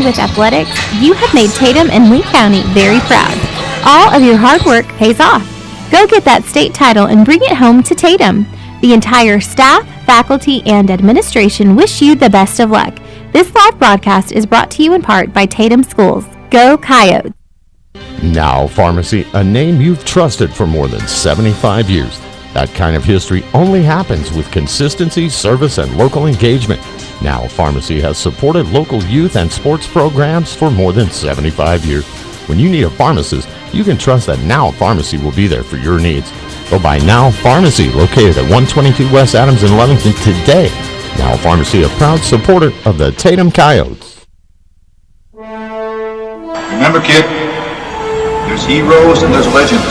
concerned with athletics, you have made Tatum and Lee County very proud. All of your hard work pays off. Go get that state title and bring it home to Tatum. The entire staff, faculty, and administration wish you the best of luck. This live broadcast is brought to you in part by Tatum Schools. Go Coyotes! Now Pharmacy, a name you've trusted for more than 75 years. That kind of history only happens with consistency, service, and local engagement. Now Pharmacy has supported local youth and sports programs for more than 75 years. When you need a pharmacist, you can trust that Now Pharmacy will be there for your needs. Go by Now Pharmacy, located at 122 West Adams in Lovington today. Now Pharmacy, a proud supporter of the Tatum Coyotes. Remember, kid, there's heroes and there's legends.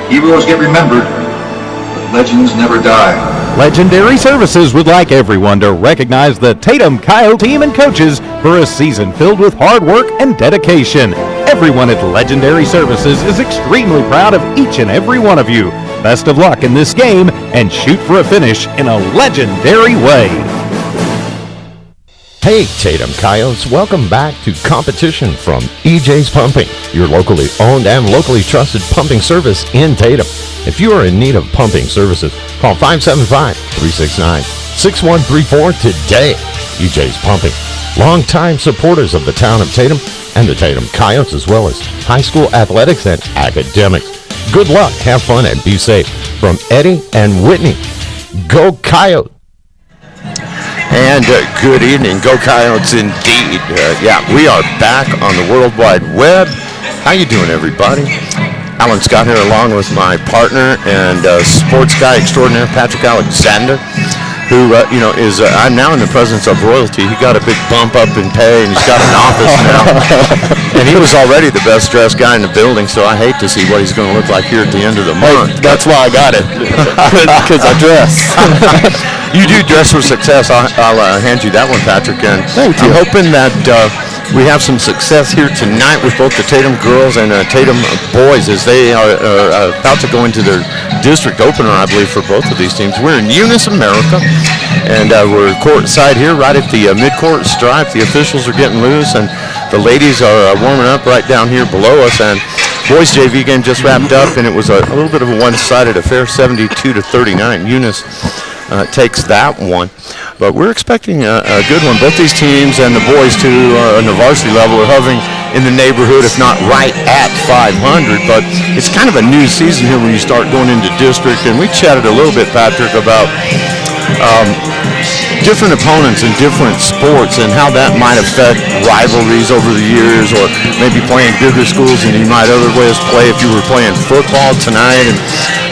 Heroes get remembered, but legends never die. Legendary Services would like everyone to recognize the Tatum Coyotes team and coaches for a season filled with hard work and dedication. Everyone at Legendary Services is extremely proud of each and every one of you. Best of luck in this game and shoot for a finish in a legendary way. Hey Tatum Coyotes, welcome back to competition from EJ's Pumping, your locally owned and locally trusted pumping service in Tatum. If you are in need of pumping services, call 575-369-6134 today. EJ's Pumping, longtime supporters of the town of Tatum and the Tatum Coyotes, as well as high school athletics and academics. Good luck, have fun, and be safe. From Eddie and Whitney, go Coyotes! And good evening, go Coyotes indeed. We are back on the World Wide Web. How you doing, everybody? Alan Scott here, along with my partner and sports guy extraordinaire, Patrick Alexander, who, is, I'm now in the presence of royalty. He got a big bump up in pay, and he's got an office now. And he was already the best dressed guy in the building, so I hate to see what he's going to look like here at the end of the month. Hey, that's why I got it, because I dress. You do dress for success. I'll hand you that one, Patrick. And thank you. I'm hoping that we have some success here tonight with both the Tatum girls and Tatum boys, as they are about to go into their district opener, I believe, for both of these teams. We're in Eunice, America, and we're courtside here, right at the midcourt stripe. The officials are getting loose, and the ladies are warming up right down here below us. And boys JV game just wrapped up, and it was a little bit of a one-sided affair, 72-39. Eunice takes that one, but we're expecting a good one. Both these teams and the boys too on the varsity level are hovering in the neighborhood, if not right at 500, but it's kind of a new season here when you start going into district, and we chatted a little bit, Patrick, about different opponents in different sports and how that might affect rivalries over the years, or maybe playing bigger schools than you might otherwise play if you were playing football tonight. And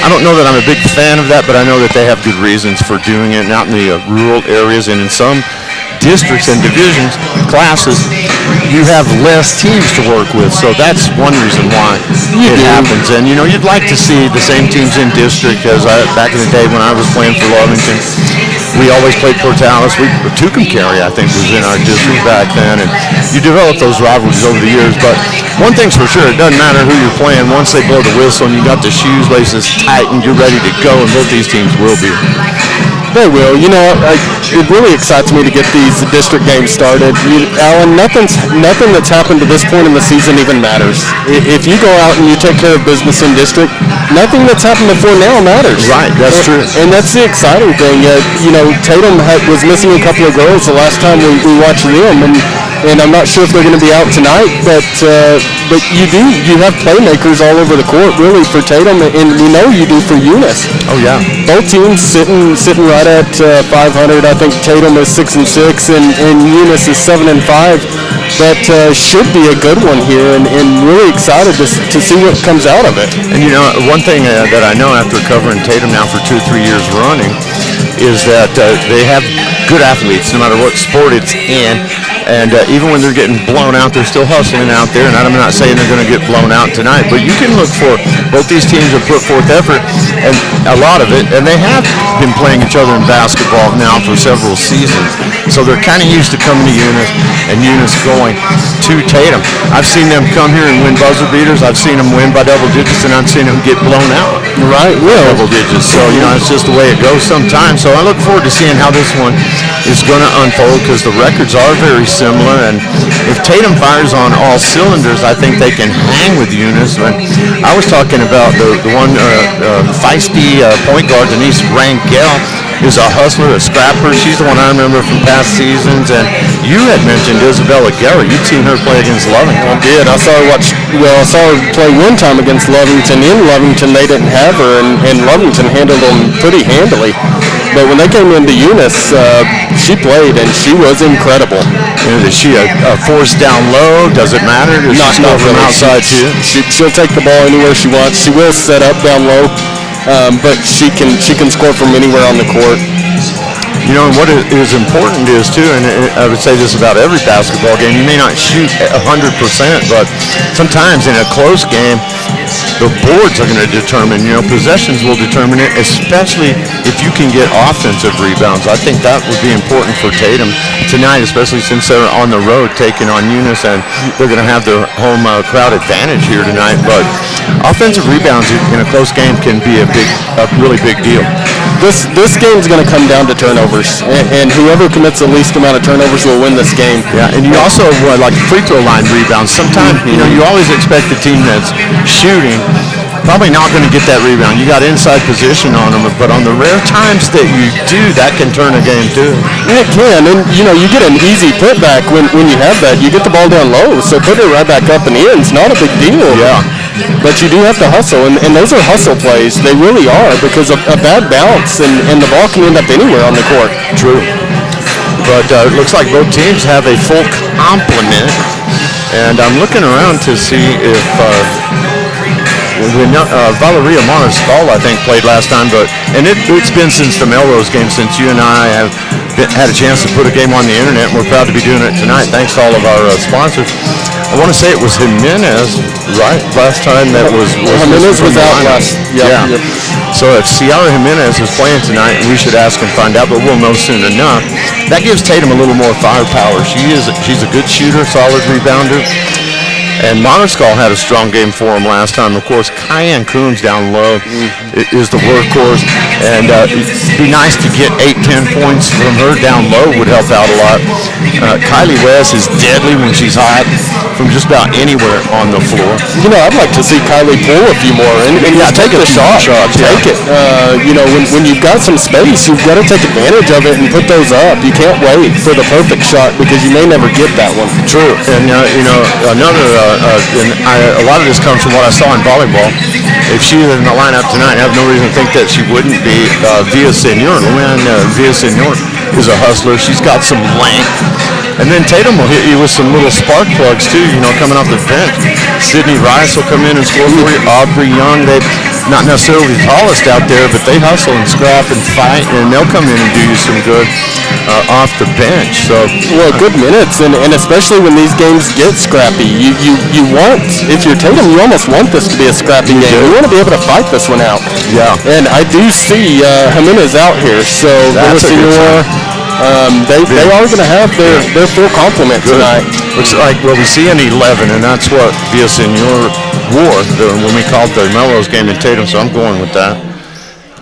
I don't know that I'm a big fan of that, but I know that they have good reasons for doing it. And out in the rural areas and in some districts and divisions, classes, you have less teams to work with. So that's one reason why it happens. And, you'd like to see the same teams in district as back in the day when I was playing for Lovington. We always played Portales. Tucumcari, I think, was in our district back then. And you develop those rivalries over the years. But one thing's for sure, it doesn't matter who you're playing. Once they blow the whistle and you got the shoes laces tightened, you're ready to go, and both these teams will be. They will. It really excites me to get these district games started. Alan, nothing that's happened to this point in the season even matters. If you go out and you take care of business in district, nothing that's happened before now matters. Right, that's true. And that's the exciting thing. Tatum was missing a couple of girls the last time we watched them, and I'm not sure if they're going to be out tonight, but you have playmakers all over the court, really, for Tatum, and we know you do for Eunice. Oh, yeah. Both teams sitting right at 500. I think Tatum is 6-6, and Eunice is 7-5. That should be a good one here, and really excited to see what comes out of it. And one thing that I know after covering Tatum now for 2 or 3 years running is that they have good athletes no matter what sport it's in. And even when they're getting blown out, they're still hustling out there. And I'm not saying they're going to get blown out tonight, but you can look for both these teams have put forth effort, and a lot of it. And they have been playing each other in basketball now for several seasons. So they're kind of used to coming to Eunice and Eunice going to Tatum. I've seen them come here and win buzzer beaters. I've seen them win by double digits, and I've seen them get blown out. Right, double digits. So, it's just the way it goes sometimes. So I look forward to seeing how this one is going to unfold, because the records are very similar. And if Tatum fires on all cylinders, I think they can hang with Eunice. And I was talking about the one feisty point guard, Denise Rangel, is a hustler, a scrapper. She's the one I remember from past seasons. And you had mentioned Isabella Guerra. You'd seen her play against Lovington. I did. I saw her play one time against Lovington. In Lovington, they didn't have her, and Lovington handled them pretty handily. But when they came into Eunice, she played, and she was incredible. And is she a force down low? Does it matter? Does she score from outside too? She'll take the ball anywhere she wants. She will set up down low. But she can score from anywhere on the court. You know, and what is important is, too, and I would say this about every basketball game, you may not shoot 100%, but sometimes in a close game, the boards are going to determine, possessions will determine it, especially if you can get offensive rebounds. I think that would be important for Tatum tonight, especially since they're on the road taking on Eunice, and they're going to have their home crowd advantage here tonight. But offensive rebounds in a close game can be a really big deal. This game's going to come down to turnovers, and whoever commits the least amount of turnovers will win this game. Yeah, and you also like free throw line rebounds. Sometimes you always expect the team that's shooting probably not going to get that rebound. You got inside position on them, but on the rare times that you do, that can turn a game too. It can, and you get an easy putback when you have that. You get the ball down low, so put it right back up and in. It's not a big deal. Yeah. But you do have to hustle, and those are hustle plays. They really are, because a bad bounce and the ball can end up anywhere on the court. True. But it looks like both teams have a full complement, and I'm looking around to see if Valeria Mariscal, I think, played last time, and it's been since the Melrose game, since you and I have had a chance to put a game on the internet, and we're proud to be doing it tonight. Thanks to all of our sponsors. I want to say it was Jimenez, right? Last time that was Jimenez was out last. Yeah. So if Ciara Jimenez is playing tonight, we should ask and find out, but we'll know soon enough. That gives Tatum a little more firepower. She's a good shooter, solid rebounder. And Mariscal had a strong game for him last time. Of course, Cayenne Coombs down low is the workhorse. And it'd be nice to get 8-10 points from her down low would help out a lot. Kylie West is deadly when she's hot from just about anywhere on the floor. I'd like to see Kylie pull a few more and just take the shot. Take it. When you've got some space, you've got to take advantage of it and put those up. You can't wait for the perfect shot because you may never get that one. True. And, a lot of this comes from what I saw in volleyball. If she was in the lineup tonight, I have no reason to think that she wouldn't be. Villasenor, Villasenor is a hustler. She's got some length. And then Tatum will hit you with some little spark plugs, too, coming off the bench. Sydney Rice will come in and score for you. Aubrey Young, they're not necessarily the tallest out there, but they hustle and scrap and fight, and they'll come in and do you some good off the bench. So, good minutes, and especially when these games get scrappy. You want, if you're Tatum, you almost want this to be a scrappy game. You want to be able to fight this one out. Yeah. And I do see Jimenez out here, so that's a good sign. They are going to have their full complement tonight. Looks like, we see an 11, and that's what Villasenor wore when we called the Melrose game in Tatum, so I'm going with that.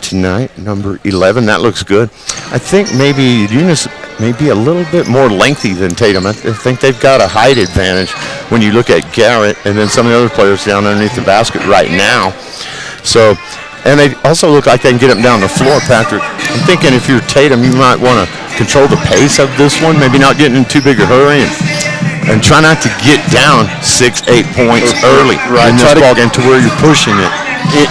Tonight, number 11, that looks good. I think maybe Eunice may be a little bit more lengthy than Tatum. I think they've got a height advantage when you look at Garrett and then some of the other players down underneath the basket right now. So, and they also look like they can get them down the floor, Patrick. I'm thinking if you're Tatum, you might want to control the pace of this one, maybe not getting in too big a hurry, and try not to get down 6-8 points early in this ball game to where you're pushing it.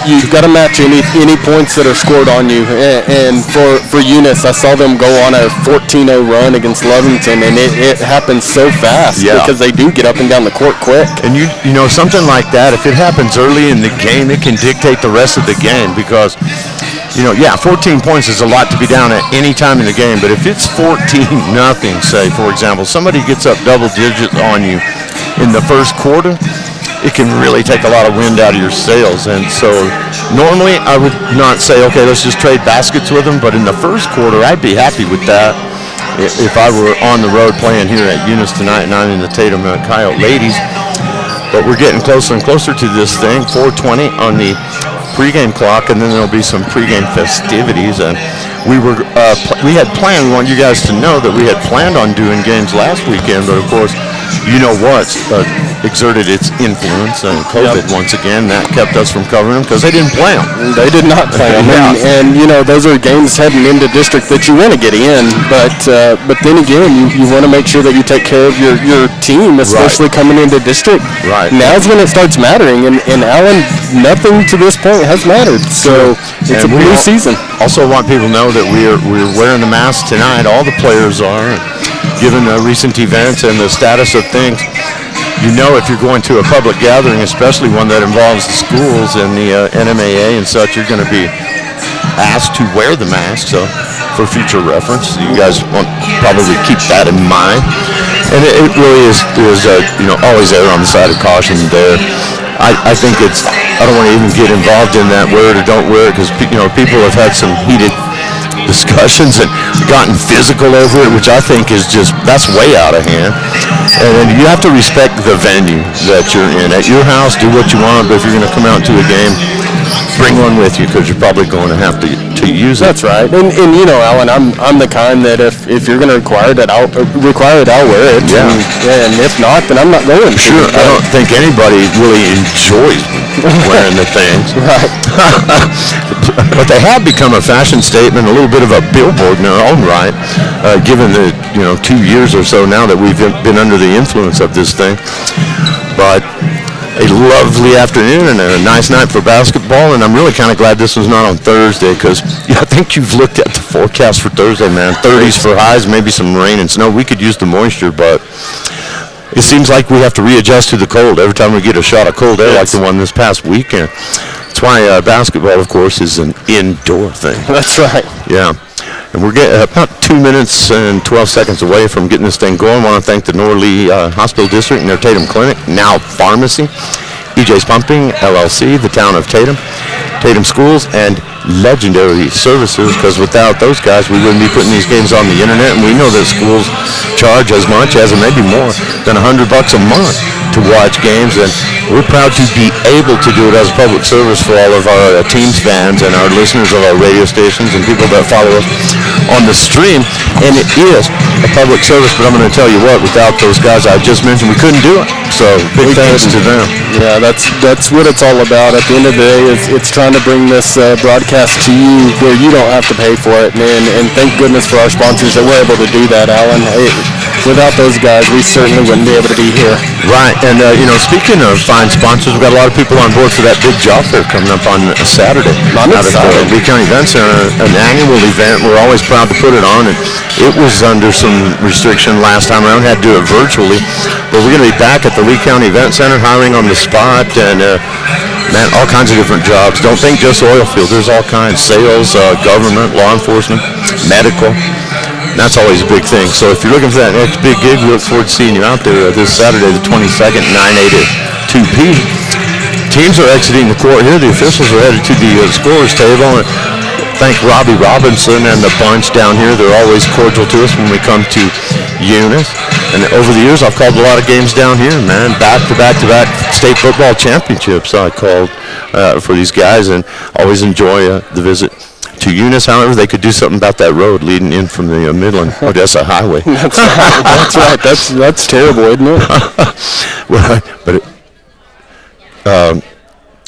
You've got to match any points that are scored on you. And for Eunice, I saw them go on a 14-0 run against Lovington, and it happens so fast because they do get up and down the court quick. And you know something like that, if it happens early in the game, it can dictate the rest of the game because 14 points is a lot to be down at any time in the game, but if it's 14-0, say, for example, somebody gets up double digits on you in the first quarter, it can really take a lot of wind out of your sails. And so normally I would not say, okay, let's just trade baskets with them, but in the first quarter, I'd be happy with that if I were on the road playing here at Eunice tonight and I'm in the Tatum Coyote ladies. But we're getting closer and closer to this thing, 4:20 on the pregame clock, and then there'll be some pregame festivities. And we had planned. We want you guys to know that we had planned on doing games last weekend, but of course, you know what exerted its influence, and COVID once again that kept us from covering them because they didn't play them. They did not play them, and those are games heading into district that you want to get in, but then again, you want to make sure that you take care of your team, especially coming into district. Right. Now's when it starts mattering, and Allen, nothing to this point has mattered. So it's a blue season. Also, want people to know that we're wearing the masks tonight. All the players are, given the recent events and the status of things. If you're going to a public gathering, especially one that involves the schools and the NMAA and such, you're going to be asked to wear the mask. So, for future reference, you guys want probably keep that in mind. And it really is always err on the side of caution there. I think I don't want to even get involved in that wear it or don't wear it because people have had some heated discussions and gotten physical over it, which I think is that's way out of hand. And then you have to respect the venue that you're in. At your house, do what you want, but if you're going to come out to a game, bring one with you because you're probably going to have to use it. That's right. And Alan, I'm the kind that if you're going to require it, I'll wear it. Yeah. And if not, then I'm not going. Sure. I don't think anybody really enjoys wearing the things. Right. But they have become a fashion statement, a little bit of a billboard in their own right, given the 2 years or so now that we've been under the influence of this thing. But a lovely afternoon and a nice night for basketball, and I'm really kind of glad this was not on Thursday because I think you've looked at the forecast for Thursday, man. 30s for highs, maybe some rain and snow. We could use the moisture, but it seems like we have to readjust to the cold every time we get a shot of cold air like the one this past weekend. That's why basketball, of course, is an indoor thing. That's right. Yeah. And we're getting about 2 minutes and 12 seconds away from getting this thing going. I want to thank the Norley Hospital District and their Tatum Clinic, now Pharmacy, EJ's Pumping, LLC, the town of Tatum, Tatum Schools, and Legendary Services, because without those guys, we wouldn't be putting these games on the internet, and we know that schools charge as much as, or maybe more, than $100 a month to watch games, and we're proud to be able to do it as a public service for all of our Teams fans and our listeners of our radio stations and people that follow us on the stream, and it is a public service, but I'm going to tell you what, without those guys I just mentioned, we couldn't do it, so big thanks to them. Yeah, that's what it's all about. At the end of the day, it's trying to bring this broadcast to you where you don't have to pay for it, and thank goodness for our sponsors that we're able to do that, Alan. Without those guys, we certainly wouldn't be able to be here. Right, and speaking of fine sponsors, we've got a lot of people on board for that big job fair coming up on Saturday. I'm excited. At the Lee County Event Center, an annual event. We're always proud to put it on, and it was under some restriction last time around. Had to do it virtually, but we're going to be back at the Lee County Event Center, hiring on the spot, and man, all kinds of different jobs. Don't think just oil field. There's all kinds: sales, government, law enforcement, medical. That's always a big thing. So if you're looking for that next big gig, we look forward to seeing you out there this Saturday, the 22nd, 9 a to 2 p. Teams are exiting the court here. The officials are headed to the scorer's table. And thank Robbie Robinson and the bunch down here. They're always cordial to us when we come to Eunice. And over the years, I've called a lot of games down here, man. Back-to-back state football championships I called for these guys, and always enjoy the visit to Eunice. However, they could do something about that road leading in from the Midland Odessa Highway. That's right. That's terrible, isn't it? Well, but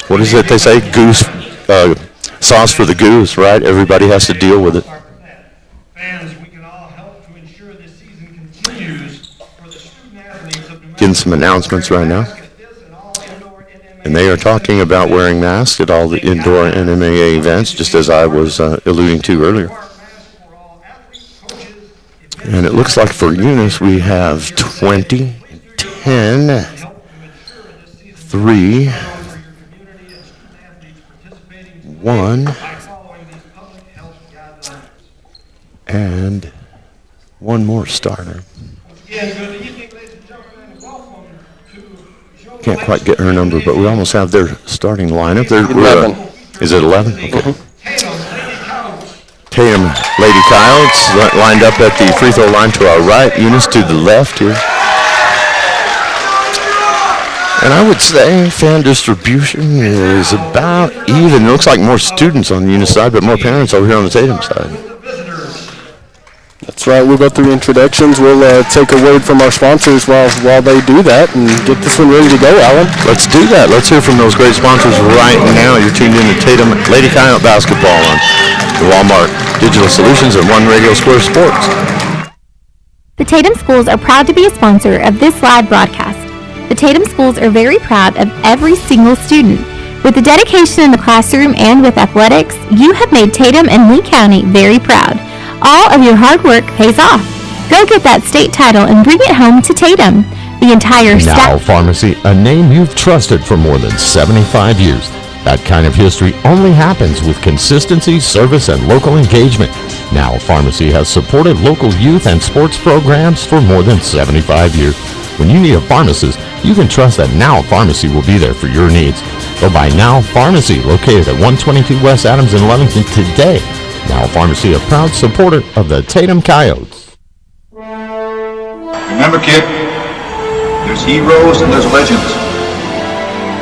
what is it they say? Goose sauce for the goose, right? Everybody has to deal with it. Fans, we can all help to ensure this season continues for the student athletes of New Mexico. Getting some announcements right now. And they are talking about wearing masks at all the indoor NMAA events, just as I was alluding to earlier. And it looks like for Eunice we have 20, 10, 3, 1, and one more starter. Can't quite get her number, but we almost have their starting lineup. 11. Is it 11? Okay. Tatum, Lady Coyotes lined up at the free throw line to our right. Eunice to the left here. And I would say fan distribution is about even. It looks like more students on the Eunice side, but more parents over here on the Tatum side. That's right. We'll go through introductions. We'll take a word from our sponsors while they do that and get this one ready to go, Alan. Let's do that. Let's hear from those great sponsors right now. You're tuned in to Tatum Lady Coyote Basketball on Walmart Digital Solutions and One Radio Square Sports. The Tatum Schools are proud to be a sponsor of this live broadcast. The Tatum Schools are very proud of every single student. With the dedication in the classroom and with athletics, you have made Tatum and Lee County very proud. All of your hard work pays off. Go get that state title and bring it home to Tatum. The entire Now staff... Pharmacy, a name you've trusted for more than 75 years. That kind of history only happens with consistency, service, and local engagement. Now Pharmacy has supported local youth and sports programs for more than 75 years. When you need a pharmacist, you can trust that Now Pharmacy will be there for your needs. Go by Now Pharmacy, located at 122 West Adams in Lovington today. Now Pharmacy, a proud supporter of the Tatum Coyotes. Remember, kid, there's heroes and there's legends.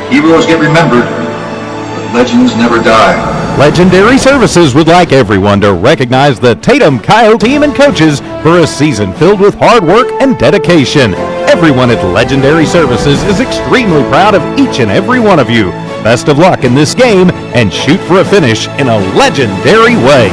Heroes get remembered, but legends never die. Legendary Services would like everyone to recognize the Tatum Coyote team and coaches for a season filled with hard work and dedication. Everyone at Legendary Services is extremely proud of each and every one of you. Best of luck in this game and shoot for a finish in a legendary way.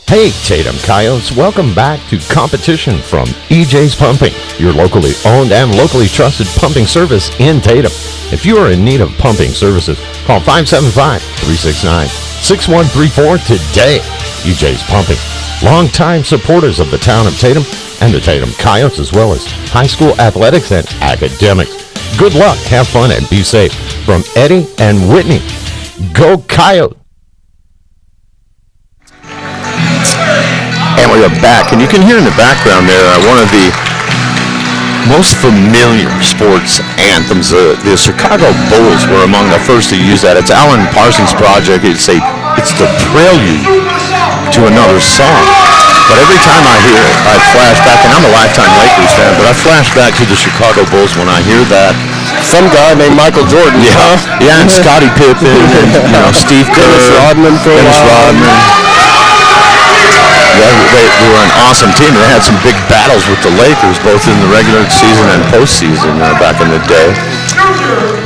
Hey Tatum Coyotes, welcome back to competition from EJ's Pumping, your locally owned and locally trusted pumping service in Tatum. If you are in need of pumping services, call 575-369-6134 today. EJ's Pumping, longtime supporters of the town of Tatum and the Tatum Coyotes, as well as high school athletics and academics. Good luck, have fun, and be safe. From Eddie and Whitney, go Coyote! And we are back, and you can hear in the background there one of the most familiar sports anthems. The Chicago Bulls were among the first to use that. It's Alan Parsons' project. It's the prelude to another song. But every time I hear it, I flash back, and I'm a lifetime Lakers fan, but I flash back to the Chicago Bulls when I hear that. Some guy named Michael Jordan. Yeah, and Scottie Pippen, and Steve Kerr, Dennis Rodman for a while. They were an awesome team. They had some big battles with the Lakers, both in the regular season and postseason back in the day.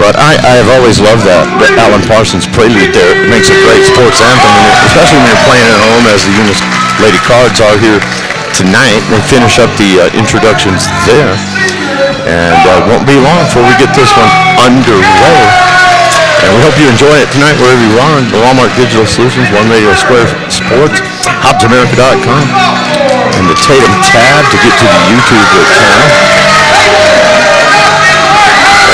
But I have always loved that Alan Parsons prelude there. It makes a great sports anthem, and especially when you're playing at home as the Eunice Lady Coyotes are here tonight. They finish up the introductions there, and won't be long before we get this one underway. And we hope you enjoy it tonight wherever you are. The Walmart Digital Solutions, One Radio Square Sports, HobbsAmerica.com, and the Tatum tab to get to the YouTube channel.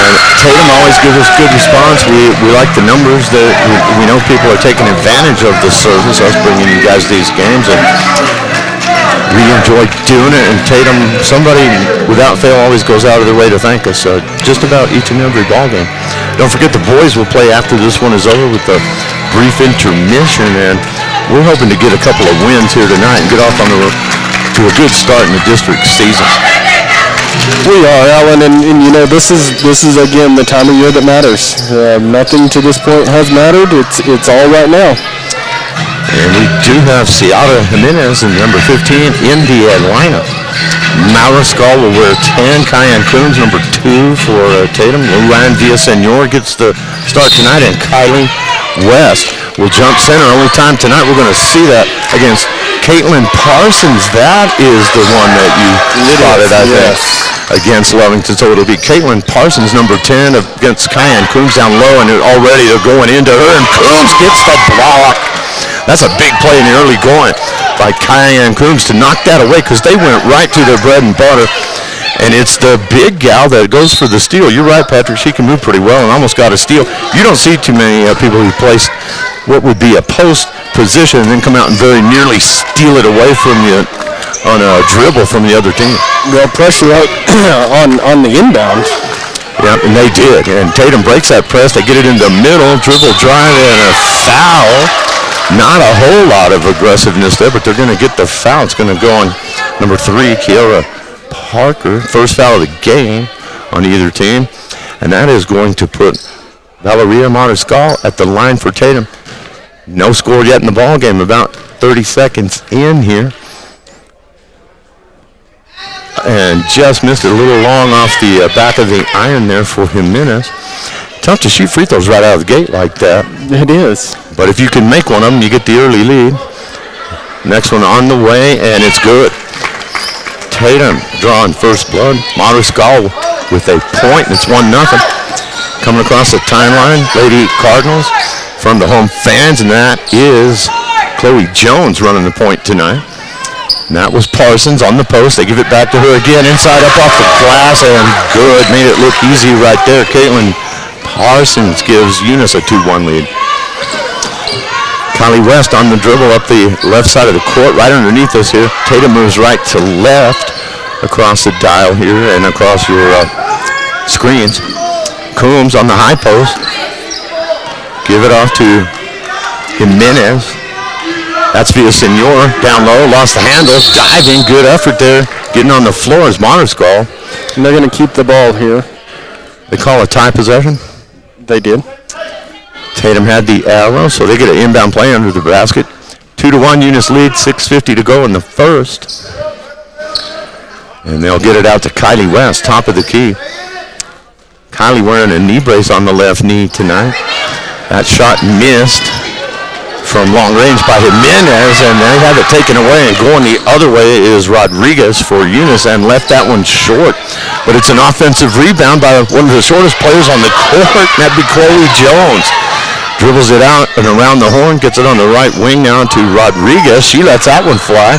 And Tatum always gives us good response. We like the numbers. We know people are taking advantage of the service, us bringing you guys these games, and we enjoy doing it. And Tatum, somebody without fail always goes out of their way to thank us just about each and every ball game. Don't forget the boys will play after this one is over with a brief intermission, and we're hoping to get a couple of wins here tonight and get off to a good start in the district season. We are, Alan, and you know, this is again the time of year that matters. Nothing to this point has mattered. It's all right now. And we do have Ciara Jimenez in number 15 in the lineup. Mariscal will wear 10. Cayenne Coombs, number 2 for Tatum. Luan Villasenor gets the start tonight, and Kylie West will jump center. Only time tonight we're going to see that against Caitlin Parsons. That is the one that you spotted, I think, against Lovington. So it'll be Caitlin Parsons, number 10, against Cayenne Coombs down low, and already they're going into her, and Coombs gets the block. That's a big play in the early going by Cayenne Coombs to knock that away, because they went right to their bread and butter. And it's the big gal that goes for the steal. You're right, Patrick. She can move pretty well and almost got a steal. You don't see too many people who place what would be a post position and then come out and very nearly steal it away from you on a dribble from the other team. Well, pressure out on the inbound. Yeah, and they did. And Tatum breaks that press. They get it in the middle, dribble drive, and a foul. Not a whole lot of aggressiveness there, but they're going to get the foul. It's going to go on number 3, Kiara Parker. First foul of the game on either team. And that is going to put Valeria Mariscal at the line for Tatum. No score yet in the ball game. About 30 seconds in here. And just missed it a little long off the back of the iron there for Jimenez. Tough to shoot free throws right out of the gate like that. It is. But if you can make one of them, you get the early lead. Next one on the way, and it's good. Tatum drawing first blood. Mariscal with a point, and it's 1-0. Coming across the timeline, Lady Cardinals from the home fans, and that is Chloe Jones running the point tonight. And that was Parsons on the post. They give it back to her again, inside up off the glass, and good. Made it look easy right there. Caitlin Parsons gives Eunice a 2-1 lead. Kylie West on the dribble up the left side of the court, right underneath us here. Tatum moves right to left across the dial here and across your screens. Coombs on the high post. Give it off to Jimenez. That's Villasenor down low, lost the handle, diving, good effort there. Getting on the floor is Mariscal. And they're going to keep the ball here. They call a tie possession. They did. Tatum had the arrow, so they get an inbound play under the basket. 2-1 Eunice lead, 6:50 to go in the first. And they'll get it out to Kylie West, top of the key. Kylie wearing a knee brace on the left knee tonight. That shot missed from long range by Jimenez, and they have it taken away. And going the other way is Rodriguez for Eunice, and left that one short. But it's an offensive rebound by one of the shortest players on the court, and that'd be Chloe Jones. Dribbles it out and around the horn, gets it on the right wing now to Rodriguez. She lets that one fly.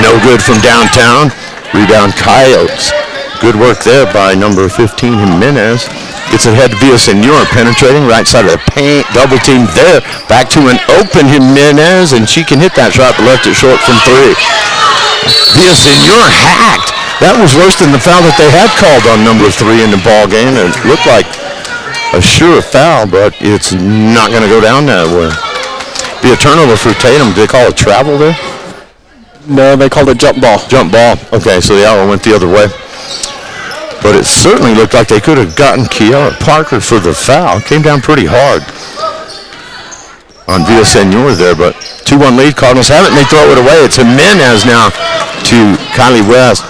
No good from downtown. Rebound Coyotes. Good work there by number 15, Jimenez. Gets it ahead to Villasenor, penetrating right side of the paint. Double team there. Back to an open Jimenez, and she can hit that shot, but left it short from three. Villasenor hacked. That was worse than the foul that they had called on number 3 in the ball game. It looked like a sure foul, but it's not going to go down that way. Be a turnover for Tatum. Did they call it travel there? No, they called it jump ball. Jump ball. Okay, so the arrow went the other way. But it certainly looked like they could have gotten Kiara Parker for the foul. Came down pretty hard on Villasenor there, but 2-1 lead. Cardinals have it, and they throw it away. It's Jimenez now to Kylie West.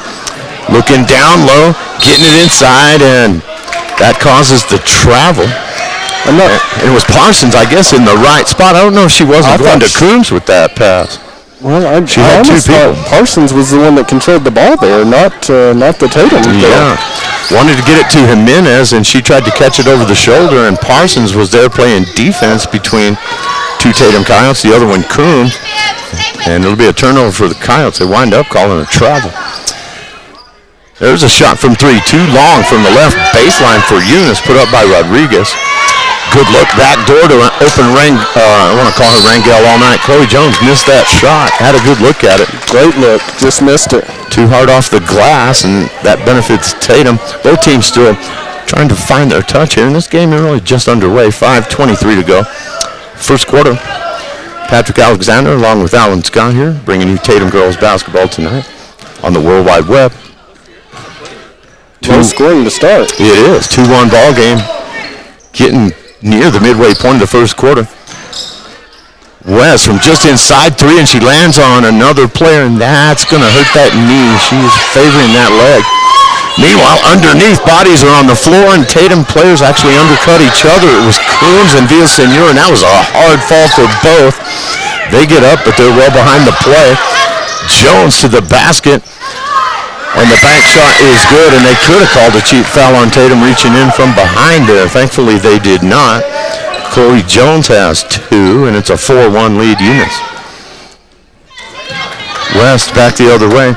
Looking down low, getting it inside, and that causes the travel. And it was Parsons, I guess, in the right spot. I don't know if she wasn't going to Coombs with that pass. Well, I almost thought Parsons was the one that controlled the ball there, not the Tatum. Yeah. Wanted to get it to Jimenez, and she tried to catch it over the shoulder, and Parsons was there playing defense between two Tatum Coyotes, the other one Coombs, and it'll be a turnover for the Coyotes. They wind up calling a travel. There's a shot from 3, too long from the left baseline for Eunice, put up by Rodriguez. Good look back door to an open I want to call her Rangel all night. Chloe Jones missed that shot. Had a good look at it. Great look. Just missed it. Too hard off the glass, and that benefits Tatum. Both teams still trying to find their touch here, and this game is really just underway. 5:23 to go. First quarter. Patrick Alexander along with Alan Scott here, bringing you Tatum girls basketball tonight on the World Wide Web. Low scoring to start. It is. 2-1 ball game. Getting near the midway point of the first quarter. West from just inside 3, and she lands on another player, and that's going to hurt that knee. She's favoring that leg. Meanwhile, underneath, bodies are on the floor, and Tatum players actually undercut each other. It was Coombs and Villasenor, and that was a hard fall for both. They get up, but they're well behind the play. Jones to the basket. And the bank shot is good, and they could have called a cheap foul on Tatum reaching in from behind there. Thankfully, they did not. Chloe Jones has 2, and it's a 4-1 lead Eunice. West back the other way.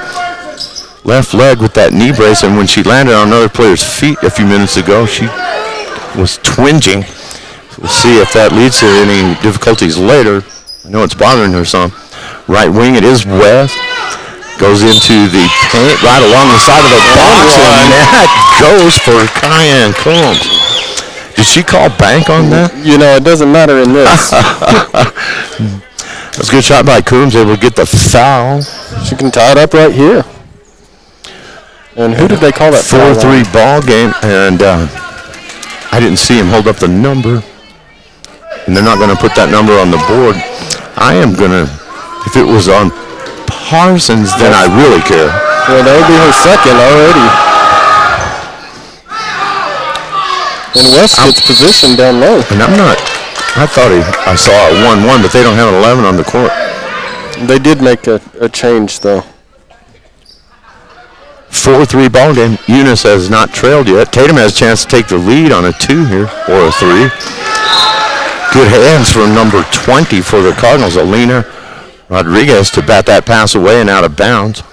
Left leg with that knee brace, and when she landed on another player's feet a few minutes ago, she was twinging. We'll see if that leads to any difficulties later. I know it's bothering her some. Right wing, it is West. Goes into the paint right along the side of the box, and that goes for Kyan Coombs. Did she call bank on that? You know, it doesn't matter in this. That's a good shot by Coombs, able to get the foul. She can tie it up right here. And who did they call that? 4-3 ball game, and I didn't see him hold up the number. And they're not going to put that number on the board. I am going to If it was on Parsons, then I really care. Well, that would be her second already. And West gets positioned down low. And I thought I saw a 1-1, but they don't have an 11 on the court. They did make a change, though. 4-3 ball game. Eunice has not trailed yet. Tatum has a chance to take the lead on a 2 here, or a 3. Good hands from number 20 for the Cardinals, Alina Rodriguez, to bat that pass away and out of bounds.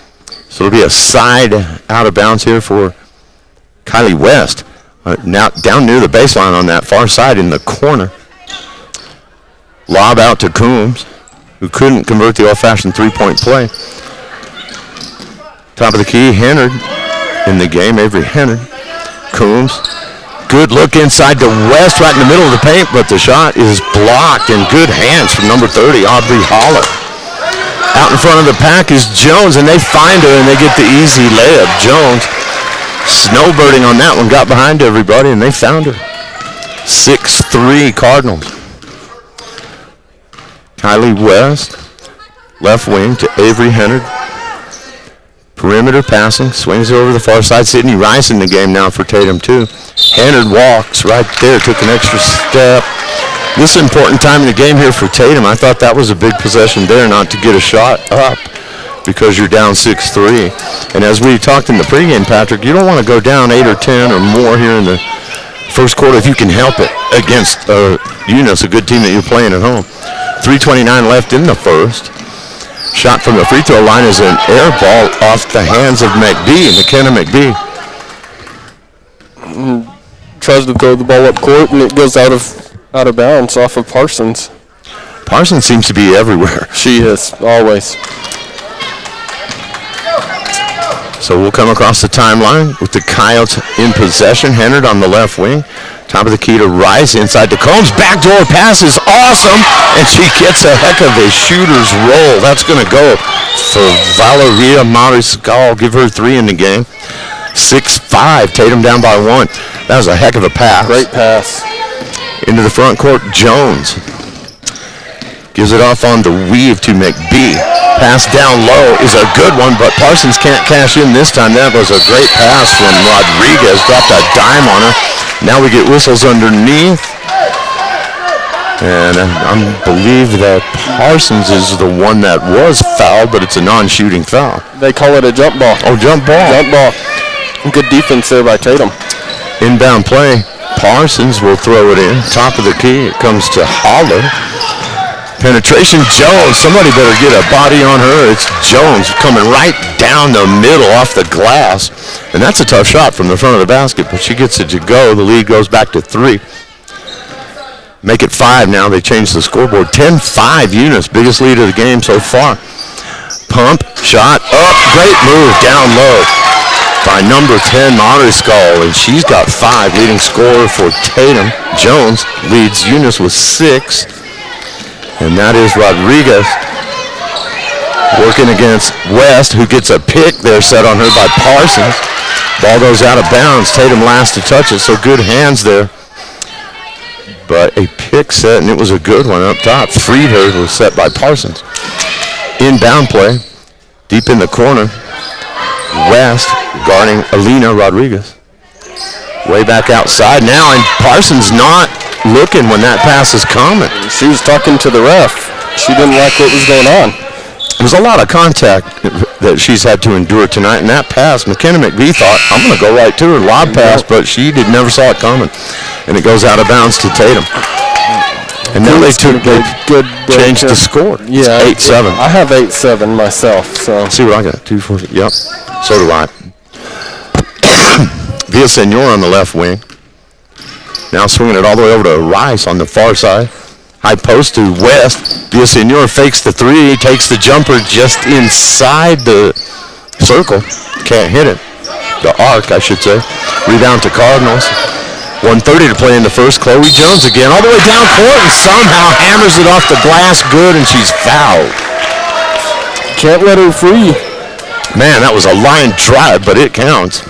So it'll be a side out of bounds here for Kylie West. Now down near the baseline on that far side in the corner. Lob out to Coombs, who couldn't convert the old-fashioned three-point play. Top of the key, Hennard in the game, Avery Hennard. Coombs, good look inside to West, right in the middle of the paint, but the shot is blocked, and good hands from number 30, Aubrey Holler. Out in front of the pack is Jones, and they find her, and they get the easy layup. Jones, snowbirding on that one, got behind everybody, and they found her. 6-3 Cardinals. Kylie West, left wing to Avery Hennard. Perimeter passing, swings it over the far side. Sydney Rice in the game now for Tatum, too. Hennard walks right there, took an extra step. This is an important time in the game here for Tatum. I thought that was a big possession there, not to get a shot up because you're down 6-3. And as we talked in the pregame, Patrick, you don't want to go down 8 or 10 or more here in the first quarter if you can help it against Eunice, a good team that you're playing at home. 3:29 left in the first. Shot from the free throw line is an air ball off the hands of McKenna McBee. Tries to throw the ball up court, and it goes out of bounds off of Parsons. Parsons seems to be everywhere. She is, always. So we'll come across the timeline with the Coyotes in possession. Hennard on the left wing. Top of the key to Rice, inside to Combs. Backdoor pass is awesome, and she gets a heck of a shooter's roll. That's going to go for Valeria Mariscal. Give her 3 in the game. 6-5, Tatum down by 1. That was a heck of a pass. Great pass. Into the front court, Jones gives it off on the weave to McBee. Pass down low is a good one, but Parsons can't cash in this time. That was a great pass from Rodriguez. Dropped a dime on her. Now we get whistles underneath. And I believe that Parsons is the one that was fouled, but it's a non-shooting foul. They call it a jump ball. Oh, jump ball. Jump ball. Good defense there by Tatum. Inbound play. Parsons will throw it in. Top of the key. It comes to Holler. Penetration, Jones. Somebody better get a body on her. It's Jones coming right down the middle off the glass. And that's a tough shot from the front of the basket, but she gets it to go. The lead goes back to 3. Make it 5 now. They change the scoreboard. 10-5 Eunice. Biggest lead of the game so far. Pump, shot, up. Great move down low by number 10, Mariscal. And she's got 5. Leading scorer for Tatum. Jones leads Eunice with 6. And that is Rodriguez working against West, who gets a pick there set on her by Parsons. Ball goes out of bounds. Tatum last to touch it, so good hands there. But a pick set, and it was a good one up top. Freed her, was set by Parsons. Inbound play, deep in the corner. West guarding Alina Rodriguez. Way back outside now, and Parsons not looking when that pass is coming. She was talking to the ref. She didn't like what was going on. There's a lot of contact that she's had to endure tonight, and that pass, McKenna McBee thought, I'm going to go right to her, lob pass, but she never saw it coming. And it goes out of bounds to Tatum. And now they changed the score. Yeah, it's 8-7. I have 8-7 myself. So see what I got, 2-4. Yep, so do I. Villasenor on the left wing. Now swinging it all the way over to Rice on the far side. High post to West. Villasenor fakes the 3, takes the jumper just inside the circle. Can't hit it. The arc, I should say. Rebound to Cardinals. 1:30 to play in the first. Chloe Jones again, all the way down court, and somehow hammers it off the glass good, and she's fouled. Can't let her free. Man, that was a line drive, but it counts.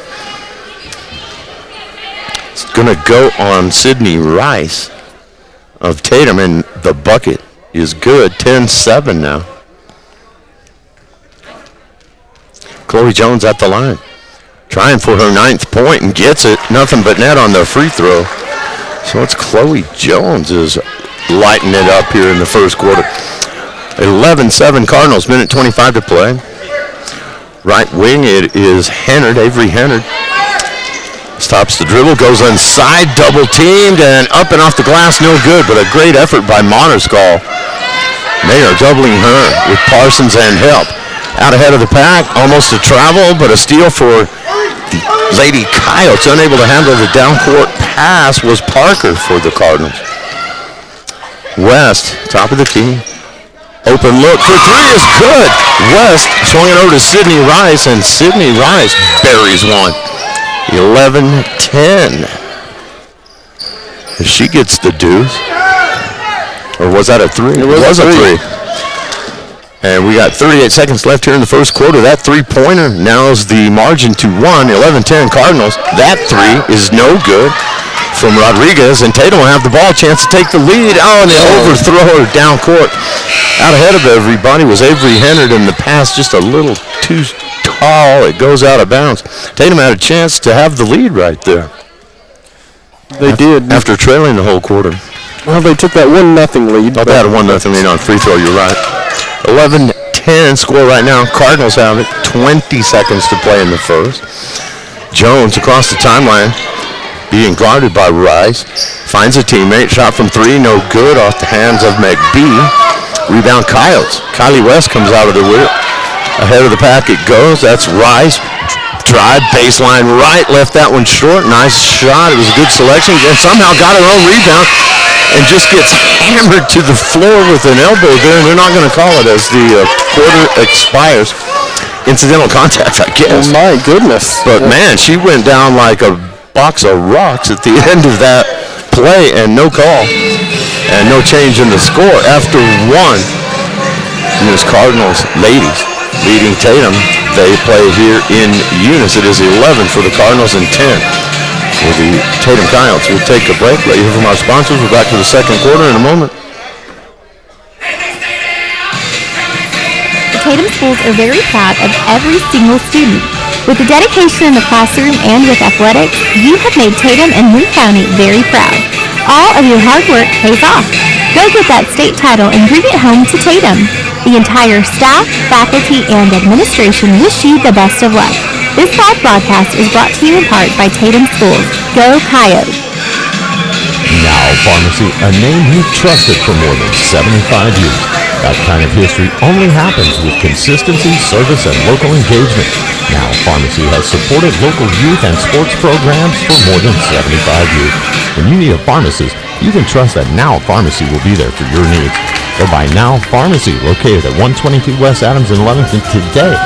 It's going to go on Sydney Rice of Tatum, and the bucket is good. 10-7 now. Chloe Jones at the line. Trying for her 9th point and gets it. Nothing but net on the free throw. So it's Chloe Jones is lighting it up here in the first quarter. 11-7 Cardinals, minute 25 to play. Right wing, it is Hennard, Avery Hennard. Stops the dribble, goes inside, double teamed, and up and off the glass, no good, but a great effort by Montescall. They are doubling her with Parsons and help. Out ahead of the pack, almost a travel, but a steal for the Lady Coyotes. Unable to handle the down-court pass was Parker for the Cardinals. West, top of the key. Open look for three is good. West showing it over to Sydney Rice, and Sydney Rice buries one. 11-10. If she gets the deuce. Or was that a three? It was a three. And we got 38 seconds left here in the first quarter. That three-pointer narrows the margin to 1, 11-10 Cardinals. That three is no good from Rodriguez, and Tatum will have the ball, chance to take the lead. Oh, and the overthrow down court. Out ahead of everybody was Avery Hennard, and the pass just a little too tall. It goes out of bounds. Tatum had a chance to have the lead right there. They did. After trailing the whole quarter. Well, they took that 1-0 lead. Oh, they had a 1-0 lead on free throw, you're right. 11-10 score right now. Cardinals have it. 20 seconds to play in the first. Jones across the timeline, being guarded by Rice. Finds a teammate. Shot from three, no good, off the hands of McBee. Rebound Coyotes. Kylie West comes out of the whip. Ahead of the pack it goes. That's Rice. Drive, baseline right. Left that one short. Nice shot. It was a good selection. And somehow got her own rebound. And just gets hammered to the floor with an elbow there, and they're not going to call it as the quarter expires. Incidental contact, I guess. Oh, my goodness. But, man, she went down like a box of rocks at the end of that play, and no call. And no change in the score. After one, Eunice Cardinals ladies leading Tatum. They play here in Eunice. It is 11 for the Cardinals and 10. For the Tatum Coyotes. We'll take a break. Let you hear from our sponsors. We're back to the second quarter in a moment. The Tatum schools are very proud of every single student. With the dedication in the classroom and with athletics, you have made Tatum and Lee County very proud. All of your hard work pays off. Go get that state title and bring it home to Tatum. The entire staff, faculty, and administration wish you the best of luck. This live broadcast is brought to you in part by Tatum Schools. Go Coyotes! Now Pharmacy, a name you've trusted for more than 75 years. That kind of history only happens with consistency, service, and local engagement. Now Pharmacy has supported local youth and sports programs for more than 75 years. When you need a pharmacist, you can trust that Now Pharmacy will be there for your needs. Go by Now Pharmacy, located at 122 West Adams in Leamington today.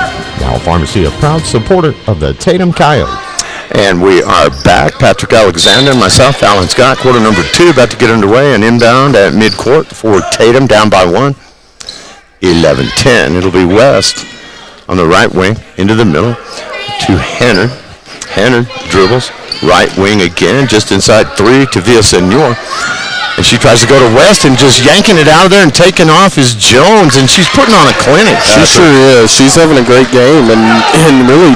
Now Pharmacy, a proud supporter of the Tatum Coyotes. And we are back. Patrick Alexander, myself, Alan Scott. Quarter number 2 about to get underway, and inbound at midcourt for Tatum, down by 1. 11-10. It'll be West on the right wing, into the middle to Hennard. Hennard dribbles, right wing again, just inside 3 to Villasenor. And she tries to go to West, and just yanking it out of there and taking off is Jones, and she's putting on a clinic. She sure is. She's having a great game, and really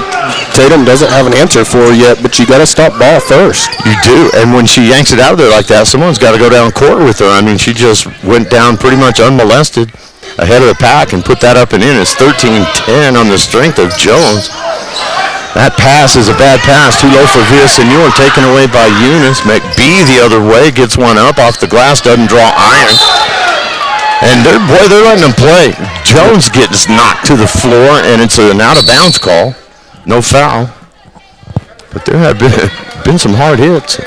Tatum doesn't have an answer for her yet, but you got to stop ball first. You do, and when she yanks it out of there like that, someone's got to go down court with her. I mean, she just went down pretty much unmolested ahead of the pack and put that up and in. It's 13-10 on the strength of Jones. That pass is a bad pass. Too low for Villasenor, taken away by Eunice. McBee the other way, gets one up off the glass, doesn't draw iron. And they're letting them play. Jones gets knocked to the floor, and it's an out-of-bounds call. No foul. But there have been some hard hits.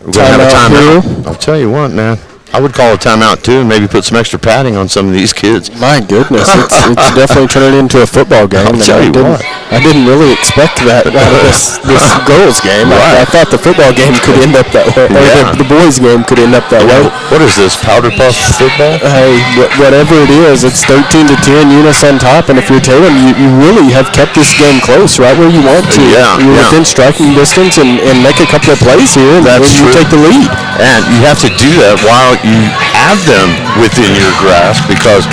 We're going to have a timeout. I'll tell you what, man. I would call a timeout, too, and maybe put some extra padding on some of these kids. My goodness, it's definitely turning into a football game. I'll tell you what. I didn't really expect that out of this girls' game. Right. I thought the football game could end up that way, or the boys' game could end up that way. What is this, powder puff football? Hey, whatever it is, it's 13-10, Eunice on top, and if you're Tatum, you really have kept this game close, right where you want to. You're within striking distance and make a couple of plays here, and then you take the lead. And you have to do that while you have them within your grasp, because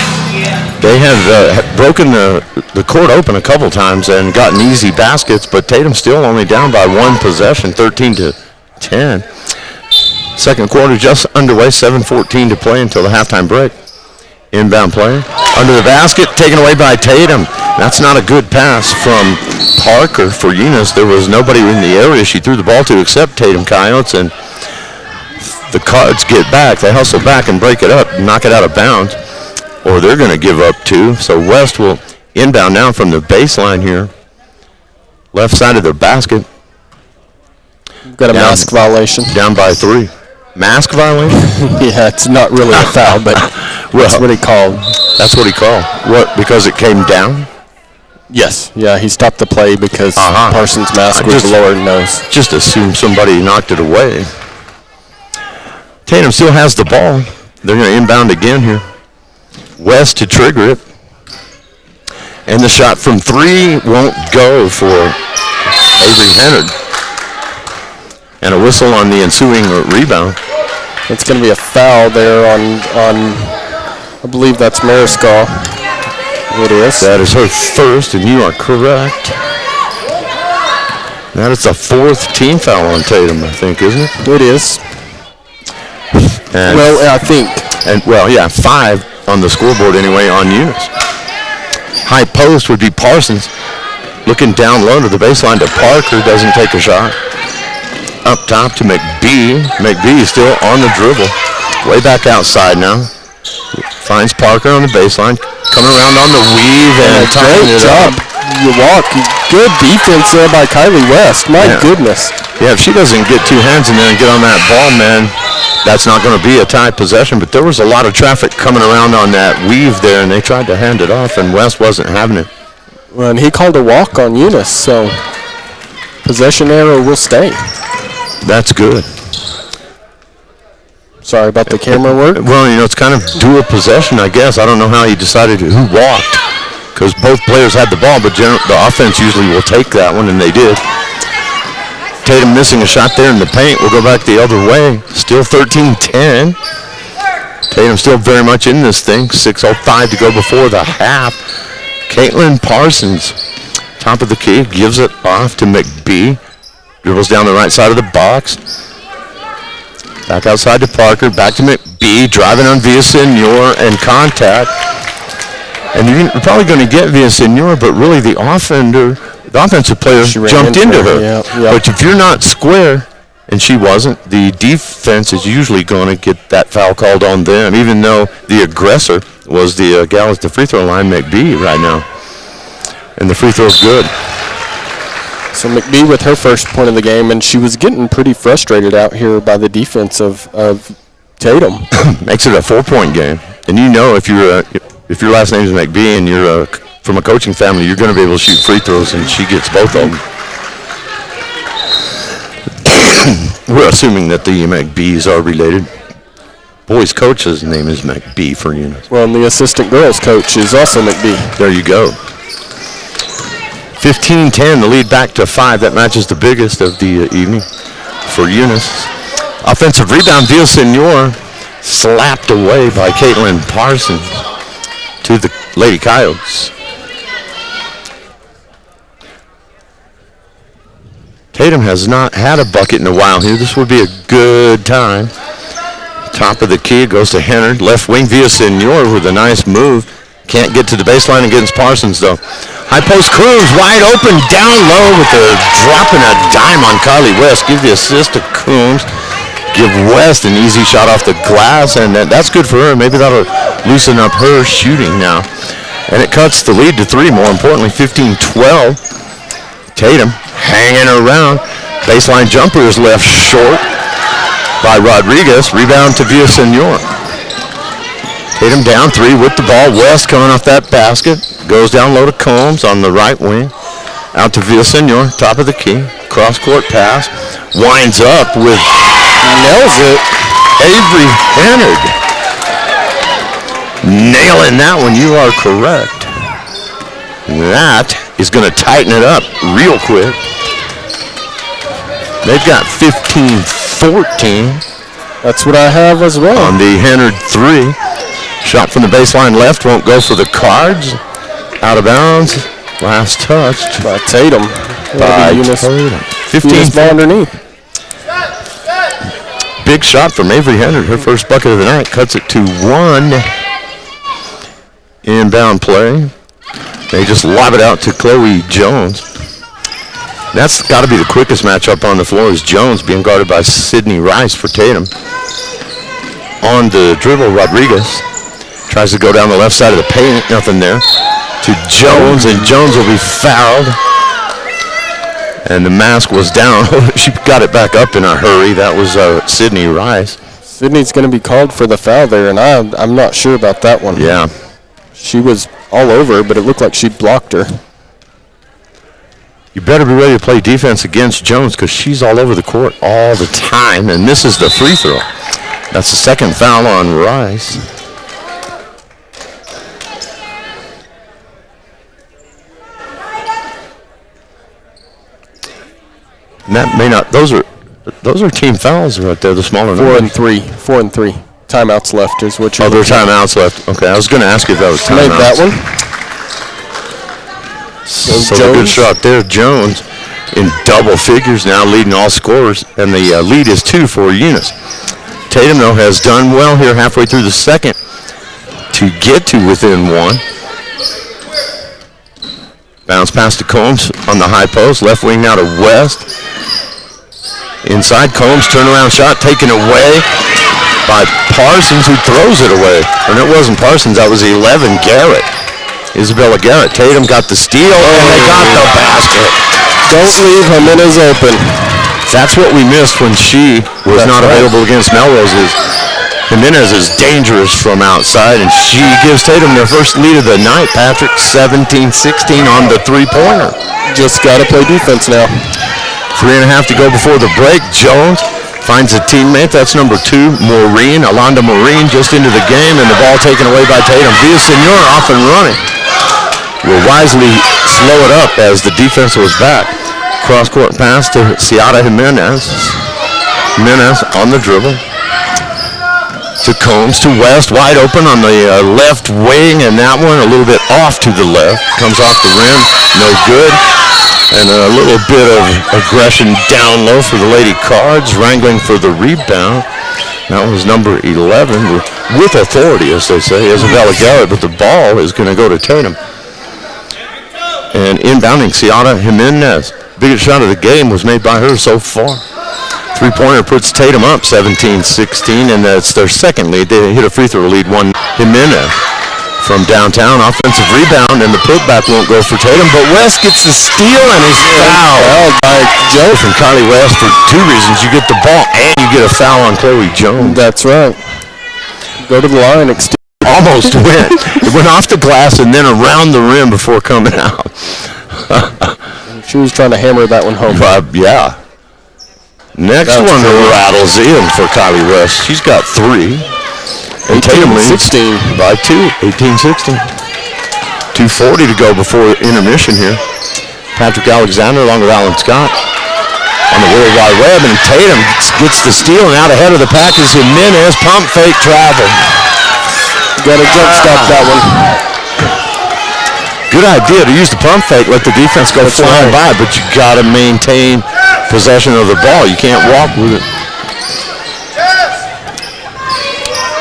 They have broken the court open a couple times and gotten easy baskets, but Tatum still only down by one possession, 13-10. Second quarter just underway, 7:14 to play until the halftime break. Inbound play under the basket, taken away by Tatum. That's not a good pass from Parker for Eunice. There was nobody in the area she threw the ball to except Tatum Coyotes, and the Cards get back. They hustle back and break it up, knock it out of bounds, or they're going to give up two. So West will inbound now from the baseline here, left side of the basket. Got a mask violation. Down by 3. Mask violation? Yeah, it's not really a foul, but well, that's what he called. That's what he called. What, because it came down? Yes. Yeah, he stopped the play because Parsons' mask was lower nose. Just assume somebody knocked it away. Tatum still has the ball. They're going to inbound again here. West to trigger it. And the shot from 3 won't go for Avery Hennard. And a whistle on the ensuing rebound. It's going to be a foul there on I believe that's Mariscal. It is. That is her first, and you are correct. That is the 4th team foul on Tatum, I think, isn't it? It is. And well, I think. And well, yeah, 5 on the scoreboard anyway on Eunice. High post would be Parsons. Looking down low to the baseline to Parker, doesn't take a shot. Up top to McBee. McBee still on the dribble. Way back outside now. Finds Parker on the baseline. Coming around on the weave and tying it up. You walk. Good defense there by Kylie West. My goodness. Yeah, if she doesn't get 2 hands in there and get on that ball, man, that's not going to be a tight possession. But there was a lot of traffic coming around on that weave there, and they tried to hand it off, and West wasn't having it. Well, and he called a walk on Eunice, so possession error will stay. That's good. Sorry about the camera work. Well, you know, it's kind of dual possession, I guess. I don't know how he decided who walked, because both players had the ball, but the offense usually will take that one, and they did. Tatum missing a shot there in the paint. We'll go back the other way. Still 13-10. Tatum still very much in this thing. 6:05 to go before the half. Caitlin Parsons, top of the key, gives it off to McBee. Dribbles down the right side of the box. Back outside to Parker. Back to McBee. Driving on Villasenor and contact. And you're probably going to get Villasenor, but really the offensive player jumped into her. Yeah. But if you're not square, and she wasn't, the defense is usually going to get that foul called on them, even though the aggressor was the gal at the free throw line, McBee, right now. And the free throw's good. So McBee with her first point of the game, and she was getting pretty frustrated out here by the defense of Tatum. Makes it a 4-point game. And you know if your last name is McBee and you're from a coaching family, you're going to be able to shoot free throws, and she gets both of them. We're assuming that the McBees are related. Boys' coach's name is McBee for Eunice. Well, and the assistant girls' coach is also McBee. There you go. 15-10, the lead back to 5. That matches the biggest of the evening for Eunice. Offensive rebound, Villasenor slapped away by Caitlin Parsons to the Lady Coyotes. Tatum has not had a bucket in a while here. This would be a good time. Top of the key goes to Hennard. Left wing Villasenor with a nice move. Can't get to the baseline against Parsons, though. High post Coombs wide open down low with the dropping a dime on Kylie West. Give the assist to Coombs. Give West an easy shot off the glass, and that's good for her. Maybe that'll loosen up her shooting now. And it cuts the lead to 3, more importantly, 15-12. Tatum hanging around. Baseline jumper is left short by Rodriguez. Rebound to Villasenor. Tatum down 3 with the ball. West coming off that basket. Goes down low to Combs on the right wing. Out to Villasenor, top of the key. Cross-court pass. Winds up with, nails it, Avery Hennard. Nailing that one, you are correct. That is going to tighten it up real quick. They've got 15-14. That's what I have as well. On the Hennard 3. Shot from the baseline left, won't go for the Cards. Out of bounds. Last touched by Tatum. By Eunice. Tatum. 15 ball underneath. Big shot from Avery Hendrick, her first bucket of the night. Cuts it to 1. Inbound play. They just lob it out to Chloe Jones. That's got to be the quickest matchup on the floor, is Jones being guarded by Sydney Rice for Tatum. On the dribble, Rodriguez tries to go down the left side of the paint. Nothing there. To Jones, and Jones will be fouled. And the mask was down. She got it back up in a hurry. That was Sydney Rice. Sydney's going to be called for the foul there, and I'm not sure about that one. Yeah. She was all over, but it looked like she blocked her. You better be ready to play defense against Jones, because she's all over the court all the time and misses the free throw. That's the second foul on Rice. And that may not, those are team fouls right there, the smaller Four numbers. and three. Timeouts left is what you're there are looking at. timeouts left. Okay, I was going to ask you if that was timeouts. Made that one. So a good shot there. Jones in double figures now, leading all scorers, and the lead is 2 for Eunice. Tatum, though, has done well here halfway through the second to get to within 1. Bounce pass to Combs on the high post. Left wing now to West. Inside, Combs, turnaround shot taken away by Parsons, who throws it away. And it wasn't Parsons, that was 11, Garrett. Isabella Garrett. Tatum got the steal, and they got the basket. Don't leave Jimenez open. That's what we missed when she was not available against Melrose. Jimenez is dangerous from outside, and she gives Tatum their first lead of the night, Patrick. 17-16 on the three-pointer. Just got to play defense now. 3.5 to go before the break. Jones finds a teammate. That's number 2, Maureen. Alonda Maureen just into the game, and the ball taken away by Tatum. Villasenor off and running. Will wisely slow it up as the defense was back. Cross-court pass to Ciara Jimenez. Jimenez on the dribble. To Combs, to West, wide open on the left wing, and that one a little bit off to the left. Comes off the rim, no good. And a little bit of aggression down low for the Lady Cards, wrangling for the rebound. That was number 11, with authority, as they say, Isabella Garrett, but the ball is going to go to Tatum. And inbounding, Ciara Jimenez. Biggest shot of the game was made by her so far. Three-pointer puts Tatum up 17-16, and that's their second lead. They hit a free throw lead, one Jimenez from downtown. Offensive rebound, and the putback won't go for Tatum, but West gets the steal and is fouled by Joe from Kylie West for 2 reasons. You get the ball and you get a foul on Chloe Jones. That's right. Go to the line, almost went. It went off the glass and then around the rim before coming out. She was trying to hammer that one home. Yeah. Next one rattles in for Kylie West. She's got 3. And Tatum leads 16 by 2. 18-16. 2:40 to go before intermission here. Patrick Alexander along with Alan Scott on the World Wide Web, and Tatum gets the steal, and out ahead of the pack is Jimenez. Pump fake travel. Got to jump stop that one. Good idea to use the pump fake, let the defense go flying by, but you got to maintain possession of the ball. You can't walk with it.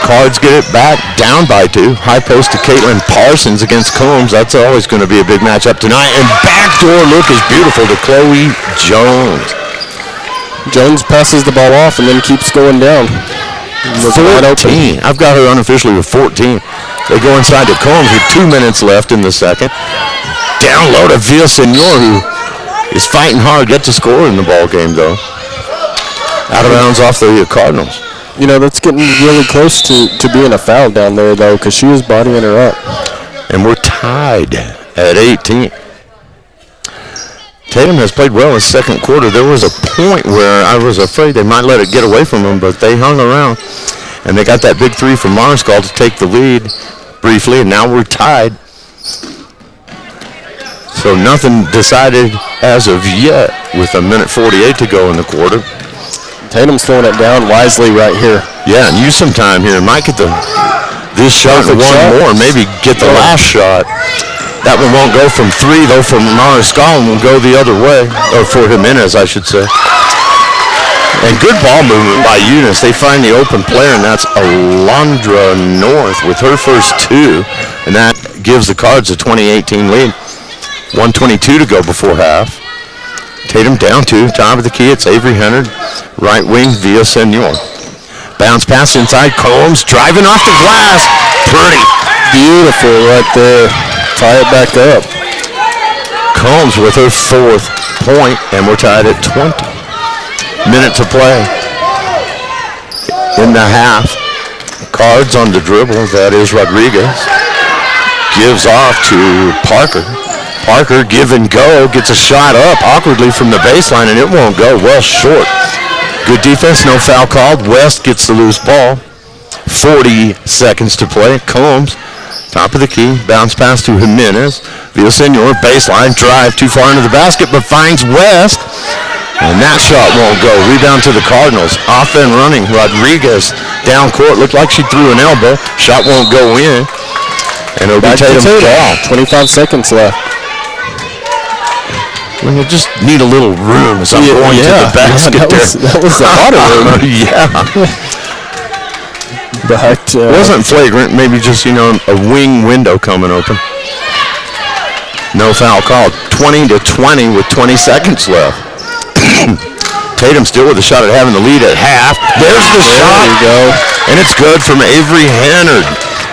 Cards get it back, down by 2. High post to Caitlin Parsons against Combs. That's always going to be a big matchup tonight. And backdoor look is beautiful to Chloe Jones. Jones passes the ball off and then keeps going down. 14. I've got her unofficially with 14. They go inside to Combs with 2 minutes left in the second. Down low to Villasenor, who is fighting hard, get to score in the ball game though. Out of bounds off the Cardinals. You know, that's getting really close to being a foul down there though, because she was bodying her up. And we're tied at 18. Tatum has played well in the second quarter. There was a point where I was afraid they might let it get away from them, but they hung around. And they got that big 3 from Marscall to take the lead briefly, and now we're tied. So nothing decided as of yet with 1:48 to go in the quarter. Tatum's throwing it down wisely right here. Yeah, and use some time here. Might get the this shot and one more, maybe get the last shot. That one won't go from 3, though, from Mariscal, and will go the other way, or for Jimenez, I should say. And good ball movement by Eunice. They find the open player, and that's Alondra North with her first 2, and that gives the Cards a 2018 lead. 1:22 to go before half. Tatum down 2, top of the key. It's Avery Hunter, right wing via Senor. Bounce pass inside. Combs driving off the glass. Pretty. Beautiful right there. Tie it back up. Combs with her 4th point, and we're tied at 20. Minute to play in the half. Cards on the dribble. That is Rodriguez. Gives off to Parker. Parker, give and go, gets a shot up awkwardly from the baseline, and it won't go. Well short. Good defense, no foul called. West gets the loose ball. 40 seconds to play. Combs, top of the key, bounce pass to Jimenez. Villasenor, baseline, drive too far into the basket, but finds West. And that shot won't go. Rebound to the Cardinals. Off and running. Rodriguez down court. Looked like she threw an elbow. Shot won't go in. And it'll be Tatum's ball. 25 seconds left. Well, you just need a little room as I'm going to the basket that was a lot of room. Yeah. But it wasn't flagrant. Maybe just, a wing window coming open. No foul called. 20-20 with 20 seconds left. Tatum still with a shot at having the lead at half. There's the shot. There you go. And it's good from Avery Hannard.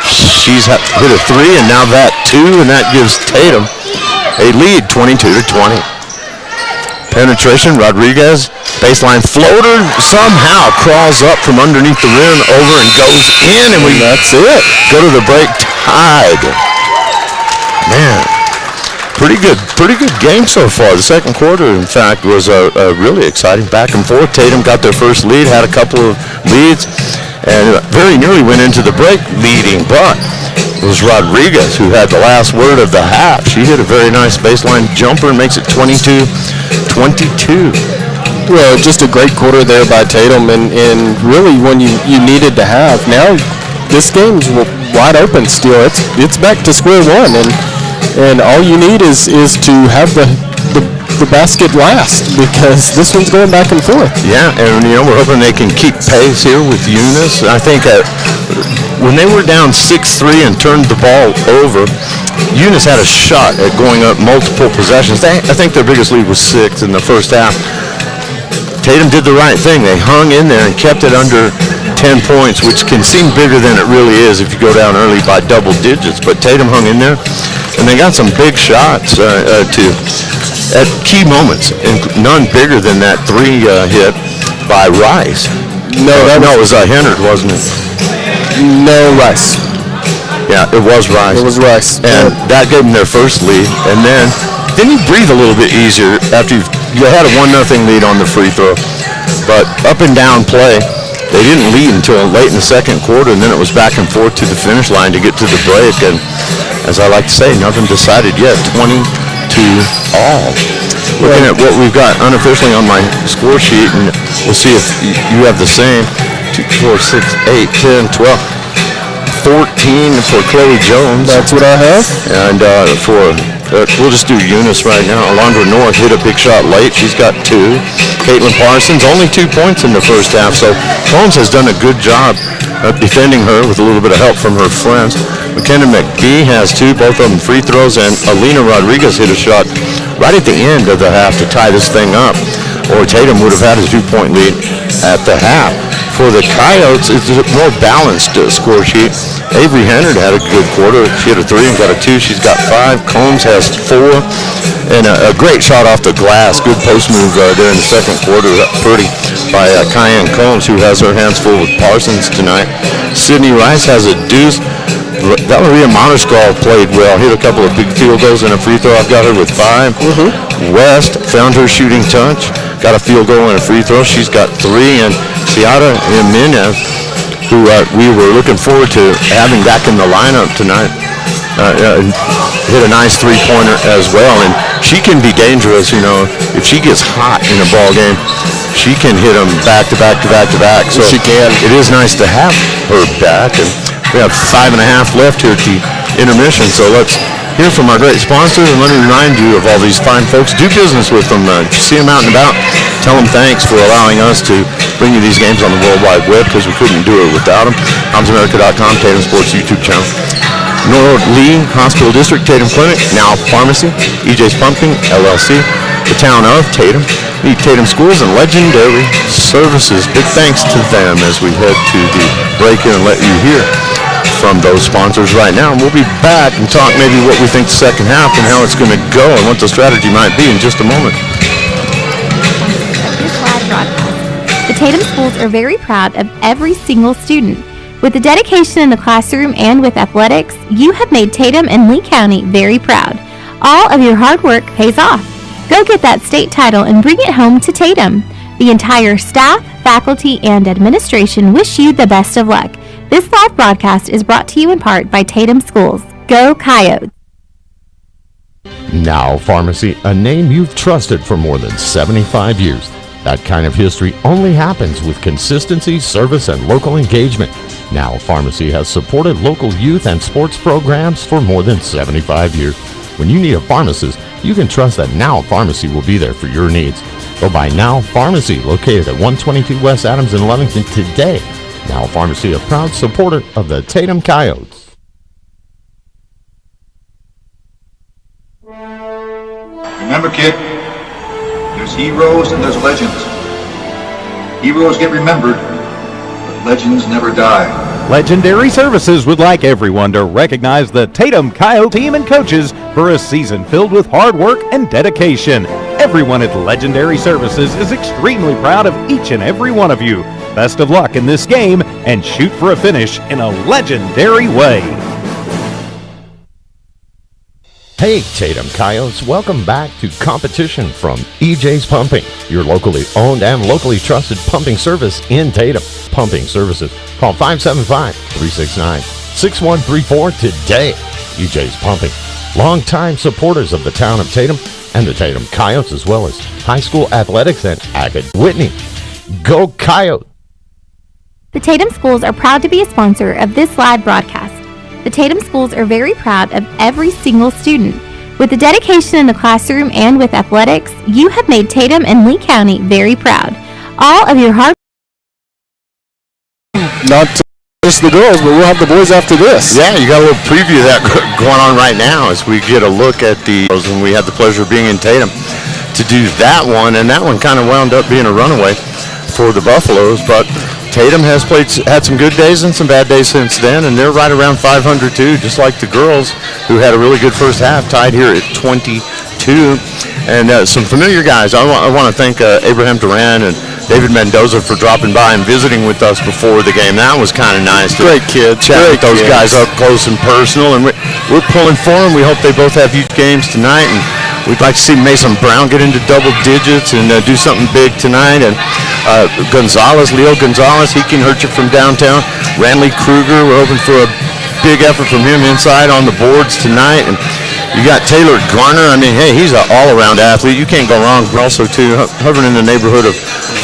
She's hit a 3 and now that 2, and that gives Tatum a lead, 22-20. Penetration, Rodriguez, baseline floater, somehow crawls up from underneath the rim, over and goes in, and that's it. Go to the break, tied. Man, pretty good game so far. The second quarter, in fact, was a really exciting back and forth. Tatum got their first lead, had a couple of leads, and very nearly went into the break leading, but it was Rodriguez who had the last word of the half. She hit a very nice baseline jumper and makes it 22-22. Well, just a great quarter there by Tatum, and really one you needed to have. Now this game's wide open still. It's back to square one, and all you need is to have the basket last, because this one's going back and forth. Yeah, and we're hoping they can keep pace here with Eunice. I think when they were down 6-3 and turned the ball over, Eunice had a shot at going up multiple possessions. I think their biggest lead was 6 in the first half. Tatum did the right thing. They hung in there and kept it under 10 points, which can seem bigger than it really is if you go down early by double digits. But Tatum hung in there, and they got some big shots at key moments, and none bigger than that 3 hit by Rice. No, it was Hennard, wasn't it? No, Rice. Yeah, it was Rice. It was Rice. And that gave them their first lead. And then you breathe a little bit easier after you had a 1-0 lead on the free throw. But up and down play, they didn't lead until late in the second quarter, and then it was back and forth to the finish line to get to the break. And as I like to say, nothing decided yet. 20-all. Looking at what we've got unofficially on my score sheet, and we'll see if you have the same. 2, 4, 6, 8, 10, 12, 14 for Chloe Jones. That's what I have. And we'll just do Eunice right now. Alondra North hit a big shot late. She's got 2. Caitlin Parsons, only 2 points in the first half. So Holmes has done a good job defending her with a little bit of help from her friends. McKenna McGee has 2, both of them free throws, and Alina Rodriguez hit a shot right at the end of the half to tie this thing up, or Tatum would have had a 2-point lead at the half. For the Coyotes, it's a more balanced score sheet. Avery Hennard had a good quarter. She hit a 3 and got a 2. She's got 5. Combs has 4. And a great shot off the glass. Good post move there in the second quarter. Pretty by Cayenne Combs, who has her hands full with Parsons tonight. Sydney Rice has a deuce. Valeria Montescall played well. Hit a couple of big field goals and a free throw. I've got her with 5. West found her shooting touch. Got a field goal and a free throw. She's got 3. And Ciara Jimenez, who we were looking forward to having back in the lineup tonight, hit a nice 3-pointer as well. And she can be dangerous, if she gets hot in a ball game, she can hit them back to back to back to back. So she can. It is nice to have her back. And We have 5.5 left here at the intermission, so let's hear from our great sponsors, and let me remind you of all these fine folks. Do business with them. See them out and about. Tell them thanks for allowing us to bring you these games on the World Wide Web, because we couldn't do it without them. HomesAmerica.com, Tatum Sports YouTube channel. Norwood Lee Hospital District, Tatum Clinic, Now Pharmacy, EJ's Pumping, LLC, the town of Tatum, Meet Tatum Schools, and Legendary Services. Big thanks to them as we head to the break-in and let you hear from those sponsors right now. And we'll be back and talk maybe what we think the second half and how it's going to go and what the strategy might be in just a moment. This live broadcast. The Tatum schools are very proud of every single student. With the dedication in the classroom and with athletics, you have made Tatum and Lee County very proud. All of your hard work pays off. Go get that state title and bring it home to Tatum. The entire staff, faculty, and administration wish you the best of luck. This live broadcast is brought to you in part by Tatum Schools. Go Coyotes! Now Pharmacy, a name you've trusted for more than 75 years. That kind of history only happens with consistency, service, and local engagement. Now Pharmacy has supported local youth and sports programs for more than 75 years. When you need a pharmacist, you can trust that Now Pharmacy will be there for your needs. Go by Now Pharmacy, located at 122 West Adams in Leamington today. Now Pharmacy, a proud supporter of the Tatum Coyotes. Remember, kid, there's heroes and there's legends. Heroes get remembered, but legends never die. Legendary Services would like everyone to recognize the Tatum Coyotes team and coaches for a season filled with hard work and dedication. Everyone at Legendary Services is extremely proud of each and every one of you. Best of luck in this game and shoot for a finish in a legendary way. Hey Tatum Coyotes, welcome back to competition from EJ's Pumping, your locally owned and locally trusted pumping service in Tatum. Pumping services. Call 575-369-6134 today. EJ's Pumping. Longtime supporters of the town of Tatum and the Tatum Coyotes, as well as high school athletics and academic. Whitney, go Coyotes! The Tatum schools are proud to be a sponsor of this live broadcast. The Tatum schools are very proud of every single student. With the dedication in the classroom and with athletics, you have made Tatum and Lee County very proud. All of your hard Not just the girls, but we'll have the boys after this. Yeah, you got a little preview of that going on right now as we get a look at the girls, and we had the pleasure of being in Tatum to do that one, and that one kind of wound up being a runaway for the Buffaloes, but Tatum has had some good days and some bad days since then, and they're right around 500 too, just like the girls, who had a really good first half, tied here at 22. And some familiar guys. I want to thank Abraham Duran and David Mendoza for dropping by and visiting with us before the game. That was kind of nice. Great kids. Chat with those guys up close and personal, and we're pulling for them. We hope they both have huge games tonight, and we'd like to see Mason Brown get into double digits and do something big tonight. And Leo Gonzalez, he can hurt you from downtown. Ranley Kruger, we're hoping for a big effort from him inside on the boards tonight. And you got Taylor Garner. I mean, hey, he's an all-around athlete. You can't go wrong. Also, too, hovering in the neighborhood of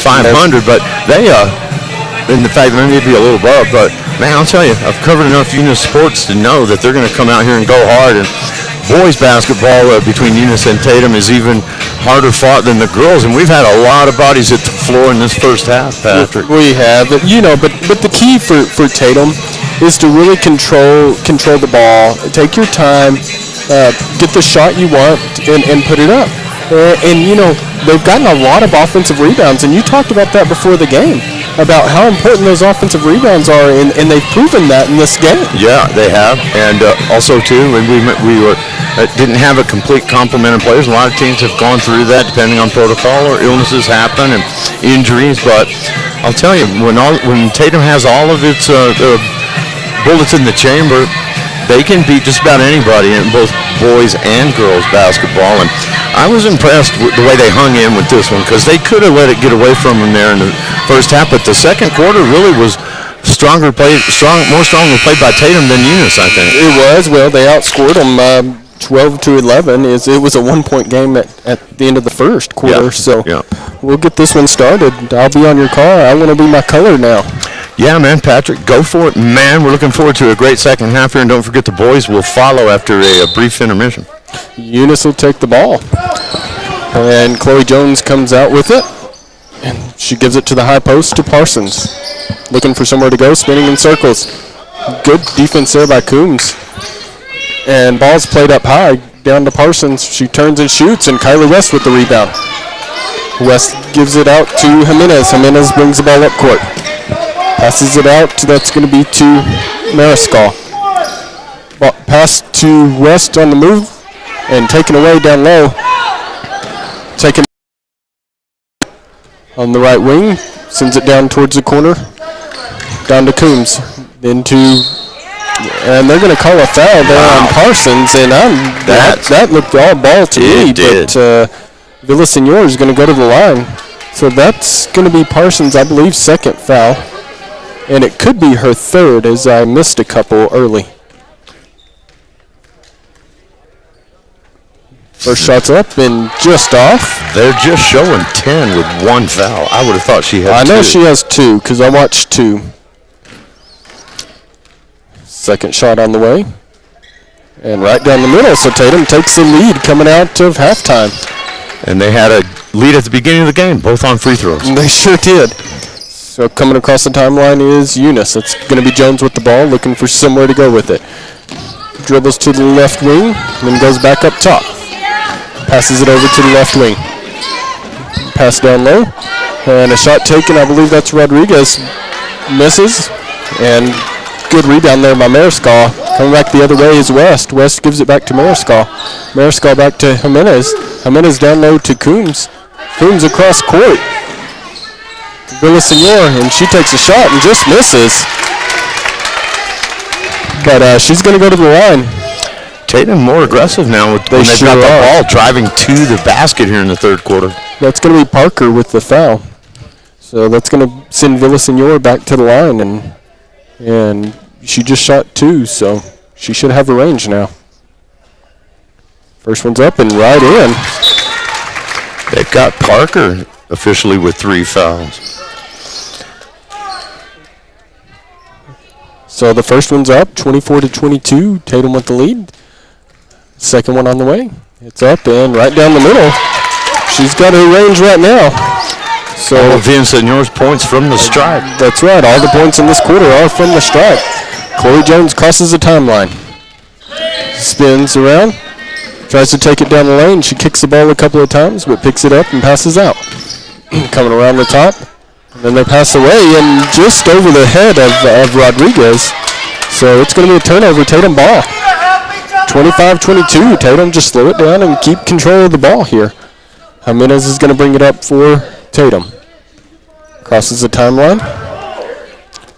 500. But they, in the fact that they may be a little above, but man, I'll tell you, I've covered enough Eunice sports to know that they're going to come out here and go hard. And boys basketball between Eunice and Tatum is even harder fought than the girls, and we've had a lot of bodies hit the floor in this first half, Patrick. We have, but the key for Tatum is to really control the ball, take your time, get the shot you want, and put it up. And they've gotten a lot of offensive rebounds, and you talked about that before the game, about how important those offensive rebounds are, and they've proven that in this game. Yeah, they have, and also too, when we didn't have a complete complement of players. A lot of teams have gone through that, depending on protocol or illnesses happen and injuries. But I'll tell you, when Tatum has all of its bullets in the chamber, they can beat just about anybody in both boys and girls basketball. And I was impressed with the way they hung in with this one, because they could have let it get away from them there in the first half. But the second quarter really was more strongly played by Tatum than Eunice, I think. It was. Well, they outscored them 12-11. It was a 1-point game at the end of the first quarter. Yeah. So we'll get this one started. I'll be on your car. I want to be my color now. Yeah, man, Patrick, go for it, man. We're looking forward to a great second half here, and don't forget the boys will follow after a brief intermission. Eunice will take the ball. And Chloe Jones comes out with it. And she gives it to the high post to Parsons. Looking for somewhere to go, spinning in circles. Good defense there by Coombs. And ball's played up high, down to Parsons. She turns and shoots, and Kylie West with the rebound. West gives it out to Jimenez. Jimenez brings the ball up court. Passes it out. That's going to be to Mariscal. Pass to West on the move and taken away down low. Taken on the right wing. Sends it down towards the corner. Down to Coombs. And they're going to call a foul there on Parsons. And that looked all ball to me. But Villasenor is going to go to the line. So that's going to be Parsons, I believe, second foul. And it could be her third, as I missed a couple early. First shot's up and just off. They're just showing 10 with one foul. I would have thought she had two. I know she has two because I watched two. Second shot on the way. And right down the middle, so Tatum takes the lead coming out of halftime. And they had a lead at the beginning of the game, both on free throws. They sure did. So coming across the timeline is Eunice. It's going to be Jones with the ball, looking for somewhere to go with it. Dribbles to the left wing, then goes back up top. Passes it over to the left wing. Pass down low. And a shot taken, I believe that's Rodriguez. Misses. And good rebound there by Mariscal. Coming back the other way is West. West gives it back to Mariscal. Mariscal back to Jimenez. Jimenez down low to Coombs. Coombs across court. Villasenor, and she takes a shot and just misses. But she's going to go to the line. Tatum more aggressive now when they've got the ball driving to the basket here in the third quarter. That's going to be Parker with the foul. So that's going to send Villasenor back to the line, and she just shot two, so she should have a range now. First one's up and right in. They've got Parker officially with 3 fouls. So the first one's up, 24-22. Tatum with the lead. Second one on the way. It's up and right down the middle. She's got her range right now. So Villasenor's points from the stripe. That's right. All the points in this quarter are from the stripe. Chloe Jones crosses the timeline. Spins around. Tries to take it down the lane. She kicks the ball a couple of times, but picks it up and passes out. Coming around the top. And then they pass away and just over the head of Rodriguez. So it's going to be a turnover, Tatum ball. 25-22. Tatum just slow it down and keep control of the ball here. Jimenez is going to bring it up for Tatum. Crosses the timeline.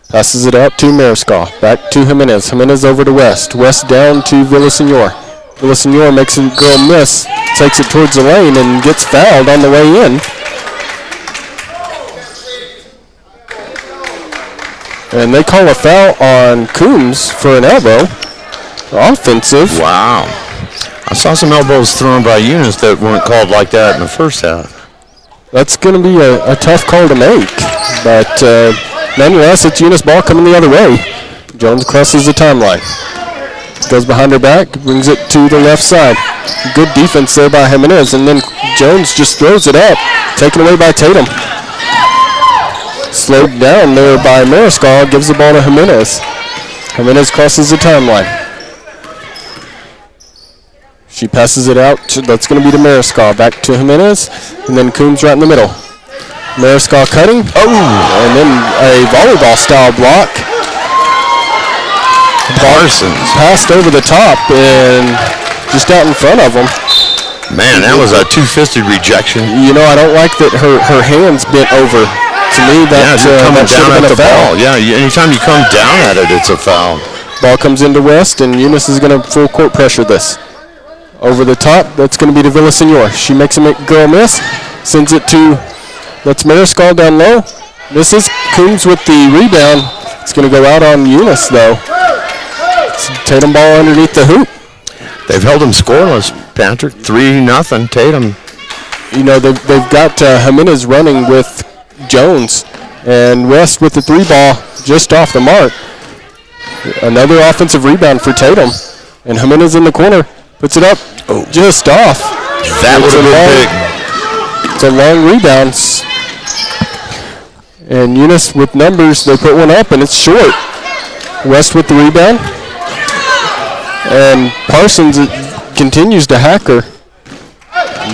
Passes it out to Mariscal. Back to Jimenez. Jimenez over to West. West down to Villasenor. Villasenor makes a girl miss. Takes it towards the lane and gets fouled on the way in. And they call a foul on Coombs for an elbow. Offensive. Wow. I saw some elbows thrown by Eunice that weren't called like that in the first half. That's going to be a tough call to make. But nonetheless, it's Eunice ball coming the other way. Jones crosses the timeline. Goes behind her back, brings it to the left side. Good defense there by Jimenez. And then Jones just throws it up. Taken away by Tatum. Slowed down there by Mariscal, gives the ball to Jimenez. Jimenez crosses the timeline. She passes it out. That's going to be to Mariscal. Back to Jimenez, and then Coombs right in the middle. Mariscal cutting. And then a volleyball-style block. Parsons. Passed over the top and just out in front of him. Man, that was a two-fisted rejection. You know, I don't like that her hands bent over. To me, that coming down at the ball. Yeah, anytime you come down at it, it's a foul. Ball comes into West, and Eunice is going to full court pressure this. Over the top, that's going to be to Villasenor. She makes a girl miss, sends it to, that's Mariscal down low. Misses. Coombs with the rebound. It's going to go out on Eunice, though. It's Tatum ball underneath the hoop. They've held them scoreless, Patrick. 3-0, Tatum. You know, they've got Jimenez running with Jones, and West with the 3 ball just off the mark. Another offensive rebound for Tatum. And Jimenez in the corner. Puts it up. Just off. That would have been big. It's a long rebound. And Eunice with numbers. They put one up, and it's short. West with the rebound. And Parsons continues to hack her.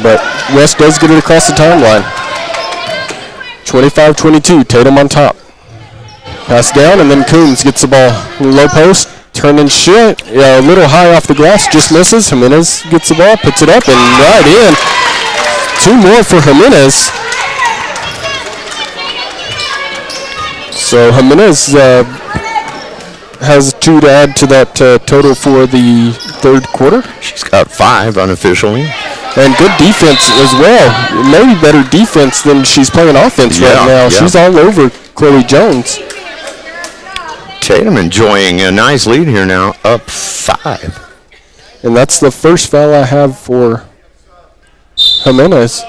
But West does get it across the timeline. 25-22, Tatum on top. Pass down, and then Coombs gets the ball. Low post, turn and shoot. A little high off the glass, just misses. Jimenez gets the ball, puts it up, and right in. 2 more for Jimenez. So Jimenez has 2 to add to that total for the third quarter. She's got 5 unofficially. And good defense as well. Maybe better defense than she's playing offense right now. Yeah. She's all over Chloe Jones. Tatum enjoying a nice lead here now, up 5. And that's the first foul I have for Jimenez.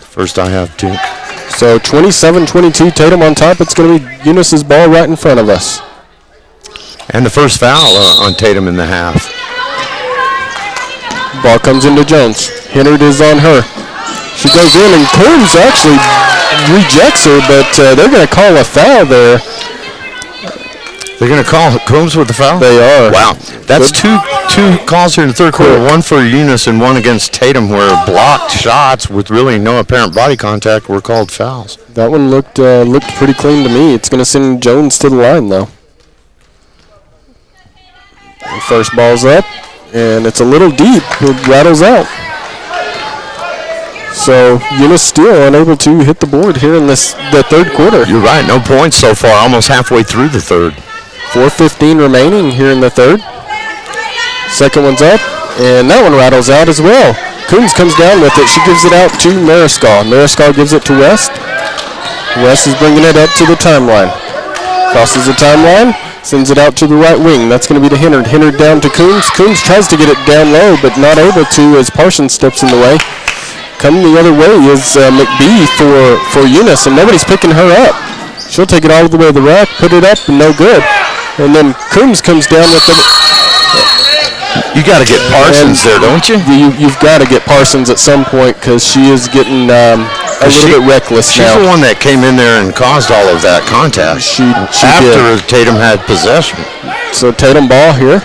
First I have too. So 27-22, Tatum on top. It's going to be Eunice's ball right in front of us. And the first foul on Tatum in the half. Ball comes into Jones. Hennard is on her. She goes in, and Coombs actually rejects her, but they're going to call a foul there. They're going to call Coombs with the foul? They are. Wow. That's two calls here in the third quarter. One for Eunice and one against Tatum, where blocked shots with really no apparent body contact were called fouls. That one looked pretty clean to me. It's going to send Jones to the line, though. And first ball's up, and it's a little deep. It rattles out. So Eunice still unable to hit the board here in the third quarter. You're right. No points so far. Almost halfway through the third. 4:15 remaining here in the third. Second one's up, and that one rattles out as well. Coombs comes down with it. She gives it out to Mariscal. Mariscal gives it to West. West is bringing it up to the timeline. Crosses the timeline, sends it out to the right wing. That's going to be to Hennard. Hennard down to Coombs. Coombs tries to get it down low, but not able to as Parsons steps in the way. Coming the other way is McBee for Eunice, and nobody's picking her up. She'll take it all the way to the rack, put it up, and no good. And then Coombs comes down with it. You got to get Parsons there, don't you? You've got to get Parsons at some point because she is getting a little bit reckless now. She's the one that came in there and caused all of that contact. She after did. Tatum had possession. So Tatum ball here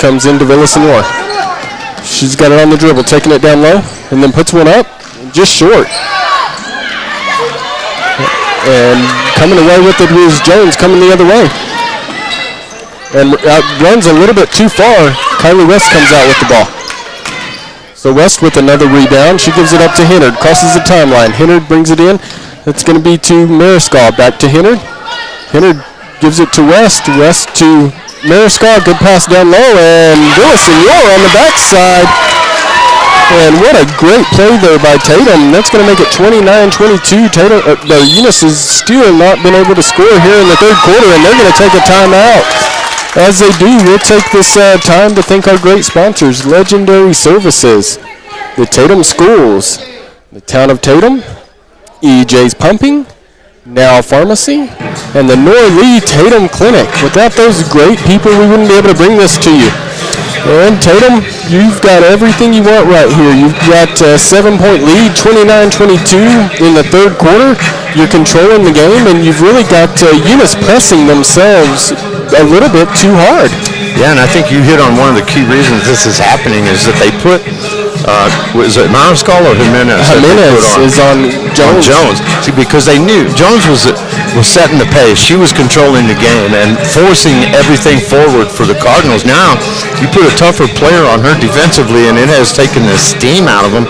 comes into Villasenor. She's got it on the dribble, taking it down low, and then puts one up, just short. And coming away with it was Jones coming the other way. And runs a little bit too far. Kylie West comes out with the ball. So West with another rebound. She gives it up to Hennard. Crosses the timeline. Hennard brings it in. It's going to be to Mariscal. Back to Hennard. Hennard gives it to West. West to Mariscal. Good pass down low. And Villasenor on the backside. And what a great play there by Tatum. That's going to make it 29-22. Eunice has still not been able to score here in the third quarter, and they're going to take a timeout. As they do, we'll take this time to thank our great sponsors, Legendary Services, the Tatum Schools, the Town of Tatum, EJ's Pumping, Now Pharmacy, and the Norlee Tatum Clinic. Without those great people, we wouldn't be able to bring this to you. And Tatum, you've got everything you want right here. You've got a 7-point lead, 29-22 in the third quarter. You're controlling the game, and you've really got Eunice pressing themselves a little bit too hard. Yeah, and I think you hit on one of the key reasons this is happening is that they put, was it Mariscal or Jimenez? Jimenez is on Jones. See, because they knew Jones was setting the pace. She was controlling the game and forcing everything forward for the Cardinals. Now, you put a tougher player on her defensively, and it has taken the steam out of them.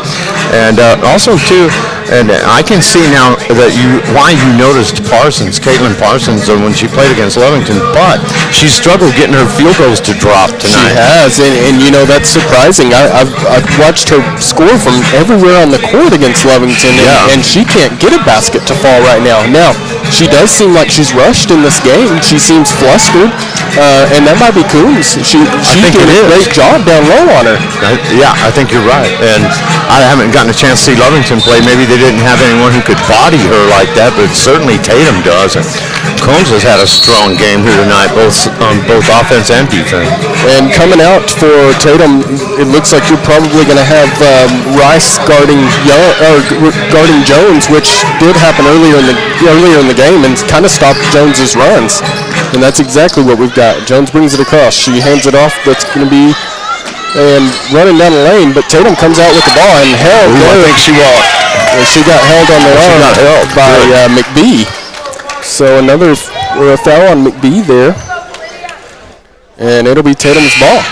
And also, too, and I can see now that why you noticed Caitlin Parsons, when she played against Lovington, but she struggled getting her field goals to drop tonight. She has, and you know, that's surprising. I've watched her score from everywhere on the court against Lovington, and she can't get a basket to fall right now. Now, she does seem like she's rushed in this game. She seems flustered, And that might be Coombs. She think did it a is. great job down low on her. I think you're right. And I haven't gotten a chance to see Lovington play. Maybe they didn't have anyone who could body her like that, but certainly Tatum does. And Combs has had a strong game here tonight, both offense and defense. And coming out for Tatum, it looks like you're probably going to have Rice guarding Jones, which did happen earlier in the game and kind of stopped Jones's runs. And that's exactly what we've got. Jones brings it across. She hands it off. That's going to be running down the lane, but Tatum comes out with the ball and held. I think she walked. She got held on the arm by McBee. So another foul on McBee there. And it'll be Tatum's ball.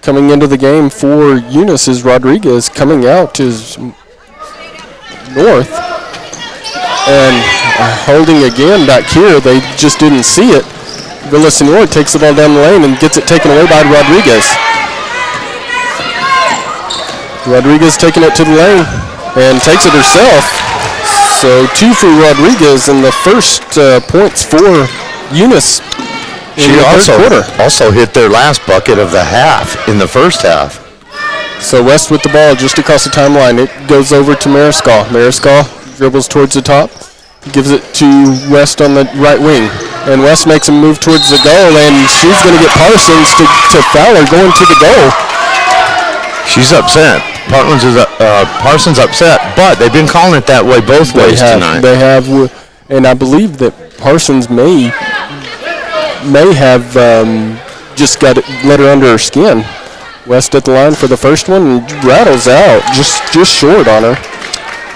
Coming into the game for Eunice is Rodriguez. Coming out is North. And holding again back here. They just didn't see it. Villasenor takes the ball down the lane and gets it taken away by Rodriguez. Rodriguez taking it to the lane and takes it herself. So 2 for Rodriguez, and the first points for Eunice in the third quarter. Also hit their last bucket of the half in the first half. So West with the ball just across the timeline. It goes over to Mariscal. Mariscal dribbles towards the top, gives it to West on the right wing. And West makes a move towards the goal, and she's going to get Parsons to foul her going to the goal. She's upset. Parsons upset, but they've been calling it that way both ways tonight. They have, and I believe that Parsons may have just let her under her skin. West at the line for the first one and rattles out, just short on her.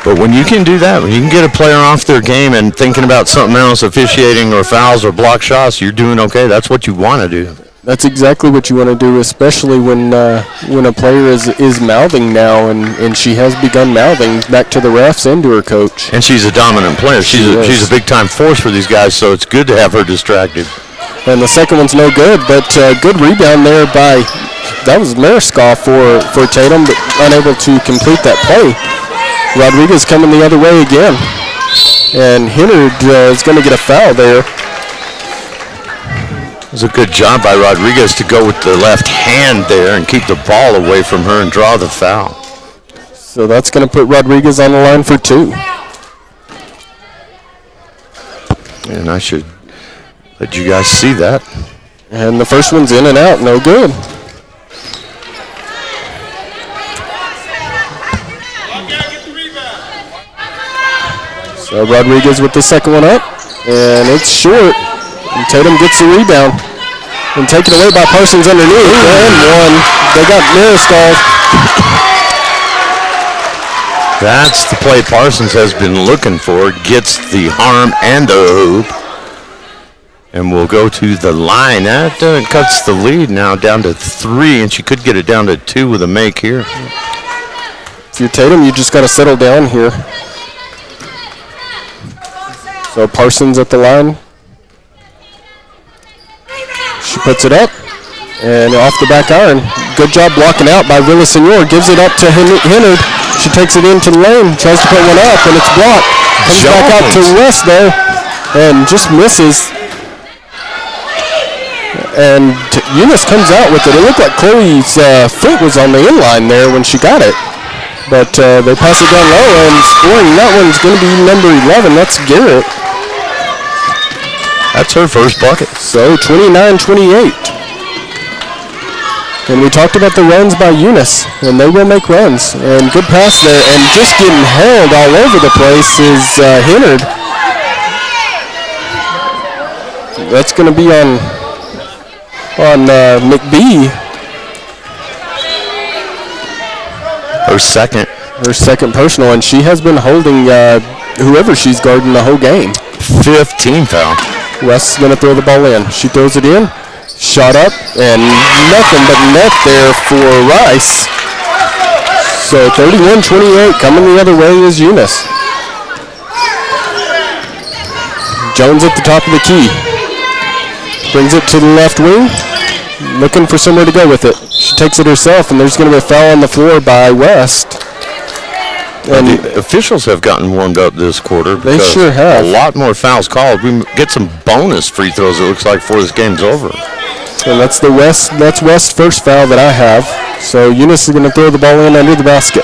But when you can do that, when you can get a player off their game and thinking about something else, officiating or fouls or block shots, you're doing okay. That's what you want to do. That's exactly what you want to do, especially when a player is mouthing now, and she has begun mouthing back to the refs and to her coach. And she's a dominant player. She's a big-time force for these guys, so it's good to have her distracted. And the second one's no good, but good rebound there by, that was Mariscal for Tatum, but unable to complete that play. Rodriguez coming the other way again. And Hennard is going to get a foul there. It was a good job by Rodriguez to go with the left hand there and keep the ball away from her and draw the foul. So that's going to put Rodriguez on the line for 2. And I should let you guys see that. And the first one's in and out, no good. So Rodriguez with the second one up, and it's short. And Tatum gets the rebound and taken away by Parsons underneath. And one. They got Mariscal. That's the play Parsons has been looking for. Gets the arm and the hoop. And we'll go to the line. That cuts the lead now down to 3, and she could get it down to 2 with a make here. If you're Tatum, you just got to settle down here. So Parsons at the line. She puts it up, and off the back iron. Good job blocking out by Villasenor. Gives it up to Hennard. She takes it into the lane, tries to put one up, and it's blocked. Comes back out to West, though, and just misses. And Eunice comes out with it. It looked like Chloe's foot was on the inline there when she got it. But they pass it down low, and scoring that one's going to be number 11. That's Garrett. That's her first bucket. So 29-28. And we talked about the runs by Eunice, and they will make runs. And good pass there, and just getting held all over the place is Hennard. That's going to be on McBee. Her second personal, and she has been holding whoever she's guarding the whole game. 15 foul. West's going to throw the ball in. She throws it in. Shot up, and nothing but net there for Rice. So 31-28, coming the other way is Eunice. Jones at the top of the key. Brings it to the left wing. Looking for somewhere to go with it. She takes it herself, and there's going to be a foul on the floor by West. And the officials have gotten warmed up this quarter. They because sure have. A lot more fouls called. We get some bonus free throws, it looks like, before this game's over. And that's West's first foul that I have. So Eunice is going to throw the ball in under the basket.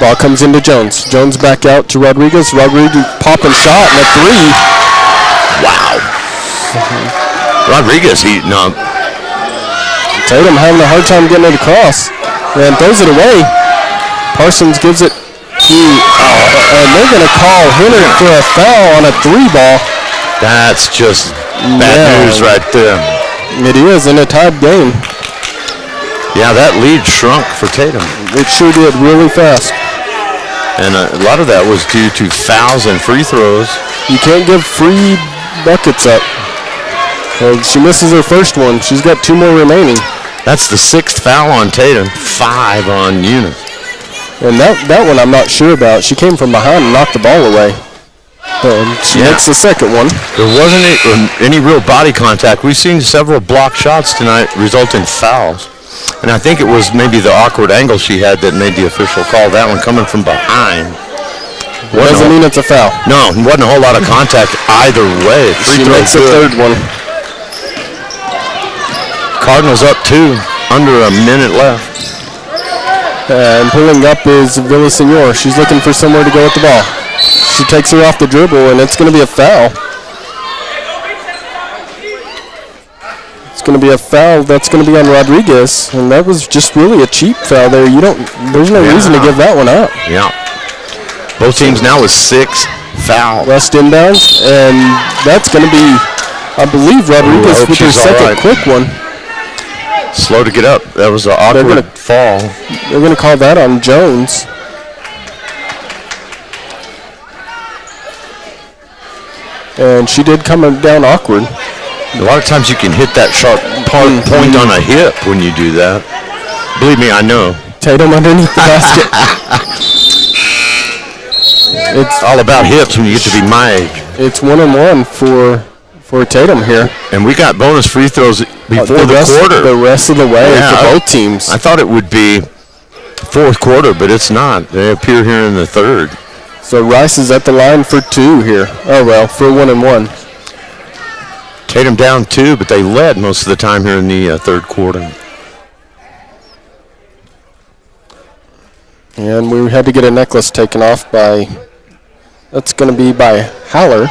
Ball comes into Jones. Jones back out to Rodriguez. Rodriguez popping shot and a three. Wow. Rodriguez heating up. Tatum having a hard time getting it across. And throws it away. Parsons gives it to, and they're going to call Henry for a foul on a three ball. That's just bad news right there. It is in a tied game. Yeah, that lead shrunk for Tatum. It sure did really fast. And a lot of that was due to fouls and free throws. You can't give free buckets up. Well, she misses her first one. She's got 2 more remaining. That's the 6th foul on Tatum, 5 on Eunice. And that one I'm not sure about. She came from behind and knocked the ball away. She hits the second one. There wasn't any real body contact. We've seen several blocked shots tonight result in fouls. And I think it was maybe the awkward angle she had that made the official call that one coming from behind. Doesn't mean it's a foul. No, it wasn't a whole lot of contact either way. She makes the third one. Cardinals up 2, under a minute left. And pulling up is Villasenor. She's looking for somewhere to go with the ball. She takes her off the dribble, and it's going to be a foul. It's going to be a foul. That's going to be on Rodriguez, and that was just really a cheap foul there. There's no reason to give that one up. Yeah. Both teams now with 6 fouls. West inbounds, and that's going to be, I believe, Rodriguez with her second quick one. Slow to get up. That was an awkward fall. They're going to call that on Jones. And she did come down awkward. A lot of times you can hit that sharp point on a hip when you do that. Believe me, I know. Tatum underneath the basket. It's all about hips when you get to be my age. It's 1-1 for Tatum here. And we got bonus free throws before the quarter. The rest of the way for both teams. I thought it would be fourth quarter, but it's not. They appear here in the third. So Rice is at the line for 2 here. Oh, well, for 1-1. Tatum down 2, but they led most of the time here in the third quarter. And we had to get a necklace taken off by, that's going to be by Haller.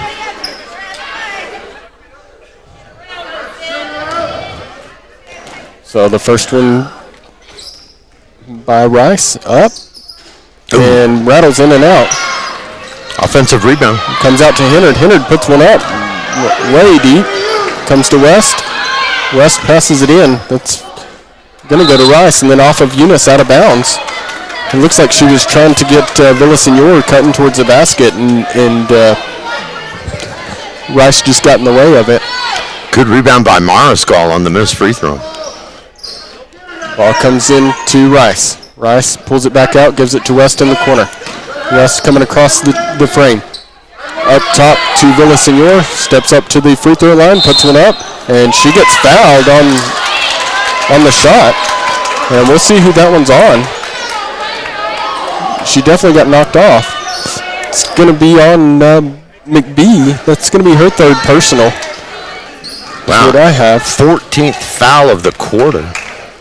So the first one by Rice, up, and rattles in and out. Offensive rebound. Comes out to Hennard. Hennard puts one up, way deep. Comes to West. West passes it in. That's going to go to Rice, and then off of Eunice out of bounds. It looks like she was trying to get Villasenor cutting towards the basket, and Rice just got in the way of it. Good rebound by Mariscal on the missed free throw. Ball comes in to Rice. Rice pulls it back out, gives it to West in the corner. West coming across the frame. Up top to Villasenor, steps up to the free throw line, puts one up, and she gets fouled on the shot. And we'll see who that one's on. She definitely got knocked off. It's going to be on McBee. That's going to be her third personal. Wow. That's what I have. 14th foul of the quarter.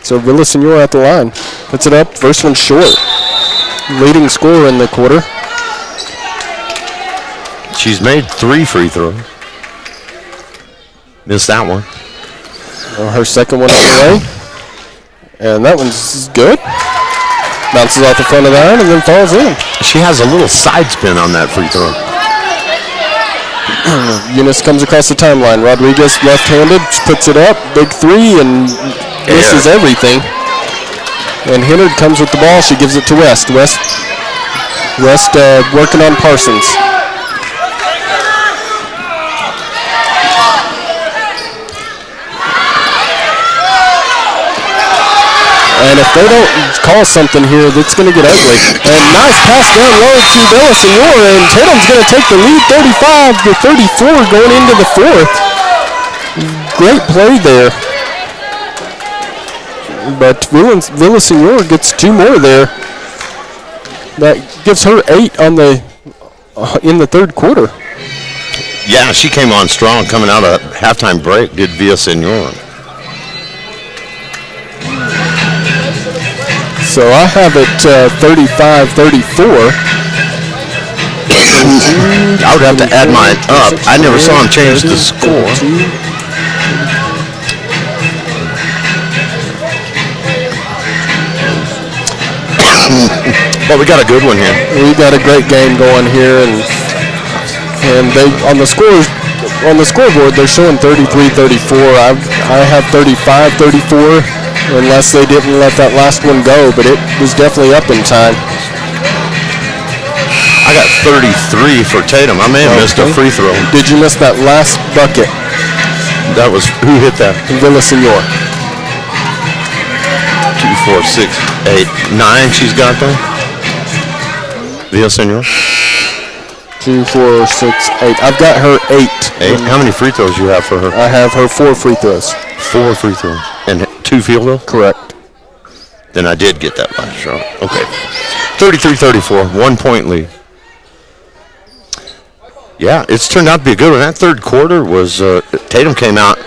So Villasenor at the line. Puts it up. First one short. Leading scorer in the quarter. She's made 3 free throws. Missed that one. Her second one on the way. And that one's good. Bounces off the front of the iron and then falls in. She has a little side spin on that free throw. Eunice comes across the timeline. Rodriguez left-handed, puts it up, big 3, and misses everything. And Hennard comes with the ball. She gives it to West. West working on Parsons. And if they don't call something here, that's going to get ugly. And nice pass down low to Villasenor, and Tatum's going to take the lead 35-34 going into the fourth. Great play there. But Villasenor gets 2 more there. That gives her 8 on the in the third quarter. Yeah, she came on strong coming out of halftime break, did Villasenor. So I have it 35-34. I would have to add mine up. I never saw him change the score. But we got a good one here. We got a great game going here, and they on the scoreboard they're showing 33-34. I have 35-34, unless they didn't let that last one go, but it was definitely up in time. I got 33 for Tatum. I may have missed a free throw. Did you miss that last bucket? That was, who hit that? Villasenor. 2, 4, 6, 8, 9 she's got there. Villasenor. 2, 4, 6, 8. I've got her 8. 8. How many free throws you have for her? I have her 4 free throws. 4 free throws. And 2 field goals? Correct. Then I did get that last shot. Okay. 33-34, 1 point lead. Yeah, it's turned out to be a good one. That third quarter was, Tatum came out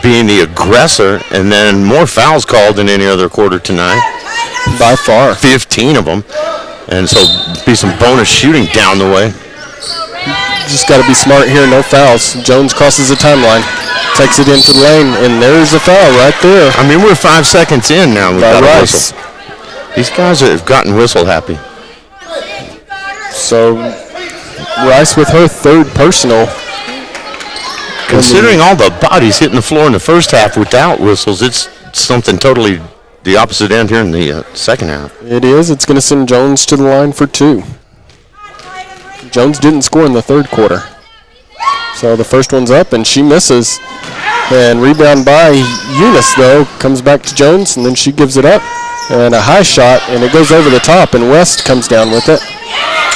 being the aggressor, and then more fouls called than any other quarter tonight. By far. 15 of them. And so be some bonus shooting down the way. Just got to be smart here, no fouls. Jones crosses the timeline, takes it into the lane, and there's a foul right there. I mean, we're 5 seconds in now. We've got a Rice. whistle. These guys have gotten whistle happy. So Rice with her third personal. Considering all the bodies hitting the floor in the first half without whistles, it's something totally the opposite end here in the second half. It is. It's going to send Jones to the line for 2. Jones didn't score in the third quarter. So the first one's up, and she misses. And rebound by Eunice, though, comes back to Jones, and then she gives it up. And a high shot, and it goes over the top, and West comes down with it.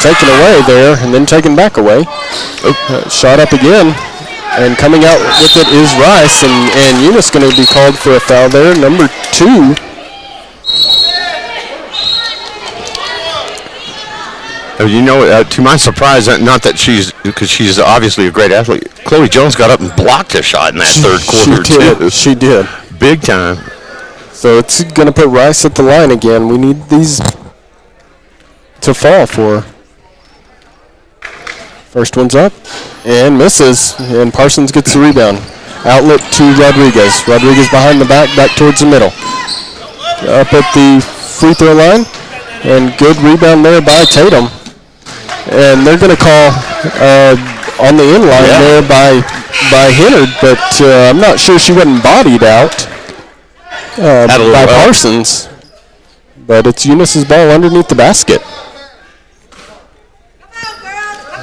Taken away there, and then taken back away. Shot up again, and coming out with it is Rice, and Eunice going to be called for a foul there, number 2. You know, to my surprise, not that because she's obviously a great athlete, Chloe Jones got up and blocked a shot in that third quarter, too. She did. Big time. So it's going to put Rice at the line again. We need these to fall for her. First one's up and misses, and Parsons gets the rebound. Outlet to Rodriguez. Rodriguez behind the back towards the middle. Up at the free throw line, and good rebound there by Tatum. And they're going to call on the in line there by Hennard, but I'm not sure she wasn't bodied out by Parsons. But it's Eunice's ball underneath the basket.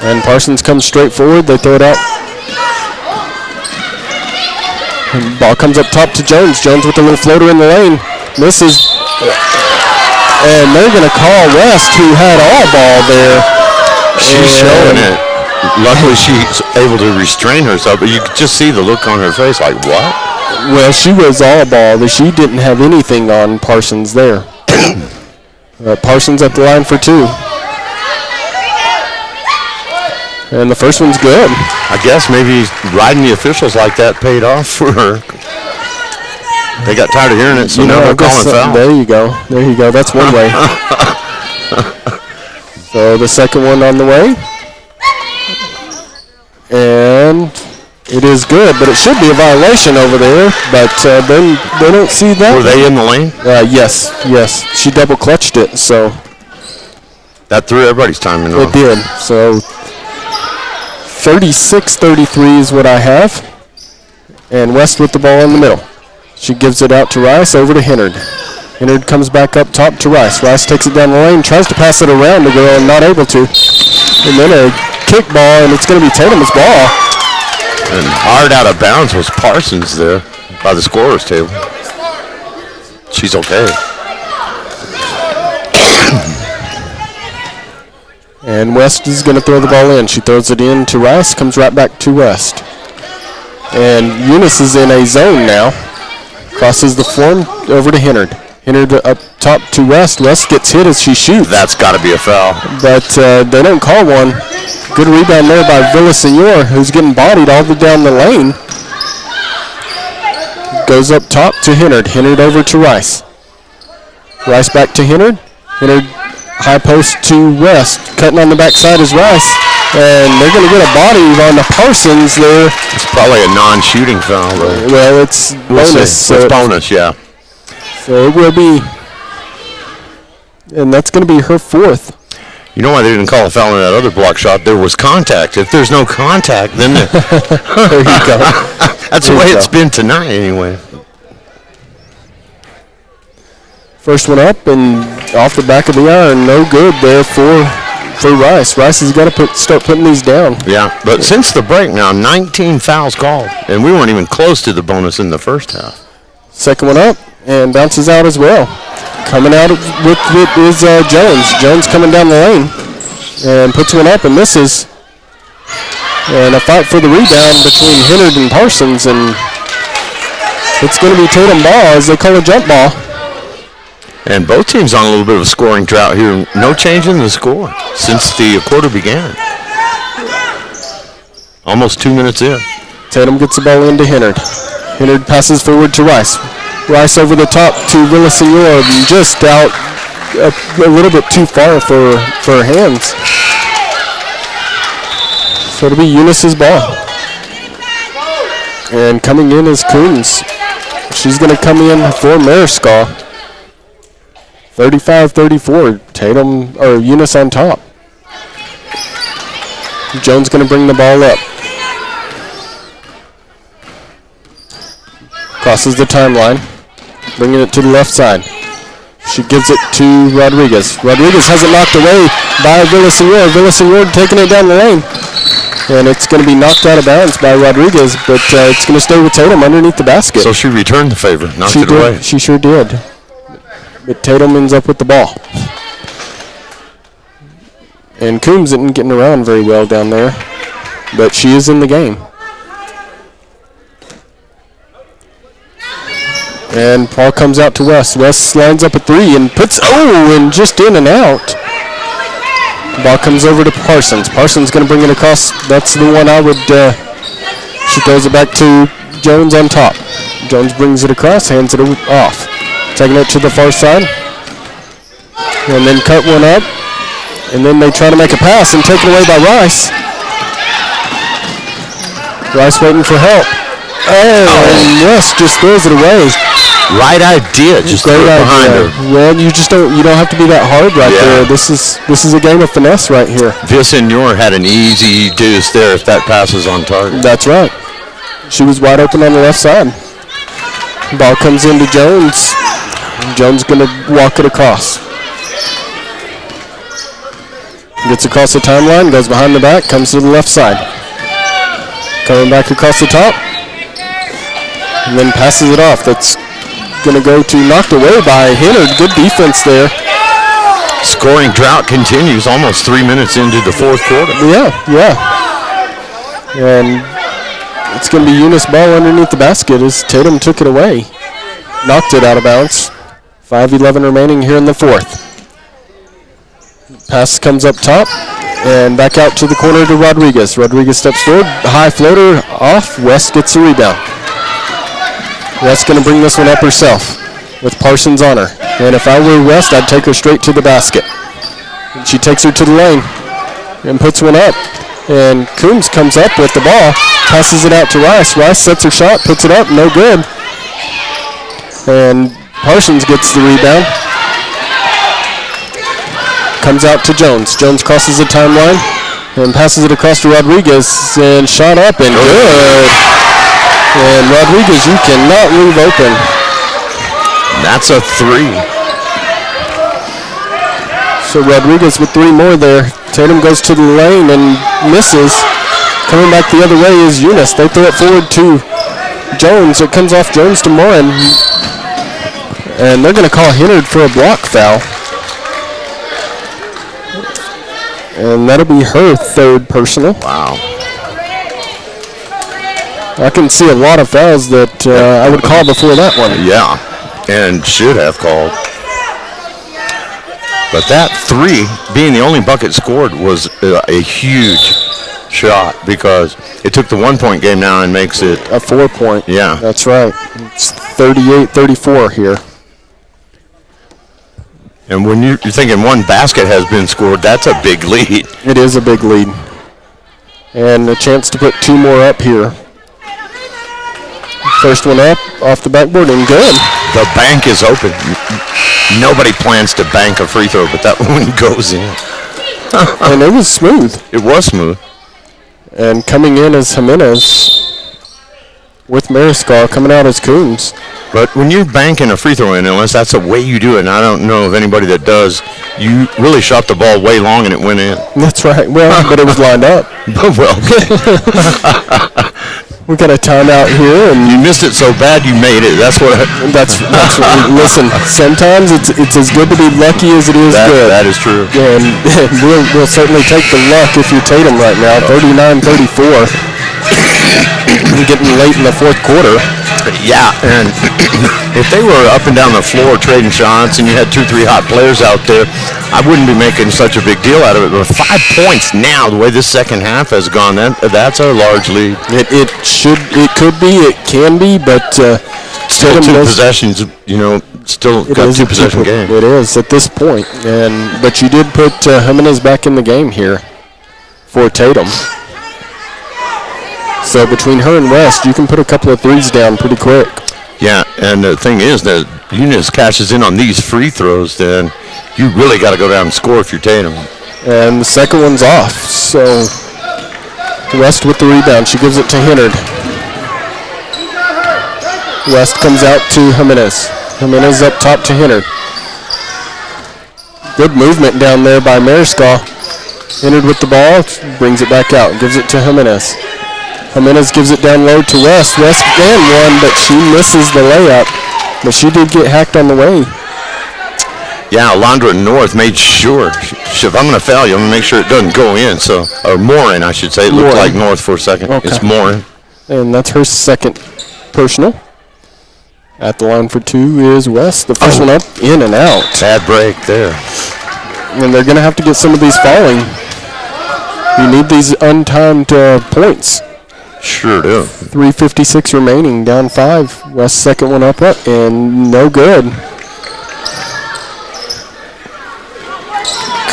And Parsons comes straight forward. They throw it out. And ball comes up top to Jones. Jones with a little floater in the lane. Misses. And they're going to call West, who had all ball there. She's showing it. Luckily, she's able to restrain herself, but you could just see the look on her face like, what? Well, she was all ball, but she didn't have anything on Parsons there. Parsons at the line for 2. And the first one's good. I guess maybe riding the officials like that paid off for her. They got tired of hearing it, so now they're calling fouls. There you go. There you go. That's one way. So the second one on the way. And it is good, but it should be a violation over there. But then they don't see that. Were they in the lane? Yes. She double clutched it, so. That threw everybody's timing off. It did. So 36-33 is what I have. And West with the ball in the middle. She gives it out to Rice, over to Hennard. Hennard comes back up top to Rice. Rice takes it down the lane, tries to pass it around the girl, and not able to. And then a kick ball, and it's going to be Tatum's ball. And hard out of bounds was Parsons there by the scorer's table. She's okay. And West is going to throw the ball in. She throws it in to Rice, comes right back to West. And Eunice is in a zone now. Crosses the floor over to Hennard. Hennard up top to West. West gets hit as she shoots. That's got to be a foul. But they don't call one. Good rebound there by Villasenor, who's getting bodied all the way down the lane. Goes up top to Hennard. Hennard over to Rice. Rice back to Hennard. Hennard high post to West. Cutting on the backside is Rice. And they're going to get a body on the Parsons there. It's probably a non-shooting foul, though. Well, it's bonus. So it's bonus, yeah. So it will be, and that's going to be her fourth. You know why they didn't call a foul on that other block shot? There was contact. If there's no contact, then there you go. That's the way it's been tonight, anyway. First one up and off the back of the iron. No good there for Rice. Rice has got to start putting these down. Yeah, but since the break now, 19 fouls called, and we weren't even close to the bonus in the first half. Second one up and bounces out as well. Coming out with it is Jones. Jones coming down the lane and puts one up and misses. And a fight for the rebound between Hennard and Parsons, and it's going to be Tatum ball as they call a jump ball. And both teams on a little bit of a scoring drought here. No change in the score since the quarter began. Almost 2 minutes in. Tatum gets the ball into Hennard. Hennard passes forward to Rice. Rice over the top to Villasenor, just out a little bit too far for her hands. So it'll be Eunice's ball. And coming in is Coons. She's going to come in for Mariskal. 35-34. Tatum or Eunice on top. Jones going to bring the ball up. Crosses the timeline, bringing it to the left side. She gives it to Rodriguez. Rodriguez has it knocked away by Villasenor. Villasenor taking it down the lane. And it's going to be knocked out of bounds by Rodriguez, but it's going to stay with Tatum underneath the basket. So she returned the favor, knocked it away. She sure did. But Tatum ends up with the ball. And Coombs isn't getting around very well down there, but she is in the game. And Paul comes out to West. West lines up a three and puts, and just in and out. Ball comes over to Parsons. Parsons going to bring it across. That's the one I would, she throws it back to Jones on top. Jones brings it across, hands it off. Taking it to the far side. And then cut one up. And then they try to make a pass and take it away by Rice. Rice waiting for help. And West just throws it away. Right idea, just throw it behind her. Well, you don't have to be that hard right there. This is a game of finesse right here. Villasenor had an easy deuce there if that pass was on target. That's right. She was wide open on the left side. Ball comes into Jones. Jones going to walk it across. Gets across the timeline, goes behind the back, comes to the left side. Coming back across the top. And then passes it off. That's going to go to knocked away by Hennard. Good defense there. Scoring drought continues almost 3 minutes into the fourth quarter. Yeah. And it's going to be Eunice ball underneath the basket as Tatum took it away. Knocked it out of bounds. 5:11 remaining here in the fourth. Pass comes up top and back out to the corner to Rodriguez. Rodriguez steps forward. High floater off. West gets the rebound. West's going to bring this one up herself with Parsons on her. And if I were West, I'd take her straight to the basket. And she takes her to the lane and puts one up. And Coombs comes up with the ball, passes it out to Rice. Rice sets her shot, puts it up, no good. And Parsons gets the rebound. Comes out to Jones. Jones crosses the timeline and passes it across to Rodriguez. And shot up and good. And Rodriguez, you cannot leave open. That's a three. So Rodriguez with three more there. Tatum goes to the lane and misses. Coming back the other way is Eunice. They throw it forward to Jones. It comes off Jones to Morin. And they're going to call Hennard for a block foul. And that'll be her third personal. Wow. I can see a lot of fouls that I would call before that one. Yeah. and should have called. But that 3, being the only bucket scored, was a huge shot because it took the 1-point game now and makes it a 4-point. Yeah. That's right. It's 38-34 here. And when you're thinking one basket has been scored, that's a big lead. It is a big lead. And a chance to put 2 more up here. First one up, off the backboard, and good. The bank is open. Nobody plans to bank a free throw, but that one goes in. And it was smooth. It was smooth. And coming in as Jimenez with Mariscal, coming out as Coombs. But when you're banking a free throw in, unless that's the way you do it, and I don't know of anybody that does, you really shot the ball way long and it went in. That's right. Well, but it was lined up. Well, we got a timeout here, and you missed it so bad you made it. That's what. That's listen. Sometimes it's as good to be lucky as it is good. That is true. And we'll certainly take the luck if you're Tatum right now. 39-34. Getting late in the fourth quarter. Yeah, and if they were up and down the floor trading shots and you had 2-3 hot players out there, I wouldn't be making such a big deal out of it. But 5 points now, the way this second half has gone, that's a large lead. It could be, it can be, but still 2 possessions. Still got 2 possession game. It is at this point, but you did put Jimenez back in the game here for Tatum. So between her and West, you can put a couple of threes down pretty quick. Yeah, and the thing is that Eunice cashes in on these free throws, then you really got to go down and score if you're Tatum. And the second one's off. So West with the rebound. She gives it to Hennard. West comes out to Jimenez. Jimenez up top to Hennard. Good movement down there by Mariscal. Hennard with the ball, brings it back out, gives it to Jimenez. Jimenez gives it down low to West. West and one, but she misses the layup. But she did get hacked on the way. Yeah, Alondra North made sure. If I'm going to foul you, I'm going to make sure it doesn't go in. Or Morin, I should say. It looked like North for a second. Okay. It's Morin. And that's her second personal. At the line for 2 is West. The first one up, in and out. Bad break there. And they're going to have to get some of these falling. You need these untimed points. Sure do. 3:56 remaining, down 5. West second one up, and no good.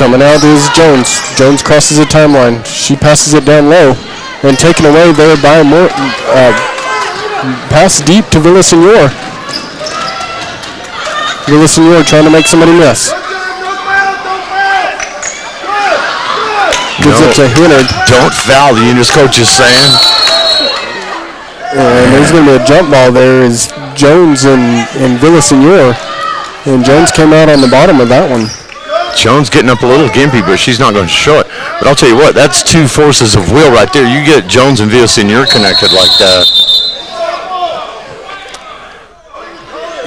Coming out is Jones. Jones crosses the timeline. She passes it down low, and taken away there by pass deep to Villasenor. Villasenor trying to make somebody miss. Gives it to Hennard. Don't foul, the Eunice coach is saying. And there's going to be a jump ball there is Jones and Villasenor. And Jones came out on the bottom of that one. Jones getting up a little gimpy, but she's not going to show it. But I'll tell you what, that's 2 forces of will right there. You get Jones and Villasenor connected like that.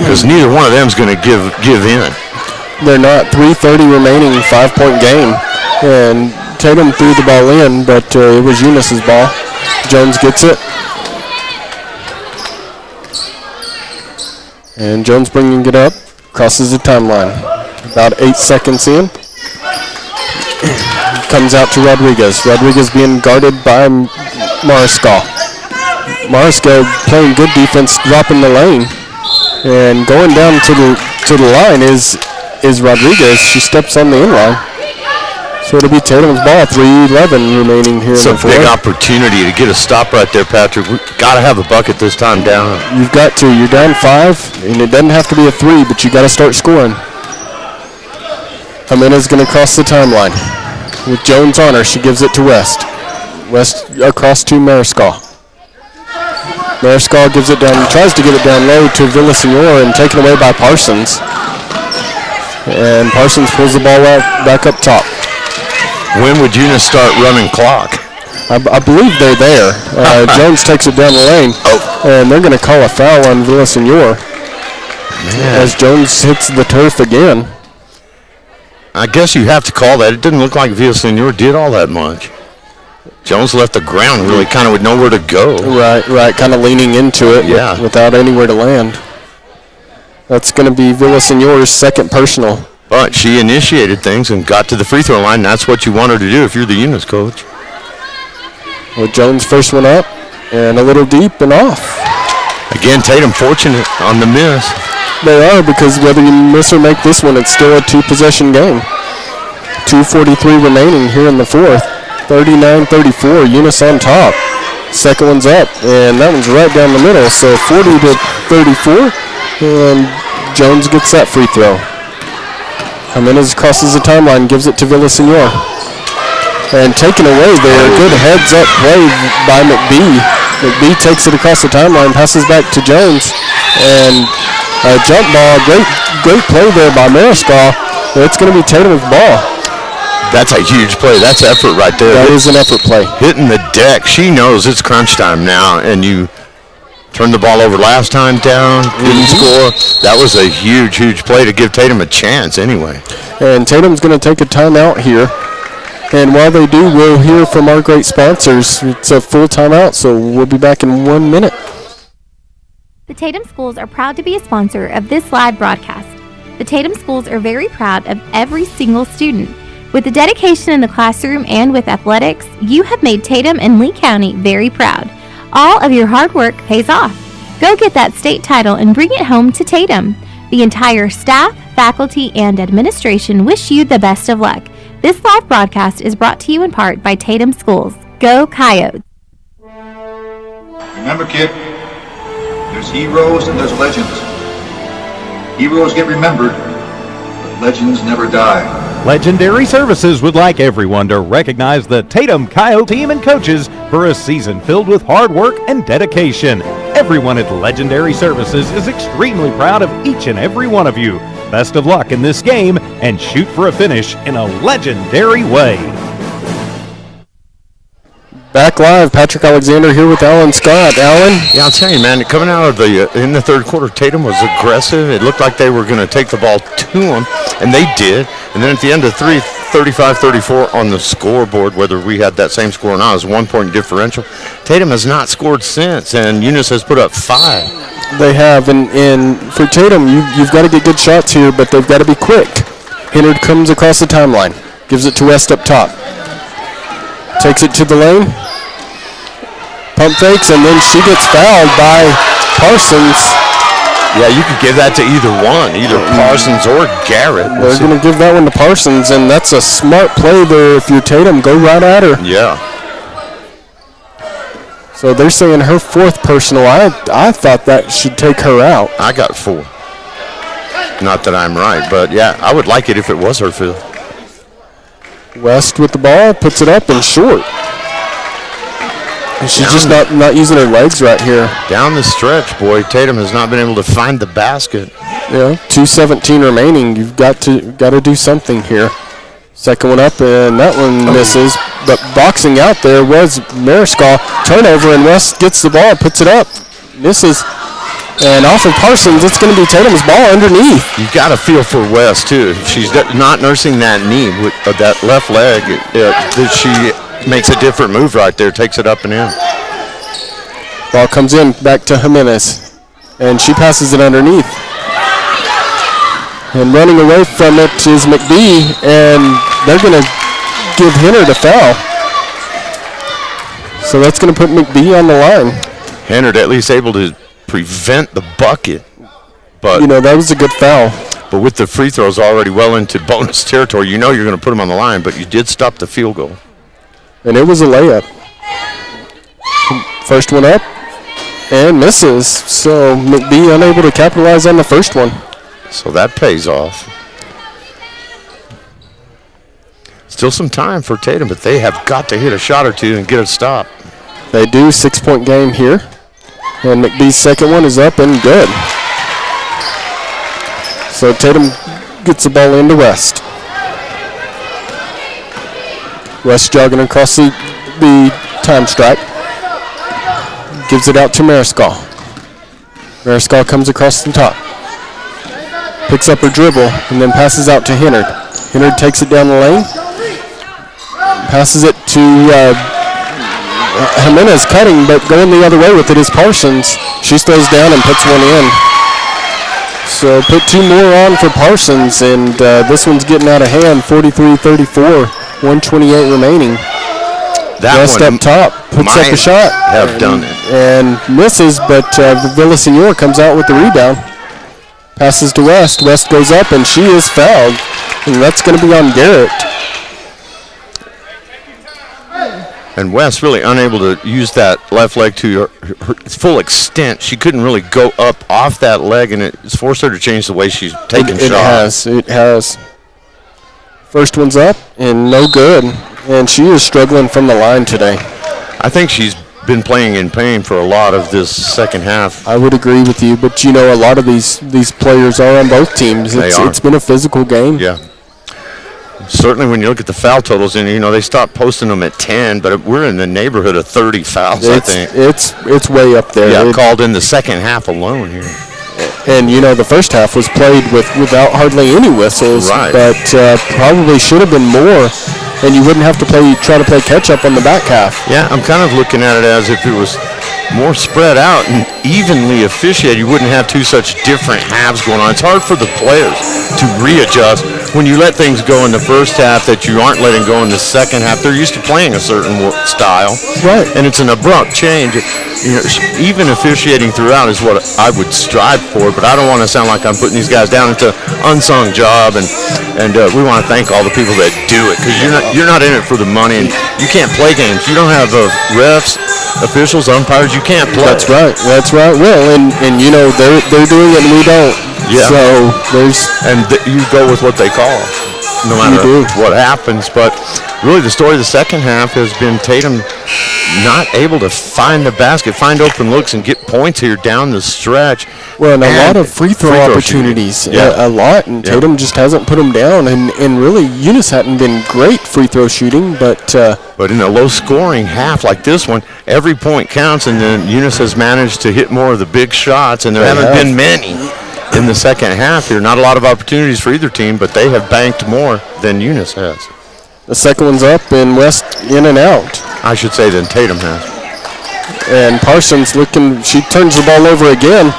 Because neither one of them is going to give in. They're not. 3:30 remaining, 5-point game. And Tatum threw the ball in, but it was Eunice's ball. Jones gets it. And Jones bringing it up, crosses the timeline. About 8 seconds in. Comes out to Rodriguez. Rodriguez being guarded by Mariscal. Mariscal playing good defense, dropping the lane. And going down to the line is Rodriguez. She steps on the inline. So it'll be Tatum's ball. 3:11 remaining here. It's a big opportunity to get a stop right there, Patrick. We've got to have a bucket this time down. You've got to. You're down 5, and it doesn't have to be a 3, but you got to start scoring. Jimenez going to cross the timeline. With Jones on her, she gives it to West. West across to Mariscal. Mariscal gives it down, tries to get it down low to Villasenor and taken away by Parsons. And Parsons pulls the ball back up top. When would Eunice start running clock? I believe they're there. Jones takes it down the lane, and they're going to call a foul on Villasenor as Jones hits the turf again. I guess you have to call that. It didn't look like Villasenor did all that much. Jones left the ground really kind of with nowhere to go. Right, kind of leaning into it without anywhere to land. That's going to be Villasenor's second personal. But she initiated things and got to the free throw line. That's what you want her to do if you're the Eunice coach. Well, Jones first one up and a little deep and off. Again, Tatum fortunate on the miss. They are, because whether you miss or make this one, it's still a two-possession game. 2:43 remaining here in the fourth. 39-34, Eunice on top. Second one's up, and that one's right down the middle. So 40-34, and Jones gets that free throw. Jimenez crosses the timeline, gives it to Villasenor. And taken away there, good heads-up play by McBee. McBee takes it across the timeline, passes back to Jones, and a jump ball, great play there by Mariscal. It's going to be Tatum's ball. That's a huge play. That's effort right there. That is an effort play. Hitting the deck. She knows it's crunch time now, and you turned the ball over last time down, didn't score. That was a huge, huge play to give Tatum a chance anyway. And Tatum's going to take a timeout here. And while they do, we'll hear from our great sponsors. It's a full timeout, so we'll be back in 1 minute. The Tatum Schools are proud to be a sponsor of this live broadcast. The Tatum Schools are very proud of every single student. With the dedication in the classroom and with athletics, you have made Tatum and Lee County very proud. All of your hard work pays off. Go get that state title and bring it home to Tatum. The entire staff, faculty, and administration wish you the best of luck. This live broadcast is brought to you in part by Tatum Schools. Go Coyotes! Remember, kid, there's heroes and there's legends. Heroes get remembered, but legends never die. Legendary Services would like everyone to recognize the Tatum Coyotes team and coaches for a season filled with hard work and dedication. Everyone at Legendary Services is extremely proud of each and every one of you. Best of luck in this game and shoot for a finish in a legendary way. Back live, Patrick Alexander here with Alan Scott. Alan? Yeah, I'll tell you, man, coming out of in the third quarter, Tatum was aggressive. It looked like they were going to take the ball to them, and they did. And then at the end of 35-34 on the scoreboard, whether we had that same score or not, it was a 1 point differential. Tatum has not scored since, and Eunice has put up 5. They have, and for Tatum, you've got to get good shots here, but they've got to be quick. Hennard comes across the timeline, gives it to West up top. Takes it to the lane, pump fakes, and then she gets fouled by Parsons. Yeah, you could give that to either one, either Parsons or Garrett. They're going to give that one to Parsons, and that's a smart play there. If you're Tatum, go right at her. Yeah. So they're saying her fourth personal. I thought that should take her out. I got 4. Not that I'm right, but yeah, I would like it if it was her, Phil. West with the ball, puts it up and short. And she's just not using her legs right here. Down the stretch, boy, Tatum has not been able to find the basket. Yeah, 2:17 remaining. You've got to do something here. Second one up, and that one misses. But boxing out there was Mariscal. Turnover, and West gets the ball, puts it up, misses. And off of Parsons, it's going to be Tatum's ball underneath. You've got to feel for West, too. If she's not nursing that knee with that left leg, she makes a different move right there, takes it up and in. Ball comes in, back to Jimenez. And she passes it underneath. And running away from it is McBee, and they're going to give Hennard a foul. So that's going to put McBee on the line. Hennard at least able to prevent the bucket, but that was a good foul. But with the free throws already well into bonus territory, you're going to put them on the line, but you did stop the field goal. And it was a layup. First one up and misses. So McBee unable to capitalize on the first one. So that pays off. Still some time for Tatum, but they have got to hit a shot or two and get a stop. They do. 6-point game here. And McBee's second one is up and good. So Tatum gets the ball into West. West jogging across the time stripe. Gives it out to Mariscal. Mariscal comes across the top. Picks up her dribble and then passes out to Hennard. Hennard takes it down the lane. Passes it to Jimenez cutting, but going the other way with it is Parsons. She slows down and puts one in. So put 2 more on for Parsons, and this one's getting out of hand, 43-34, 1:28 remaining. That West one up top, puts up a shot. Have done it. And misses, but Villasenor comes out with the rebound. Passes to West. West goes up, and she is fouled. And that's going to be on Garrett. And West really unable to use that left leg to her full extent. She couldn't really go up off that leg, and it's forced her to change the way she's taking shots. It has. First one's up, and no good. And she is struggling from the line today. I think she's been playing in pain for a lot of this second half. I would agree with you, but you know, a lot of these players are on both teams. It's been a physical game. Yeah. Certainly when you look at the foul totals, and you know, they stopped posting them at 10, but we're in the neighborhood of 30 fouls, I think. It's way up there. Yeah, called in the second half alone here. And, you know, the first half was played without hardly any whistles. Right. But probably should have been more, and you wouldn't have to try to play catch-up on the back half. Yeah, I'm kind of looking at it as if it was more spread out and evenly officiated. You wouldn't have two such different halves going on. It's hard for the players to readjust when you let things go in the first half that you aren't letting go in the second half. They're used to playing a certain style. Right. And it's an abrupt change. You know, even officiating throughout is what I would strive for, but I don't want to sound like I'm putting these guys down. It's an unsung job, and we want to thank all the people that do it, because you're not in it for the money, and you can't play games. You don't have refs, officials, umpires. You can't play. That's right. Well, and you know, they're doing it and we don't. Yeah. So you go with what they call, no matter what happens. But really, the story of the second half has been Tatum not able to find the basket, find open looks, and get points here down the stretch. Well, and a lot of free throw opportunities. Yeah. A lot, and Tatum just hasn't put them down. And really, Eunice hadn't been great free throw shooting, but in a low-scoring half like this one, every point counts, and then Eunice has managed to hit more of the big shots, and there haven't been many in the second half here. Not a lot of opportunities for either team, but they have banked more than Eunice has. The second one's up, and West in and out. I should say than Tatum has. And Parsons she turns the ball over again.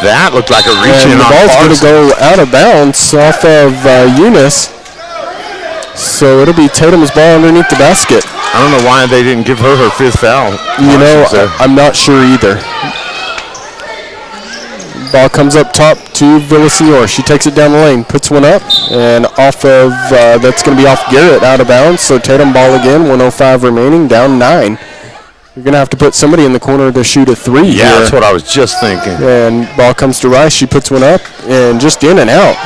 That looked like a reach-in on the ball's going to go out of bounds off of Eunice. So it'll be Tatum's ball underneath the basket. I don't know why they didn't give her her fifth foul. You know, I'm not sure either. Ball comes up top to Villasenor. She takes it down the lane, puts one up, and off of, that's going to be off Garrett, out of bounds. So Tatum ball again, 1:05 remaining, down 9. You're going to have to put somebody in the corner to shoot a 3 Yeah, here. that's what I was just thinking. And ball comes to Rice. She puts one up, and just in and out.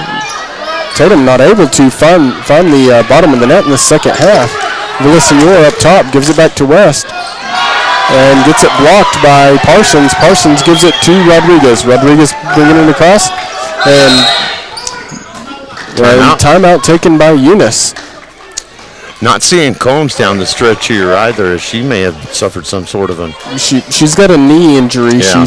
Tatum not able to find the bottom of the net in the second half. Villasenor up top gives it back to West. And gets it blocked by Parsons. Parsons gives it to Rodriguez. Rodriguez bringing it across. And timeout taken by Eunice. Not seeing Combs down the stretch here either. She may have suffered some sort of She's got a knee injury. Yeah.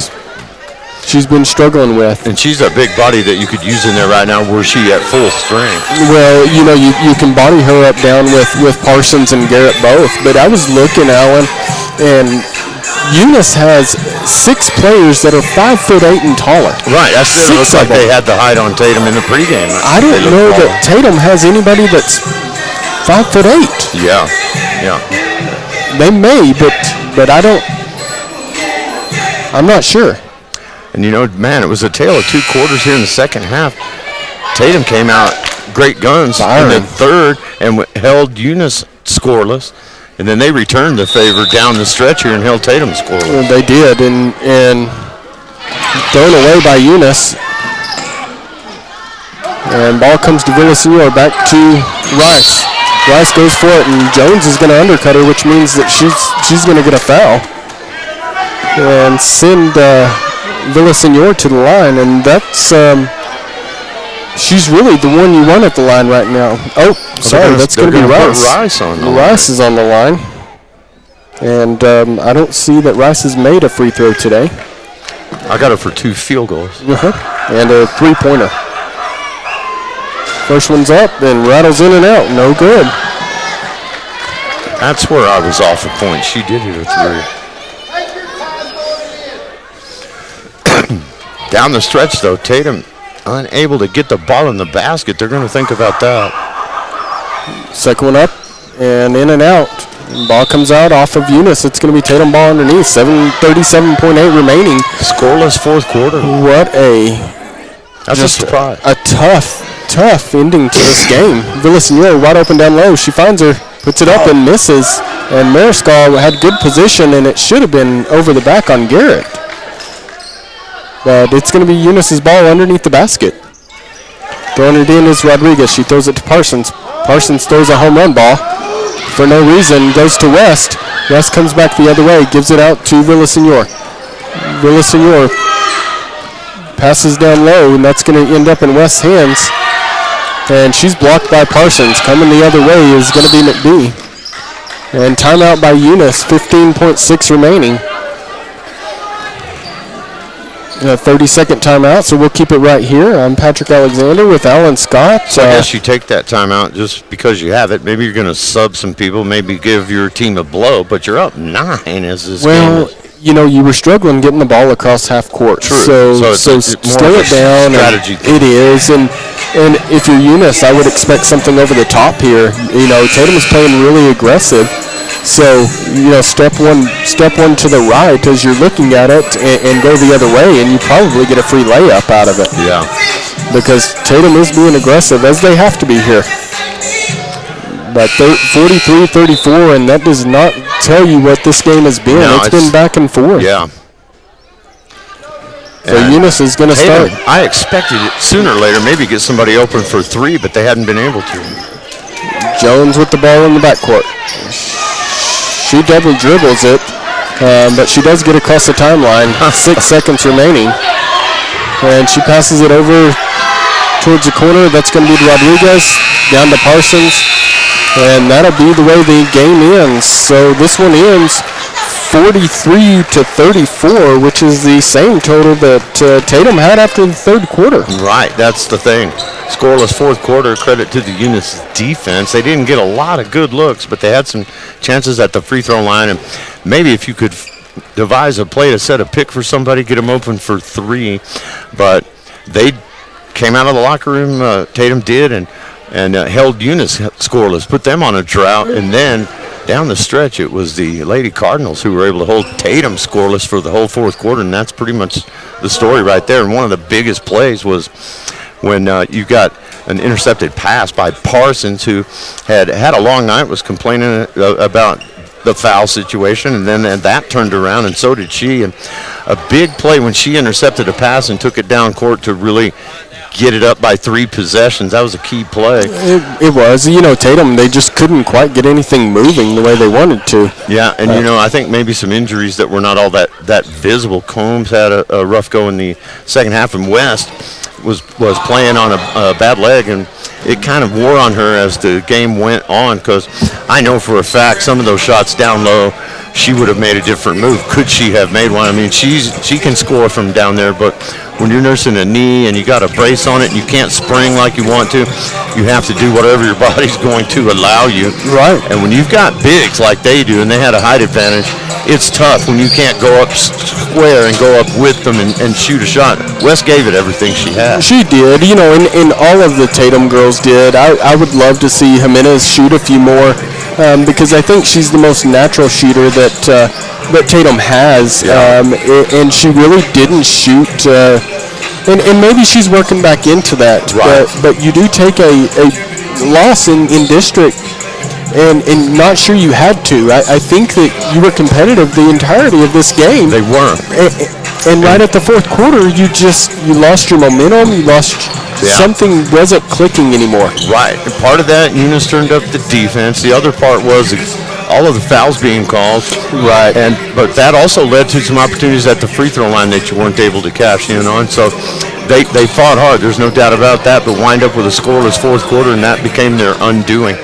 She's been struggling with. And she's a big body that you could use in there right now. Were she at full strength? Well, you know, you can body her up down with Parsons and Garrett both. But I was looking, Alan, and Eunice has 6 players that are 5'8" and taller. Right, that's it. It looks like they had the height on Tatum in the pregame. I don't know that Tatum has anybody that's 5'8". Yeah. They may, but I don't. I'm not sure. And you know, man, it was a tale of 2 quarters here in the second half. Tatum came out great guns in the third and held Eunice scoreless. And then they returned the favor down the stretch here and held Tatum scoreless. Well, they did, and thrown away by Eunice. And ball comes to Villasenor, back to Rice. Rice goes for it, and Jones is going to undercut her, which means that she's going to get a foul. And send Villasenor to the line, and that's she's really the one you want at the line right now. Oh, sorry, that's going to be Rice. Rice is on the line, and I don't see that Rice has made a free throw today. I got her for 2 field goals. And a 3-pointer. First one's up and rattles in and out. No good. That's where I was off a point. She did hit a 3. Down the stretch, though, Tatum unable to get the ball in the basket. They're going to think about that. Second one up and in and out. Ball comes out off of Eunice. It's going to be Tatum ball underneath. 37.8 remaining. Scoreless fourth quarter. That's a surprise. A tough ending to this game. Villasenor wide open down low. She finds her, puts it up and misses. And Mariscal had good position, and it should have been over the back on Garrett. But it's going to be Eunice's ball underneath the basket. Throwing it in is Rodriguez. She throws it to Parsons. Parsons throws a home run ball. For no reason, goes to West. West comes back the other way, gives it out to Villasenor. Villasenor passes down low, and that's going to end up in West's hands. And she's blocked by Parsons. Coming the other way is going to be McBee. And timeout by Eunice, 15.6 remaining. A 30-second timeout, so we'll keep it right here. I'm Patrick Alexander with Alan Scott. So I guess you take that timeout just because you have it. Maybe you're going to sub some people, maybe give your team a blow, but you're up 9 as this game is. You know, you were struggling getting the ball across half court. True. So slow it down. Strategy. It is, and if you're Eunice, I would expect something over the top here. You know, Tatum is playing really aggressive. So, you know, step one to the right as you're looking at it and go the other way, and you probably get a free layup out of it. Yeah. Because Tatum is being aggressive, as they have to be here. But 43-34, and that does not tell you what this game has been. No, it's been back and forth. Yeah. So Eunice is going to start. I expected it sooner or later, maybe get somebody open for 3, but they hadn't been able to. Jones with the ball in the backcourt. She double dribbles it, but she does get across the timeline. 6 seconds remaining. And she passes it over towards the corner. That's going to be to Rodriguez, down to Parsons. And that'll be the way the game ends. So this one ends 43-34, which is the same total that Tatum had after the third quarter. Right, that's the thing. Scoreless fourth quarter, credit to the Eunice defense. They didn't get a lot of good looks, but they had some chances at the free throw line. And maybe if you could devise a play to set a pick for somebody, get them open for 3. But they came out of the locker room, Tatum did, and held Eunice scoreless, put them on a drought. And then down the stretch, it was the Lady Cardinals who were able to hold Tatum scoreless for the whole fourth quarter, and that's pretty much the story right there. And one of the biggest plays was when you got an intercepted pass by Parsons, who had a long night, was complaining about the foul situation, and then that turned around, and so did she. And a big play when she intercepted a pass and took it down court to really get it up by 3 possessions. That was a key play. It was. You know, Tatum, they just couldn't quite get anything moving the way they wanted to. Yeah, and you know, I think maybe some injuries that were not all that visible. Combs had a rough go in the second half, and West was playing on a bad leg, and it kind of wore on her as the game went on, because I know for a fact some of those shots down low, she would have made a different move. Could she have made one? I mean, she can score from down there, but when you're nursing a knee and you got a brace on it and you can't spring like you want to, you have to do whatever your body's going to allow you. Right. And when you've got bigs like they do, and they had a height advantage, it's tough when you can't go up square and go up with them and shoot a shot. West gave it everything she had. She did. You know, and all of the Tatum girls did. I would love to see Jimenez shoot a few more, because I think she's the most natural shooter that Tatum has. Yeah. And she really didn't shoot. And maybe she's working back into that. Right. But you do take a loss in district, and not sure you had to. I think that you were competitive the entirety of this game. They were. And right at the fourth quarter, you lost your momentum. You lost something wasn't clicking anymore. Right. And part of that, Eunice turned up the defense. The other part was all of the fouls being called. Right. But that also led to some opportunities at the free throw line that you weren't able to cash in on. So they fought hard. There's no doubt about that. But wind up with a scoreless fourth quarter, and that became their undoing.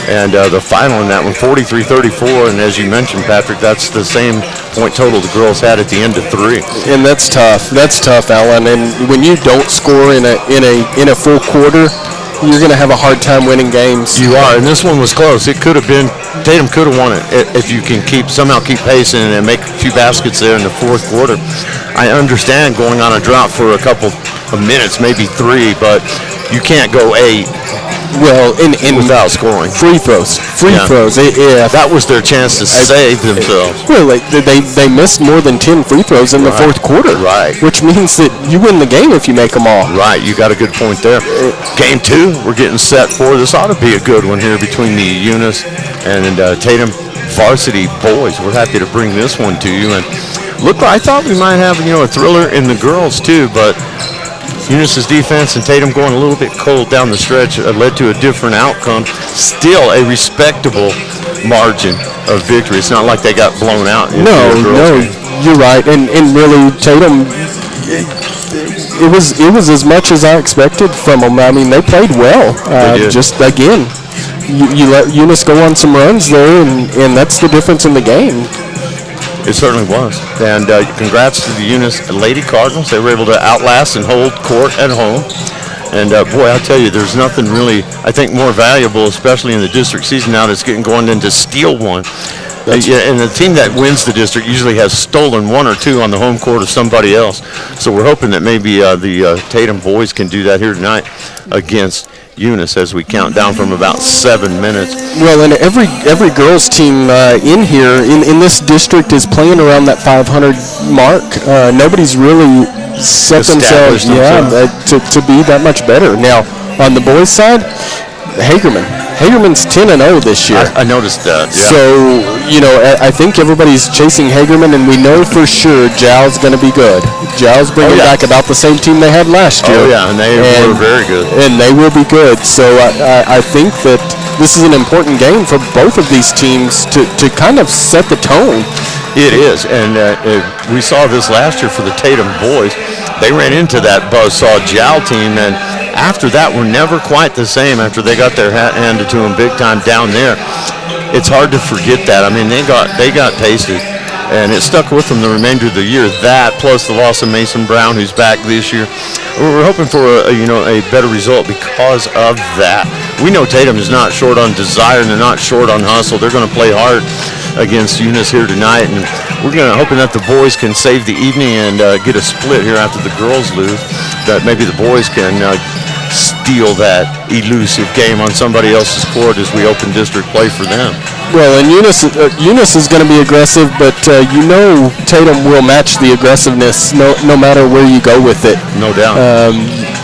And the final in that one, 43-34, and as you mentioned, Patrick, that's the same point total the girls had at the end of 3. And that's tough. That's tough, Alan. And when you don't score in a full quarter, you're going to have a hard time winning games. You are, and this one was close. It could have been, Tatum could have won it if you can somehow keep pacing and make a few baskets there in the fourth quarter. I understand going on a drought for a couple of minutes, maybe 3, but you can't go 8. Well, in without scoring. Free throws. That was their chance to save themselves. Well, they missed more than 10 free throws in the fourth quarter. Right. Which means that you win the game if you make them all. Right. You got a good point there. Game 2, we're getting set for. This ought to be a good one here between the Eunice and Tatum varsity boys. We're happy to bring this one to you. And I thought we might have a thriller in the girls too, but Eunice's defense and Tatum going a little bit cold down the stretch led to a different outcome. Still a respectable margin of victory. It's not like they got blown out. No, you're right. And really, Tatum, it was as much as I expected from them. I mean, they played well. Just, again, you let Eunice go on some runs there, and that's the difference in the game. It certainly was. And congrats to the Eunice Lady Cardinals. They were able to outlast and hold court at home. And, boy, I'll tell you, there's nothing really, I think, more valuable, especially in the district season now that's going into steal one. And the team that wins the district usually has stolen 1 or 2 on the home court of somebody else. So we're hoping that maybe the Tatum boys can do that here tonight against Eunice as we count down from about 7 minutes. Well, and every girls team in here in this district is playing around that 500 mark. Nobody's really set themselves to be that much better. Now, on the boys' side, Hagerman's 10-0 this year. I noticed that. Yeah. So, I think everybody's chasing Hagerman, and we know for sure Jow's going to be good. Jow's bringing back about the same team they had last year. Oh, yeah, and they were very good. And they will be good. So I think that this is an important game for both of these teams to kind of set the tone. It is, and we saw this last year for the Tatum boys. They ran into that buzzsaw Jow team, and after that were never quite the same after they got their hat handed to them big time down there. It's hard to forget that. I mean, they got tasted, and it stuck with them the remainder of the year. That plus the loss of Mason Brown, who's back this year. We're hoping for a better result because of that. We know Tatum is not short on desire, and they're not short on hustle. They're going to play hard against Eunice here tonight, and we're hoping that the boys can save the evening and get a split here after the girls lose. That maybe the boys can steal that elusive game on somebody else's court as we open district play for them. Well, and Eunice is going to be aggressive, but Tatum will match the aggressiveness no matter where you go with it. No doubt.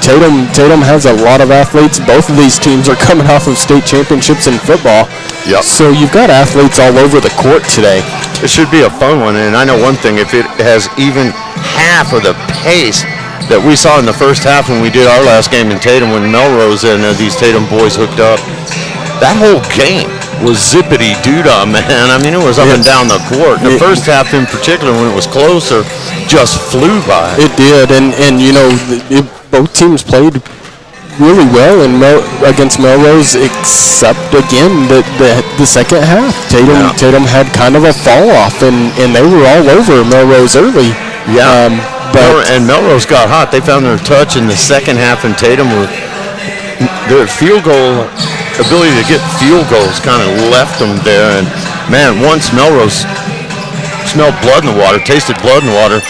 Tatum has a lot of athletes. Both of these teams are coming off of state championships in football. Yep. So you've got athletes all over the court today. It should be a fun one, and I know one thing, if it has even half of the pace that we saw in the first half when we did our last game in Tatum when Melrose and these Tatum boys hooked up, that whole game was zippity-doo-dah, man. I mean, it was up and down the court. The first half in particular, when it was closer, just flew by. It did, and both teams played really well against Melrose, except again the second half. Tatum had kind of a fall off, and they were all over Melrose early. Yeah, and Melrose got hot. They found their touch in the second half, and Tatum their field goal ability to get field goals kind of left them there. And man, once Melrose smelled blood in the water, tasted blood in the water,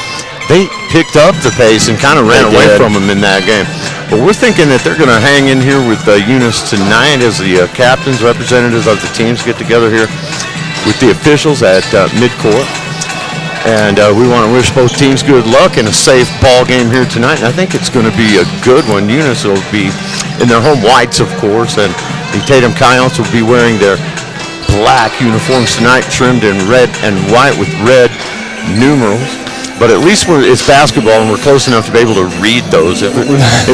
they picked up the pace and kind of ran away from them in that game. But we're thinking that they're going to hang in here with Eunice tonight as the captains, representatives of the teams get together here with the officials at midcourt. And we want to wish both teams good luck and a safe ball game here tonight. And I think it's going to be a good one. Eunice will be in their home whites, of course, and the Tatum Coyotes will be wearing their black uniforms tonight, trimmed in red and white with red numerals. But at least it's basketball, and we're close enough to be able to read those. If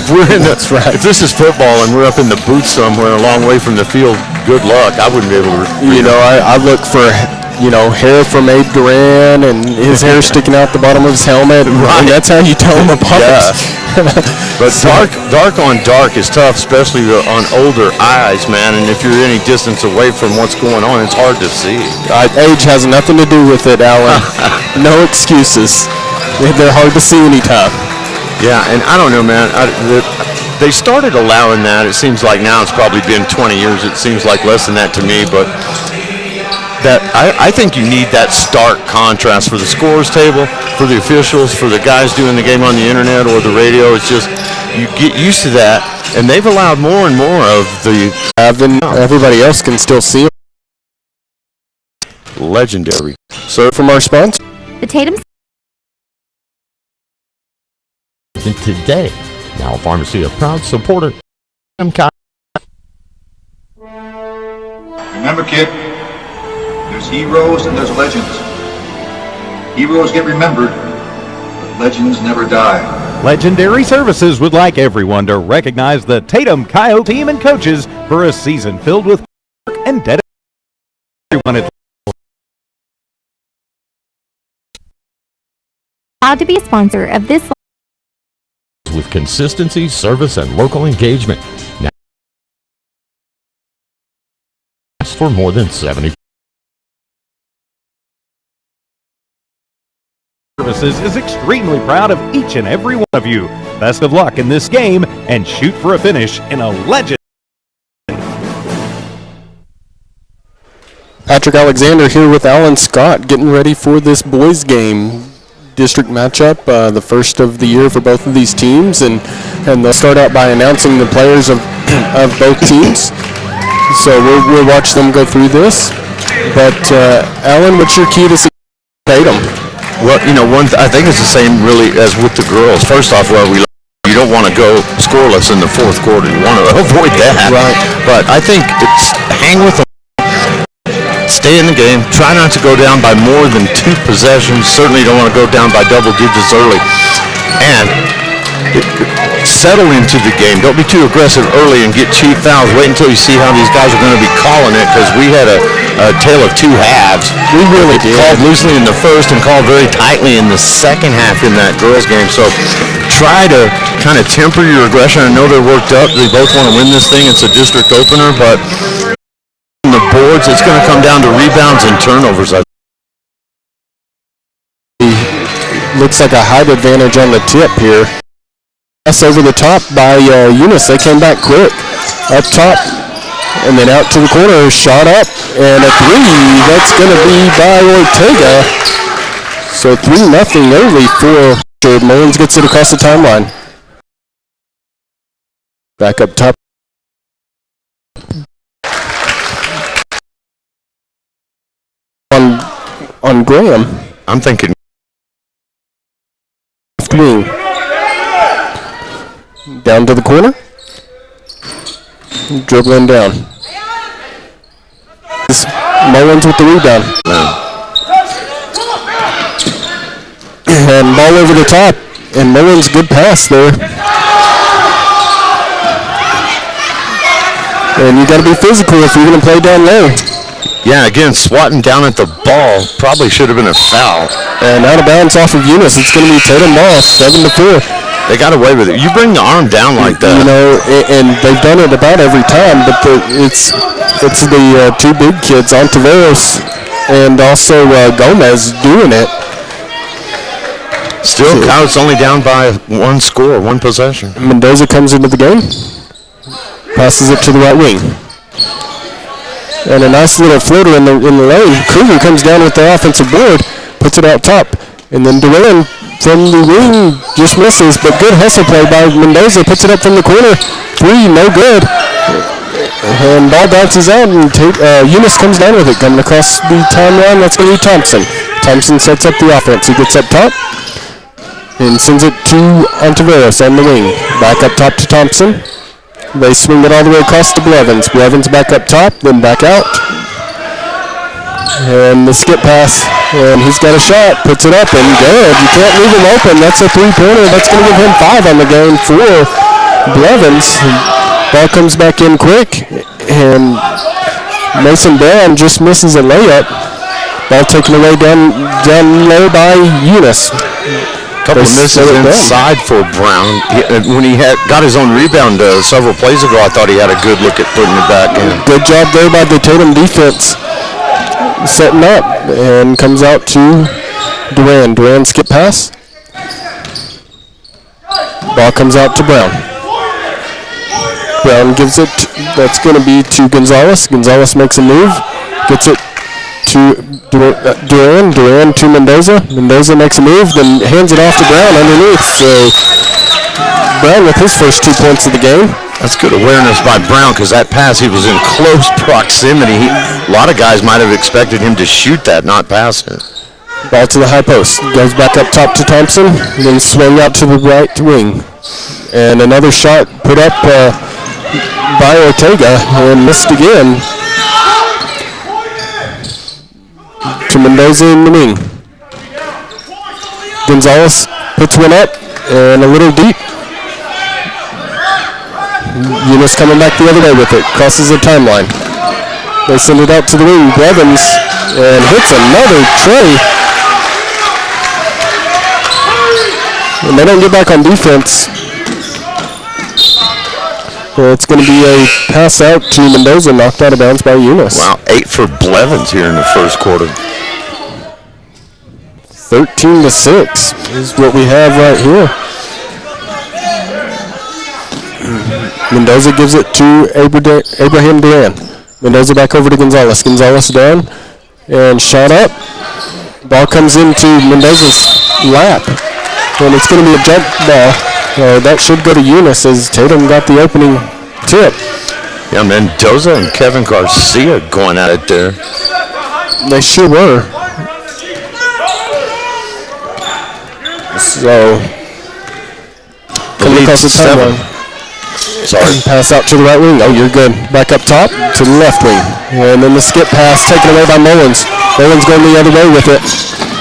we're in That's right. If this is football and we're up in the booth somewhere a long way from the field, good luck. I wouldn't be able to read. I look for hair from Abe Duran and his hair sticking out the bottom of his helmet. Right. And that's how you tell them apart. Yeah. But dark on dark is tough, especially on older eyes, man. And if you're any distance away from what's going on, it's hard to see. Age has nothing to do with it, Alan. No excuses. They're hard to see anytime. Yeah, and I don't know, man. they started allowing that. It seems like now it's probably been 20 years. It seems like less than that to me, but that I think you need that stark contrast for the scores table, for the officials, for the guys doing the game on the internet or the radio. It's just you get used to that, and they've allowed more and more of the. Everybody else can still see it. Legendary. So From our sponsor. The Tatum Today, now Pharmacy, a proud supporter. Remember, kid, there's heroes and there's legends. Heroes get remembered, but legends never die. Legendary Services would like everyone to recognize the Tatum Coyotes team and coaches for a season filled with work and dedication. Everyone at proud to be a sponsor of this With consistency, service, and local engagement. Now, for more than 70. Services is extremely proud of each and every one of you. Best of luck in this game and shoot for a finish in a legend. Patrick Alexander here with Alan Scott getting ready for this boys game. District matchup, the first of the year for both of these teams, and they'll start out by announcing the players of both teams. So we'll watch them go through this. But Alan, what's your key to Tatum? well, I think it's the same really as with the girls. First off, you don't want to go scoreless in the fourth quarter. You want to avoid that. Right. But I think it's hang with them. Stay in the game. Try not to go down by more than 2 possessions. Certainly don't want to go down by double digits early. And settle into the game. Don't be too aggressive early and get cheap fouls. Wait until you see how these guys are going to be calling it, because we had a tale of 2 halves. We really did. Called loosely in the first and called very tightly in the second half in that girls game. So try to kind of temper your aggression. I know they're worked up. They both want to win this thing. It's a district opener, but the boards, it's going to come down to rebounds and turnovers. Looks like a height advantage on the tip here. Pass over the top by Eunice. They came back quick. Up top and then out to the corner. Shot up and a 3. That's going to be by Ortega. So 3-0 early for Mullins. Gets it across the timeline. Back up top. On Graham. I'm thinking Wing. Down to the corner. Dribbling down. Mullins with the rebound. And ball over the top. And Mullins, good pass there. And you got to be physical if you're going to play down low. Yeah, again, swatting down at the ball probably should have been a foul. And out of bounds off of Eunice. It's going to be Tatum ball, 7-4. They got away with it. You bring the arm down like that. And they've done it about every time, but it's the 2 big kids, Ontiveros and also Gomez, doing it. Still, Coyotes only down by 1 score, 1 possession. Mendoza comes into the game, passes it to the right wing. And a nice little floater in the lane. Kruger comes down with the offensive board, puts it out top. And then Duran from the wing just misses, but good hustle play by Mendoza. Puts it up from the corner. 3, no good. And ball bounces out, and Eunice comes down with it. Coming across the timeline, that's going to be Thompson. Thompson sets up the offense. He gets up top and sends it to Ontiveros on the wing. Back up top to Thompson. They swing it all the way across to Blevins. Blevins back up top, then back out. And the skip pass, and he's got a shot, puts it up, and good. You can't leave him open. That's a 3-pointer. That's going to give him 5 on the game for Blevins. Ball comes back in quick, and Mason Brown just misses a layup. Ball taken away down low by Eunice. Couple of misses inside for Brown. When he got his own rebound several plays ago, I thought he had a good look at putting it back in. Good job there by the Tatum defense. Setting up and comes out to Duran. Duran skip pass. Ball comes out to Brown. Brown gives it, that's going to be to Gonzalez. Gonzalez makes a move, gets it to Duran. Duran to Mendoza. Mendoza makes a move, then hands it off to Brown underneath. So Brown with his first 2 points of the game. That's good awareness by Brown because that pass, he was in close proximity. A lot of guys might have expected him to shoot that, not pass it. Ball to the high post. Goes back up top to Thompson, then swing out to the right wing. And another shot put up by Ortega and missed again. To Mendoza in the wing. Gonzalez puts one up and a little deep. Eunice coming back the other way with it. Crosses the timeline. They send it out to the wing. Blevins and hits another tray. And they don't get back on defense. Well, it's going to be a pass out to Mendoza, knocked out of bounds by Eunice. Wow, 8 for Blevins here in the first quarter. 13-6 is what we have right here. Mendoza gives it to Abraham Duran. Mendoza back over to Gonzalez. Gonzalez down and shot up. Ball comes into Mendoza's lap. And it's going to be a jump ball. That should go to Eunice as Tatum got the opening tip. Yeah, Mendoza and Kevin Garcia going at it there. They sure were. So, coming across the timeline. Sorry. Pass out to the right wing. Oh, you're good. Back up top to the left wing. And then the skip pass taken away by Mullins. Mullins going the other way with it.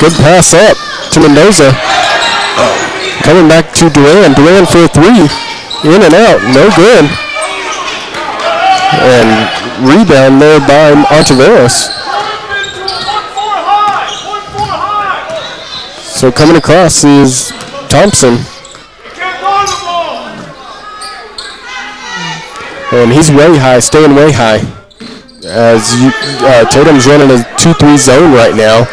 Good pass up to Mendoza. Coming back to Duran. Duran for a three. In and out. No good. And rebound there by Ontiveros. So coming across is Thompson. And he's way high, staying way high. As Tatum's running a 2-3 zone right now.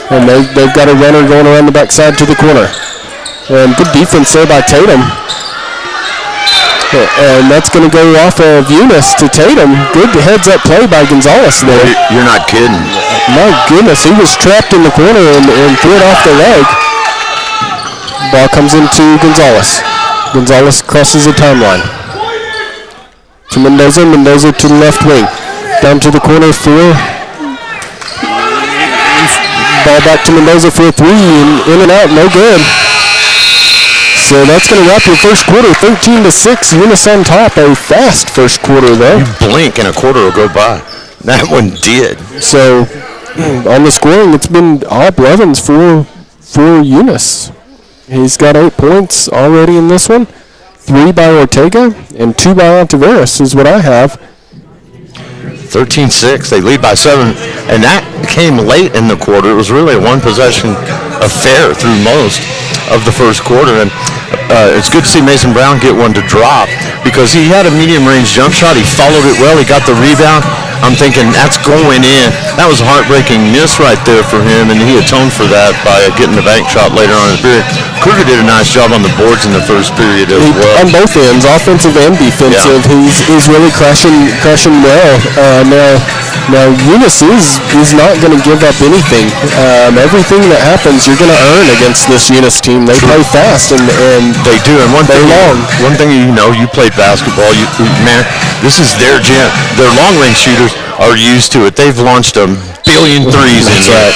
And they've got a runner going around the backside to the corner. And good defense there by Tatum. And that's going to go off of Eunice to Tatum. Good heads-up play by Gonzalez there. You're not kidding. My goodness, he was trapped in the corner and threw it off the leg. Ball comes into Gonzalez. Gonzalez crosses the timeline. To Mendoza. Mendoza to the left wing. Down to the corner for... Ball back to Mendoza for a three. And in and out, no good. So that's going to wrap your first quarter, 13-6. Eunice on top. A fast first quarter there. You blink and a quarter will go by. That one did. So on the scoring, it's been all Blevins for Eunice. He's got 8 points already in this one. 3 by Ortega and 2 by Ontiveros is what I have. 13-6. They lead by 7. And that came late in the quarter. It was really a one-possession affair through most of the first quarter. And it's good to see Mason Brown get one to drop because he had a medium-range jump shot. He followed it well. He got the rebound. I'm thinking that's going in. That was a heartbreaking miss right there for him, and he atoned for that by getting the bank shot later on in the period. Kruger did a nice job on the boards in the first period as well. On both ends, offensive and defensive, yeah. He's really crushing well. Now Eunice is not going to give up anything. Everything that happens, you're going to earn against this Eunice team. They play fast and they do. And one thing you know, you played basketball. Man, this is their gym. Their long-range shooters are used to it. They've launched a billion threes in here.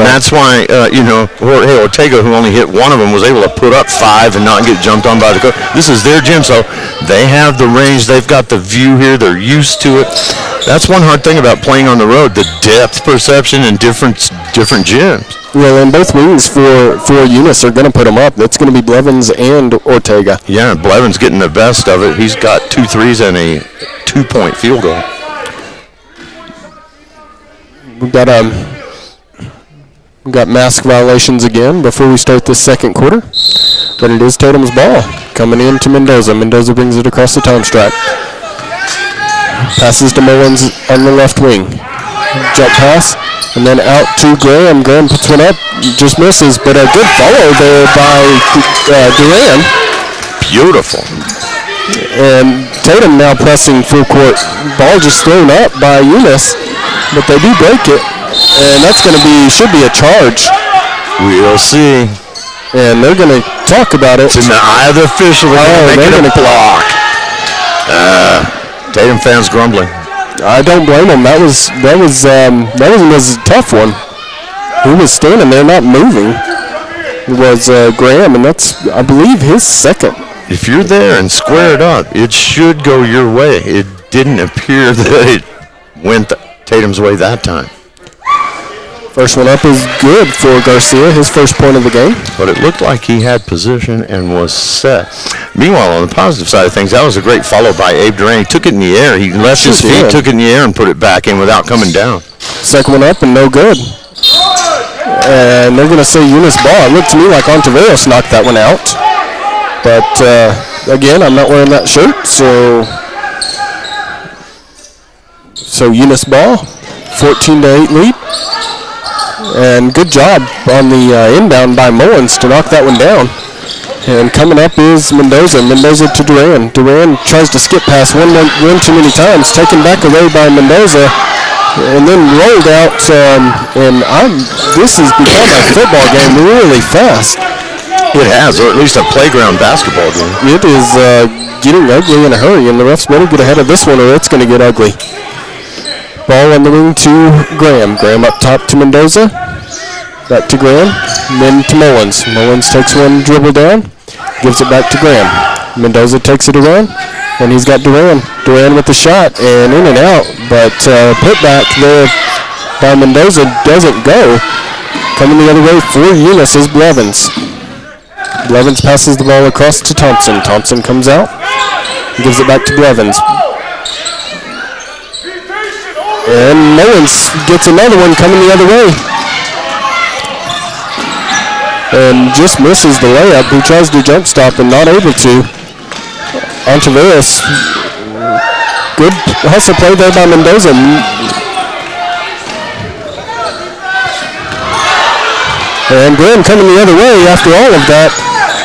That's why, Jorge Ortega, who only hit one of them, was able to put up 5 and not get jumped on by the coach. This is their gym, so they have the range. They've got the view here. They're used to it. That's one hard thing about playing on the road, the depth perception in different gyms. Well, and both wings for Eunice are going to put them up. That's going to be Blevins and Ortega. Yeah, Blevins getting the best of it. He's got 2 threes and a 2-point field goal. We've got mask violations again before we start this second quarter. But it is Tatum's ball coming in to Mendoza. Mendoza brings it across the time stripe. Passes to Mullins on the left wing. Jump pass. And then out to Graham. Graham puts one up. Just misses. But a good follow there by Duran. Beautiful. And Tatum now pressing full court. Ball just thrown up by Eunice, but they do break it. And that's going to should be a charge. We'll see. And they're going to talk about it. It's in the eye of the official. They're going to make it a block. Tatum fans grumbling. I don't blame them. That wasn't a tough one. He was standing there not moving. It was Graham, and that's, I believe, his second. If you're there and squared up, it should go your way. It didn't appear that it went Tatum's way that time. First one up is good for Garcia, his first point of the game. But it looked like he had position and was set. Meanwhile, on the positive side of things, that was a great follow by Abe Duran. He took it in the air. He left his feet, took it in the air, and put it back in without coming down. Second one up and no good. And they're going to say Eunice ball. It looked to me like Ontiveros knocked that one out. But, again, I'm not wearing that shirt, so Eunice ball, 14-8 lead. And good job on the inbound by Mullins to knock that one down. And coming up is Mendoza. Mendoza to Duran. Duran tries to skip past one too many times, taken back away by Mendoza, and then rolled out. This has become a football game really fast. It has, or at least a playground basketball game. It is getting ugly in a hurry, and the refs better get ahead of this one or it's going to get ugly. Ball on the wing to Graham. Graham up top to Mendoza. Back to Graham. Then to Mullins. Mullins takes one dribble down. Gives it back to Graham. Mendoza takes it around. And he's got Duran. Duran with the shot and in and out. But put back there by Mendoza doesn't go. Coming the other way for Eunice is Blevins. Blevins passes the ball across to Thompson. Thompson comes out. Gives it back to Blevins. And Mullins gets another one coming the other way. And just misses the layup. He tries to jump stop and not able to. Ontiveros. Good hustle play there by Mendoza. And Graham coming the other way after all of that.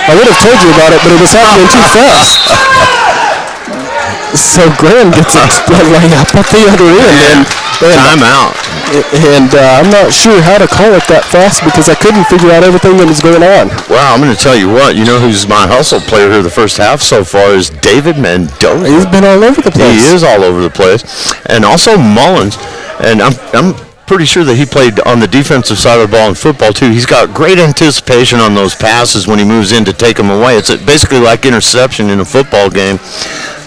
I would have told you about it, but it was happening too fast. So Graham gets a layup at the other end. Timeout. And I'm not sure how to call it that fast because I couldn't figure out everything that was going on. Well, I'm going to tell you what. You know who's my hustle player here the first half so far is David Mendoza. He's been all over the place. He is all over the place. And also Mullins. And I'm pretty sure that he played on the defensive side of the ball in football too. He's got great anticipation on those passes when he moves in to take them away. It's basically like interception in a football game.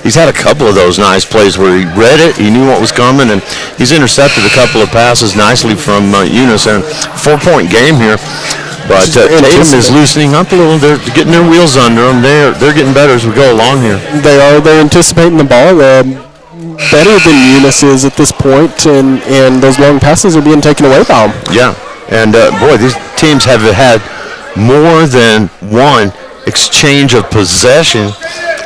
He's had a couple of those nice plays where he read it, he knew what was coming, and he's intercepted a couple of passes nicely from Eunice. And 4-point game here. But Tatum is loosening up a little. They're getting their wheels under them. They're getting better as we go along here. They are. They're anticipating the ball. Better than Eunice is at this point, and those long passes are being taken away by them. Yeah, and boy, these teams have had more than one exchange of possession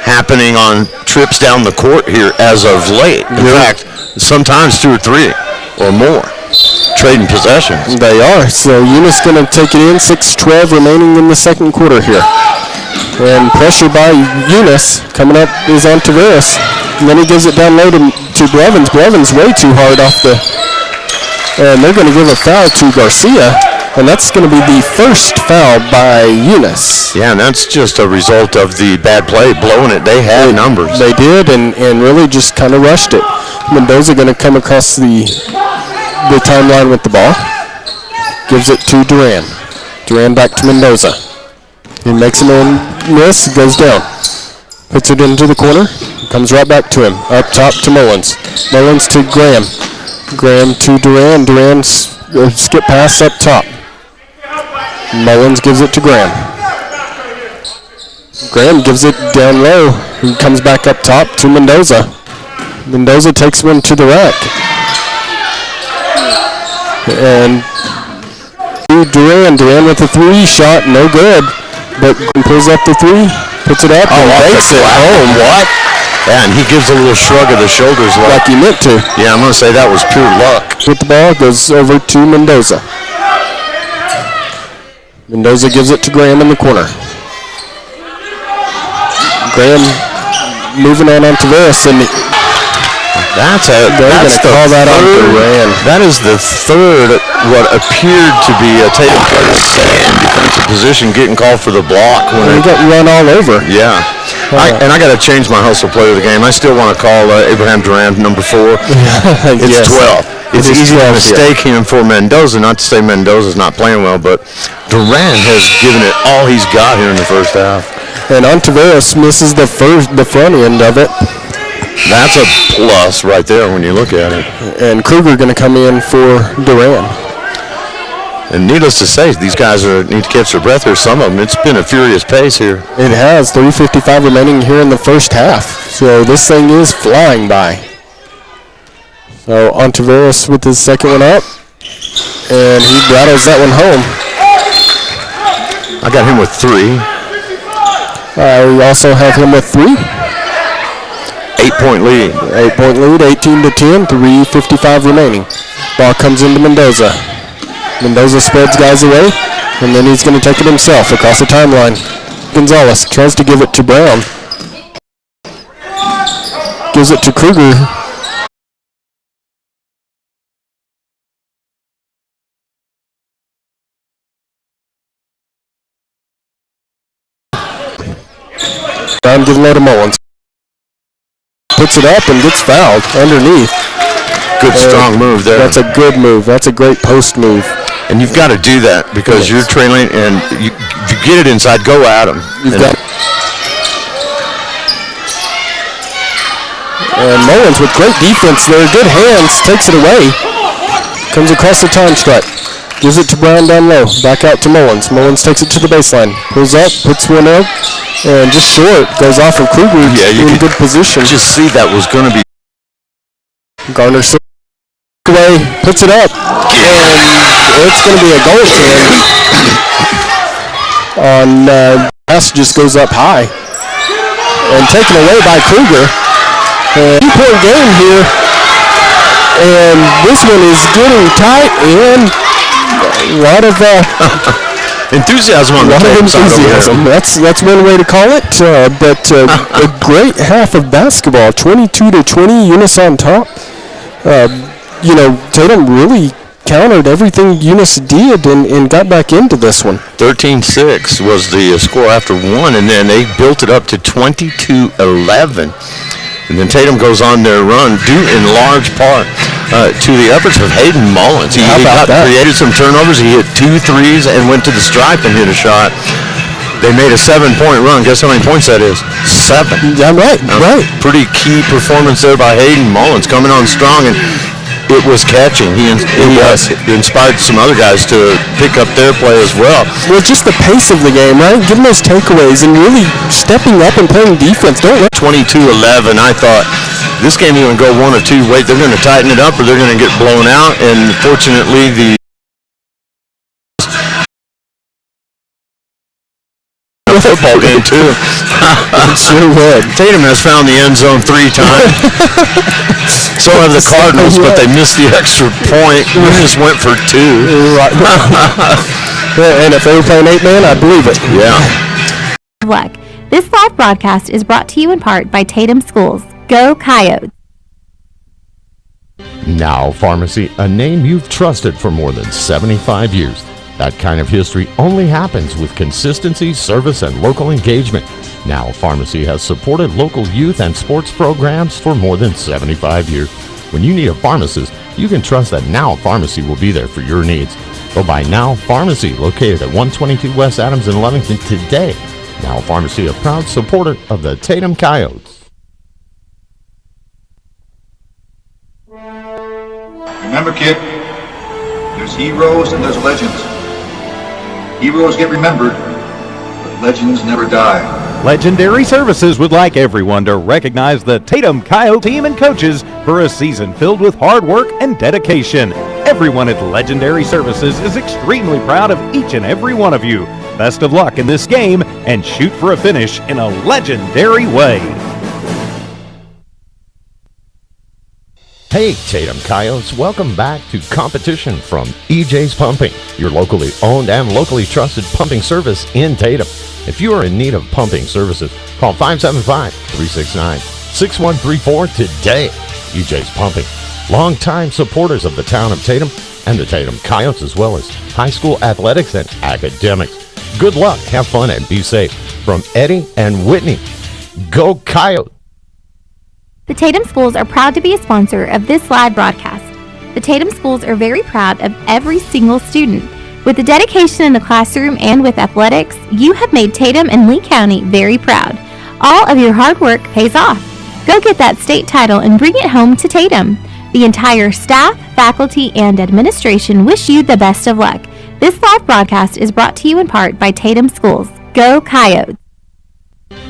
happening on trips down the court here as of late. In fact, sometimes 2 or 3 or more trading possessions. They are. So Eunice going to take it in. 6:12 remaining in the second quarter here. And pressure by Eunice coming up is on Taveras. And then he gives it down low to Blevins. Blevins way too hard off the... And they're going to give a foul to Garcia. And that's going to be the first foul by Eunice. Yeah, and that's just a result of the bad play, blowing it. They had numbers. They did, and really just kind of rushed it. Mendoza going to come across the timeline with the ball. Gives it to Duran. Duran back to Mendoza. He makes a miss, goes down. Puts it into the corner. Comes right back to him. Up top to Mullins. Mullins to Graham. Graham to Duran. Duran skip pass up top. Mullins gives it to Graham. Graham gives it down low. He comes back up top to Mendoza. Mendoza takes one to the rack. And Duran with a 3 shot, no good. But pulls up the 3, puts it up, and makes it home. What? Yeah, and he gives a little shrug of the shoulders like he meant to. Yeah, I'm going to say that was pure luck. With the ball, goes over to Mendoza. Mendoza gives it to Graham in the corner. Graham moving on to this, and That's they're going to call that on Duran. That is the third, what appeared to be a Tatum player defensive position getting called for the block. When He got run all over. Yeah. I got to change my hustle player of the game. I still want to call Abraham Duran number 4. It's Yes. 12. It's easy to 12, mistake him for Mendoza. Not to say Mendoza's not playing well, but Duran has given it all he's got here in the first half. And Ontiveros misses the front end of it. That's a plus right there when you look at it. And Kruger going to come in for Duran. And needless to say, these guys need to catch their breath here. Some of them, it's been a furious pace here. It has 3:55 remaining here in the first half. So this thing is flying by. So Ontiveros with his second one up. And he rattles that one home. I got him with 3. We also have him with 3. 8-point lead. 8-point lead, 18-10, 3:55 remaining. Ball comes into Mendoza. Mendoza spreads guys away, and then he's going to take it himself across the timeline. Gonzalez tries to give it to Brown. Gives it to Kruger. Brown giving it to Mullins. Puts it up and gets fouled underneath. Good strong move there. That's a good move. That's a great post move. And you've got to do that because you're trailing, and if you get it inside, go at them. And Mullins with great defense there. Good hands. Takes it away. Comes across the time stripe. Gives it to Brown down low. Back out to Mullins. Mullins takes it to the baseline. Pulls up. Puts one up. And just short. Goes off of Kruger. Yeah, you in could good position. just see that was going to be. Garner away. Puts it up. And it's going to be a goaltend. Pass just goes up high. And taken away by Kruger. 2-point game here. And this one is getting tight and a lot of enthusiasm on the Tatum side over here. That's one way to call it. But a great half of basketball, 22-20, Eunice on top. Tatum really countered everything Eunice did and got back into this one. 13-6 was the score after 1, and then they built it up to 22-11. And then Tatum goes on their run, due in large part to the efforts of Hayden Mullins. He created some turnovers. He hit 2 threes and went to the stripe and hit a shot. They made a 7-point run. Guess how many points that is? 7. Yeah, right. Pretty key performance there by Hayden Mullins, coming on strong, and it was catching. He inspired some other guys to pick up their play as well. Well, just the pace of the game, right? Getting those takeaways and really stepping up and playing defense. 22-11. I thought this game even go 1 or 2. Wait, they're going to tighten it up or they're going to get blown out. And fortunately, the football game too. Sure would. Tatum has found the end zone 3 times. So have the Cardinals, but they missed the extra point. We just went for 2. Right. And if they were playing 8-man, I believe it. Yeah. Good luck. This live broadcast is brought to you in part by Tatum Schools. Go Coyotes! Now Pharmacy, a name you've trusted for more than 75 years. That kind of history only happens with consistency, service, and local engagement. Now Pharmacy has supported local youth and sports programs for more than 75 years. When you need a pharmacist, you can trust that Now Pharmacy will be there for your needs. Go by Now Pharmacy, located at 122 West Adams in Lovington today. Now Pharmacy, a proud supporter of the Tatum Coyotes. Remember, kid, there's heroes and there's legends. Heroes get remembered, but legends never die. Legendary Services would like everyone to recognize the Tatum Coyotes team and coaches for a season filled with hard work and dedication. Everyone at Legendary Services is extremely proud of each and every one of you. Best of luck in this game and shoot for a finish in a legendary way. Hey, Tatum Coyotes, welcome back to competition from EJ's Pumping, your locally owned and locally trusted pumping service in Tatum. If you are in need of pumping services, call 575-369-6134 today. EJ's Pumping, longtime supporters of the town of Tatum and the Tatum Coyotes, as well as high school athletics and academics. Good luck, have fun, and be safe. From Eddie and Whitney, go Coyotes! The Tatum Schools are proud to be a sponsor of this live broadcast. The Tatum Schools are very proud of every single student. With the dedication in the classroom and with athletics, you have made Tatum and Lee County very proud. All of your hard work pays off. Go get that state title and bring it home to Tatum. The entire staff, faculty, and administration wish you the best of luck. This live broadcast is brought to you in part by Tatum Schools. Go Coyotes!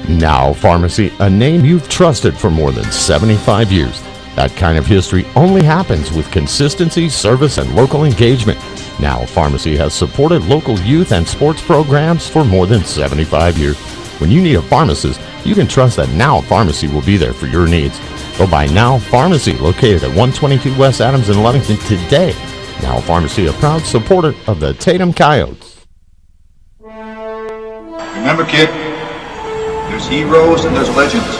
Now Pharmacy, a name you've trusted for more than 75 years. That kind of history only happens with consistency, service, and local engagement. Now Pharmacy has supported local youth and sports programs for more than 75 years. When you need a pharmacist, you can trust that Now Pharmacy will be there for your needs. Go by Now Pharmacy, located at 122 West Adams in Lovington today. Now Pharmacy, a proud supporter of the Tatum Coyotes. Remember, kid, there's heroes and there's legends.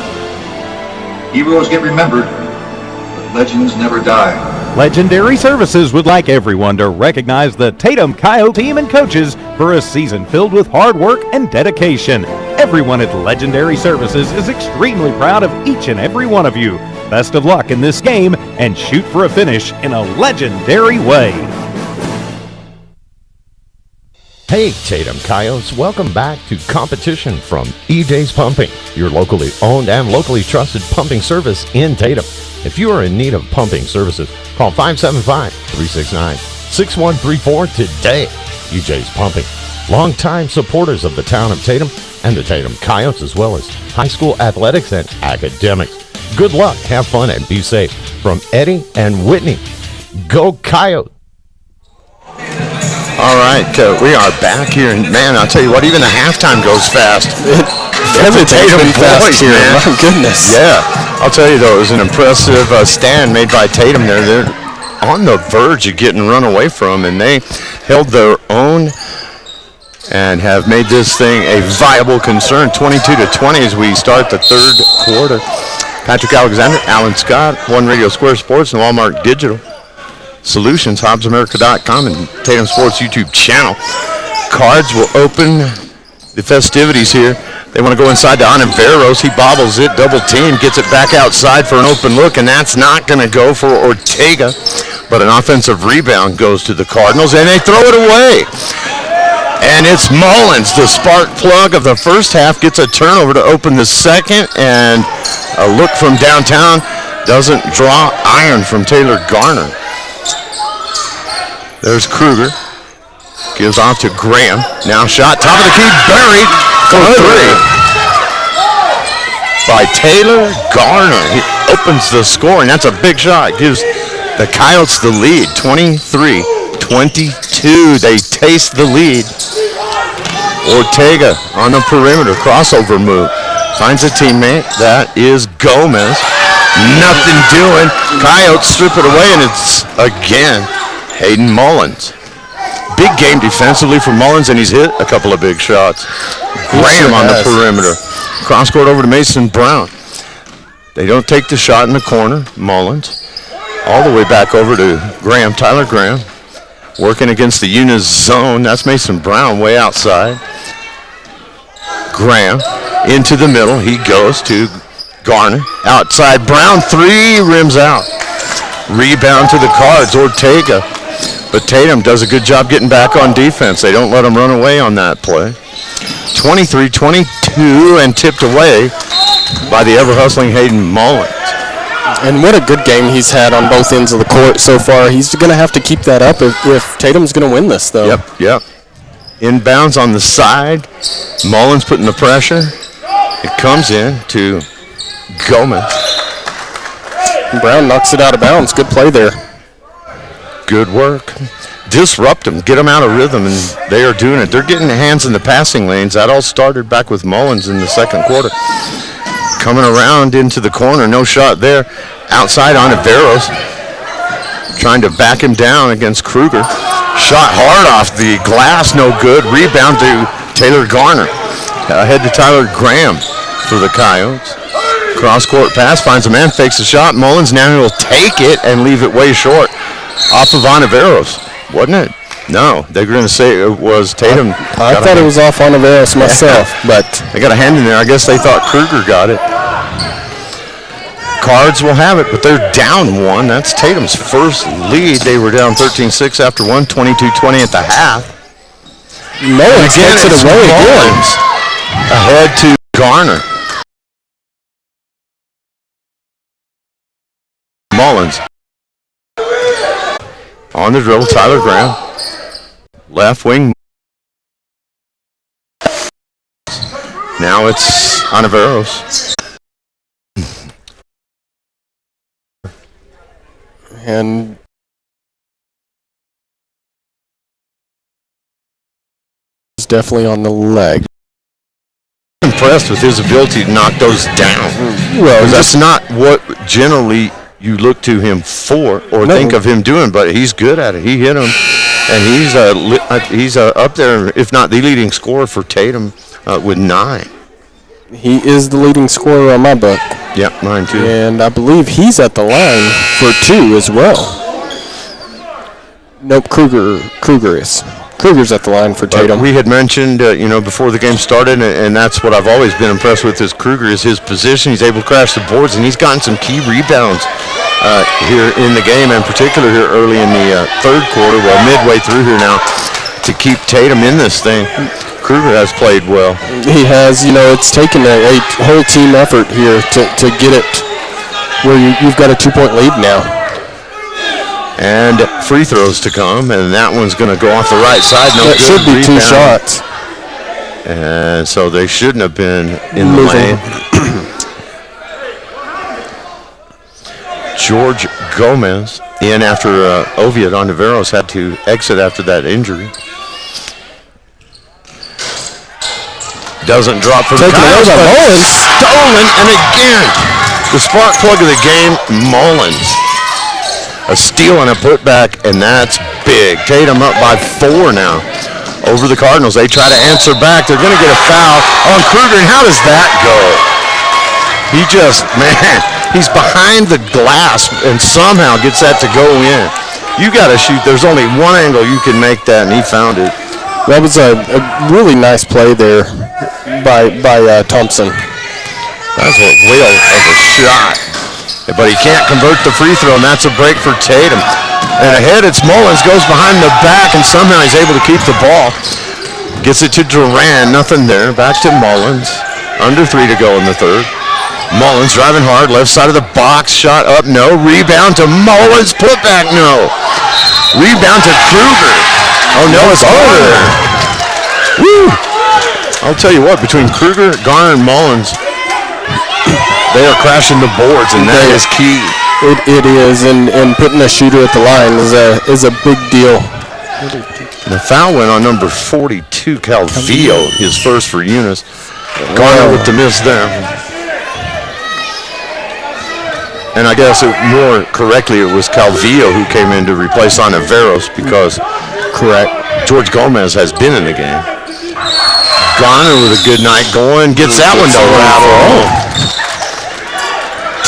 Heroes get remembered, but legends never die. Legendary Services would like everyone to recognize the Tatum Coyotes team and coaches for a season filled with hard work and dedication. Everyone at Legendary Services is extremely proud of each and every one of you. Best of luck in this game and shoot for a finish in a legendary way. Hey, Tatum Coyotes, welcome back to competition from EJ's Pumping, your locally owned and locally trusted pumping service in Tatum. If you are in need of pumping services, call 575-369-6134 today. EJ's Pumping, longtime supporters of the town of Tatum and the Tatum Coyotes, as well as high school athletics and academics. Good luck, have fun, and be safe. From Eddie and Whitney, go Coyotes! All right, we are back here, and man, I'll tell you what, even the halftime goes fast. Everything's been fast here. Man. My goodness. Yeah, I'll tell you though, it was an impressive stand made by Tatum there. They're on the verge of getting run away from, and they held their own and have made this thing a viable concern. 22-20 as we start the third quarter. Patrick Alexander, Alan Scott, One Radio Square Sports, and Walmart Digital Solutions, HobbsAmerica.com, and Tatum Sports YouTube channel. Cards will open the festivities here. They want to go inside to Ontiveros. He bobbles it, double team, gets it back outside for an open look, and that's not going to go for Ortega. But an offensive rebound goes to the Cardinals, and they throw it away. And it's Mullins, the spark plug of the first half, gets a turnover to open the second, and a look from downtown doesn't draw iron from Taylor Garner. There's Kruger. Gives off to Graham. Now shot, top of the key, buried for three. By Taylor Garner. He opens the score, and that's a big shot. Gives the Coyotes the lead, 23-22. They taste the lead. Ortega on the perimeter, crossover move. Finds a teammate. That is Gomez. Nothing doing. Coyotes strip it away, and it's again Hayden Mullins. Big game defensively for Mullins, and he's hit a couple of big shots. Graham on the perimeter. Cross court over to Mason Brown. They don't take the shot in the corner. Mullins all the way back over to Graham, Tyler Graham. Working against the Eunice zone. That's Mason Brown way outside. Graham into the middle. He goes to Garner. Outside Brown, three, rims out. Rebound to the Cards, Ortega. But Tatum does a good job getting back on defense. They don't let him run away on that play. 23-22 and tipped away by the ever-hustling Hayden Mullins. And what a good game he's had on both ends of the court so far. He's going to have to keep that up if Tatum's going to win this, though. Yep. Inbounds on the side. Mullins putting the pressure. It comes in to Gomez. Brown knocks it out of bounds. Good play there. Good work. Disrupt them, get them out of rhythm, and they are doing it. They're getting their hands in the passing lanes. That all started back with Mullins in the second quarter. Coming around into the corner, no shot there. Outside Ontiveros. trying to back him down against Kruger. Shot hard off the glass, no good. Rebound to Taylor Garner. Ahead to Tyler Graham for the Coyotes. Cross-court pass, finds a man, fakes the shot. Mullins now will take it and leave it way short. Off of Ontiveros, wasn't it? No, they're going to say it was Tatum. I thought it was off Ontiveros myself, but they got a hand in there. I guess they thought Kruger got it. Cards will have it, but they're down one. That's Tatum's first lead. They were down 13-6 after one, 22-20 at the half. Mullins takes it away again. Ahead to Garner. Mullins. On the dribble, Tyler Graham. Left wing. Now it's Ontiveros. And it's definitely on the leg. Impressed with his ability to knock those down. Well, that's not what generally you look to him for or think of him doing, but he's good at it. He hit him, and he's up there, if not the leading scorer for Tatum, with 9. He is the leading scorer on my book. Yep, mine too. And I believe he's at the line for 2 as well. Nope, Kruger is. Kruger's at the line for Tatum. We had mentioned, before the game started, and that's what I've always been impressed with is Kruger is his position. He's able to crash the boards, and he's gotten some key rebounds here in the game, and particularly here early in the third quarter, midway through here now, to keep Tatum in this thing. Kruger has played well. He has. It's taken a whole team effort here to get it where you've got a 2-point lead now. And free throws to come, and that one's going to go off the right side. No that good. Should be Rebound. 2 shots. And so they shouldn't have been in the lane. George Gomez in after Oviatt Ontiveros had to exit after that injury. Doesn't drop for the Coyotes, but Mullins. Stolen, and again, the spark plug of the game, Mullins. A steal and a putback, and that's big. Tatum up by 4 now over the Cardinals. They try to answer back. They're going to get a foul on Kruger, and how does that go? He's behind the glass and somehow gets that to go in. You got to shoot. There's only one angle you can make that, and he found it. That was a really nice play there by Thompson. That's a whale of a shot. But he can't convert the free throw, and that's a break for Tatum. And ahead it's Mullins, goes behind the back, and somehow he's able to keep the ball. Gets it to Duran, nothing there. Back to Mullins. Under 3 to go in the third. Mullins driving hard, left side of the box, shot up, no. Rebound to Mullins, put back, no. Rebound to Kruger. Oh no, it's over. Woo! I'll tell you what, between Kruger, Garner, and Mullins, they are crashing the boards, and that is key. It is, and putting a shooter at the line is a big deal. The foul went on number 42, Calvillo, his first for Eunice. Garner with the miss there. And I guess more correctly, it was Calvillo who came in to replace Ontiveros because George Gomez has been in the game. Garner with a good night going, gets that one to rattle.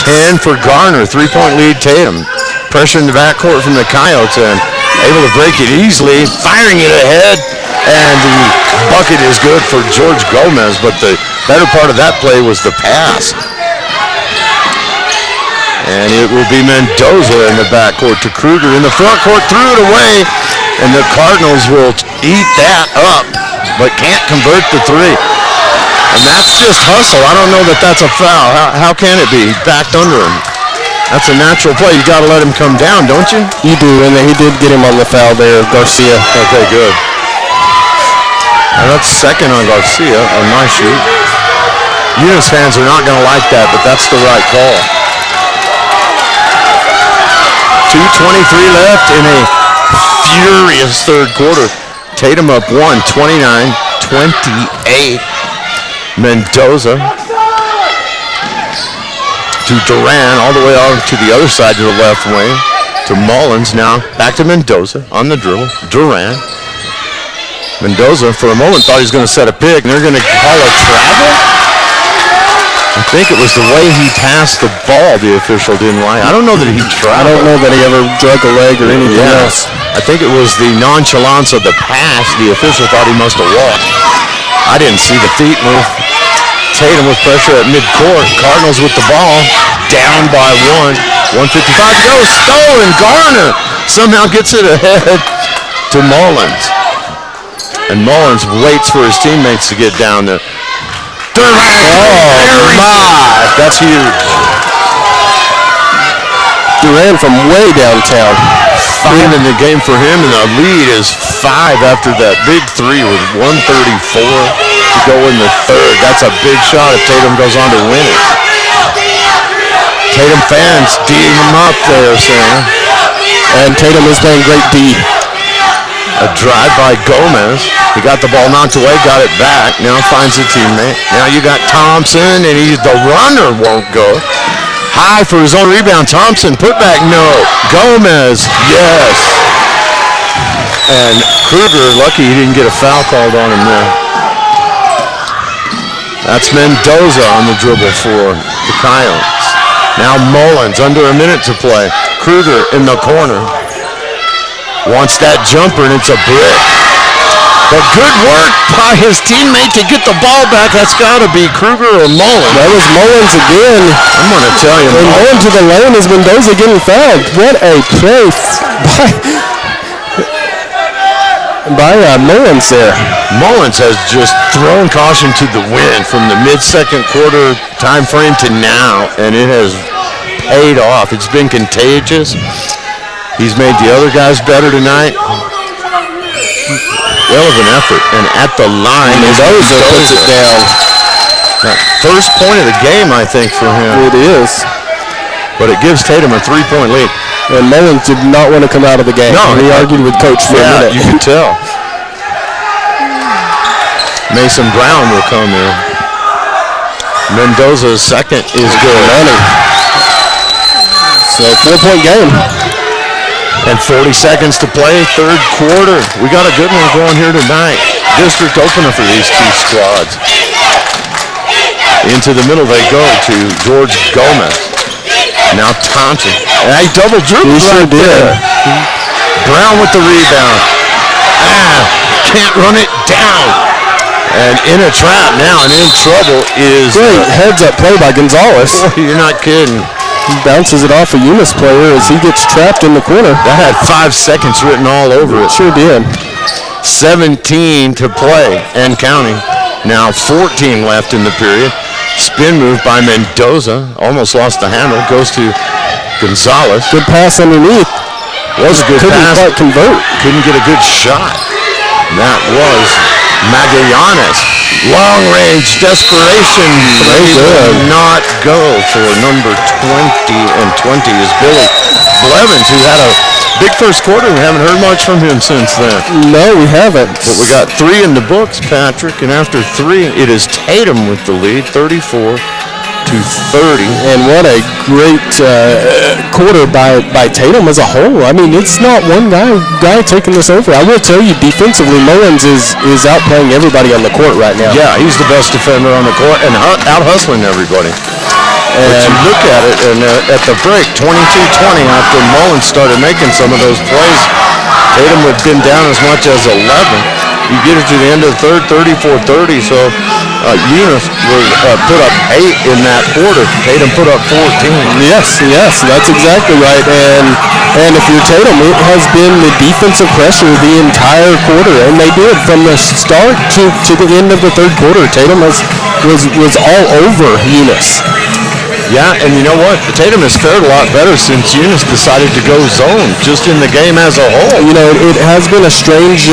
10 for Garner, 3-point lead Tatum. Pressure in the backcourt from the Coyotes and able to break it easily, firing it ahead, and the bucket is good for George Gomez, but the better part of that play was the pass. And it will be Mendoza in the backcourt to Kruger in the front court, threw it away, and the Cardinals will eat that up, but can't convert the 3. And that's just hustle. I don't know that that's a foul. How can it be? He backed under him. That's a natural play. You got to let him come down, don't you? You do, and he did get him on the foul there, Garcia. Okay, good. And that's second on Garcia on my shoot. Eunice fans are not going to like that, but that's the right call. 2:23 left in a furious third quarter. Tatum up 1, 29-28. Mendoza to Duran all the way on to the other side to the left wing. to Mullins. Now back to Mendoza on the dribble. Duran. Mendoza, for a moment, thought he was going to set a pick, and they're going to call a travel? I think it was the way he passed the ball the official didn't like. I don't know that he tried. I don't know that he ever drug a leg or anything else. I think it was the nonchalance of the pass. The official thought he must have walked. I didn't see the feet move. Tatum with pressure at midcourt. Cardinals with the ball. Down by 1. 1:55 to go. Stolen. Garner somehow gets it ahead to Mullins. And Mullins waits for his teammates to get down there. Oh, my. That's huge. Duran from way downtown. 5 in the game for him, and the lead is 5 after that big 3 with 1:34 to go in the third. That's a big shot if Tatum goes on to win it. Tatum fans D'ing him up there, Sam. And Tatum is playing great D. A drive by Gomez. He got the ball knocked away, got it back. Now finds a teammate. Now you got Thompson, and the runner won't go. High for his own rebound. Thompson, put back, no. Gomez, yes. And Kruger, lucky he didn't get a foul called on him there. That's Mendoza on the dribble for the Coyotes. Now Mullins, under a minute to play. Kruger in the corner. Wants that jumper, and it's a brick. But good work by his teammate to get the ball back. That's got to be Kruger or Mullins. That was Mullins again. I'm going to tell you. And going to the lane is Mendoza getting fouled. What a play by Mullins there. Mullins has just thrown caution to the wind from the mid-second quarter time frame to now, and it has paid off. It's been contagious. He's made the other guys better tonight. Hell of an effort, and at the line, Mendoza puts it down. First point of the game, I think, for him. It is. But it gives Tatum a 3-point lead. And Mullins did not want to come out of the game. No, he argued with Coach for a minute. You can tell. Mason Brown will come in. Mendoza's second is good. So 4-point game. And 40 seconds to play, third quarter. We got a good one going here tonight. District opener for these two squads. Into the middle they go to George Gomez. Now Thompson. And he double dribbled right there. Brown with the rebound. Can't run it down. And in a trap now, and in trouble is... Great heads-up play by Gonzalez. Boy, you're not kidding. He bounces it off a Eunice player as he gets trapped in the corner. That had 5 seconds written all over it. Sure did. 17 to play and counting. Now 14 left in the period. Spin move by Mendoza. Almost lost the handle. Goes to Gonzalez. Good pass underneath. Was a good pass. Couldn't quite convert. Couldn't get a good shot. That was Magallanes. Long-range desperation. They will not go for number 20, and 20 is Billy Blevins, who had a big first quarter. We haven't heard much from him since then. No, we haven't. But we got 3 in the books, Patrick, and after 3, it is Tatum with the lead, 34-30. And what a great quarter by Tatum as a whole. I mean, it's not one guy taking this over. I will tell you, defensively, Mullins is outplaying everybody on the court right now. Yeah, he's the best defender on the court and out-hustling everybody. But you look at it, and at the break, 22-20, after Mullins started making some of those plays, Tatum had been down as much as 11. You get it to the end of the third, 34-30, so Eunice put up 8 in that quarter. Tatum put up 14. Yes, that's exactly right. And if you're Tatum, it has been the defensive pressure the entire quarter, and they did from the start to the end of the third quarter. Tatum was all over Eunice. Yeah, and you know what? Tatum has fared a lot better since Eunice decided to go zone, just in the game as a whole. You know, it has been a strange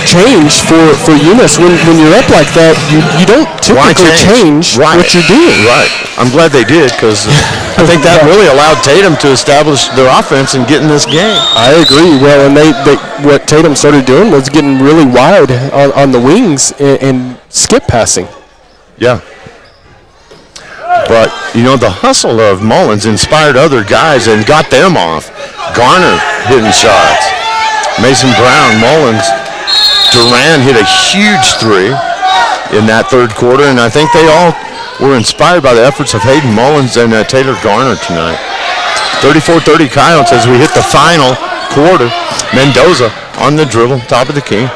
change for Eunice. When you're up like that, you don't typically change what you're doing. Right. I'm glad they did, because I think that really allowed Tatum to establish their offense and get in this game. I agree. Well, and what Tatum started doing was getting really wide on the wings and skip passing. Yeah. But, the hustle of Mullins inspired other guys and got them off. Garner hitting shots. Mason Brown, Mullins, Duran hit a huge three in that third quarter, and I think they all were inspired by the efforts of Hayden Mullins and Taylor Garner tonight. 34-30 Coyotes as we hit the final quarter. Mendoza on the dribble, top of the key.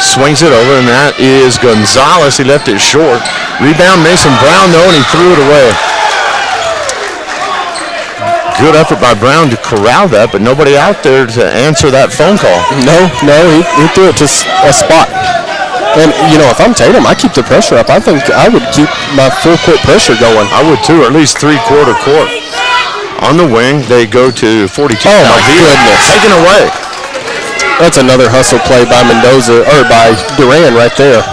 Swings it over, and that is Gonzalez. He left it short. Rebound Mason Brown, though, and he threw it away. Good effort by Brown to corral that, but nobody out there to answer that phone call. No, he threw it to a spot. And, if I'm Tatum, I keep the pressure up. I think I would keep my full court pressure going. I would, too, or at least three-quarter court. On the wing, they go to 42. Oh, my goodness. Taken away. That's another hustle play by Mendoza, or by Duran right there.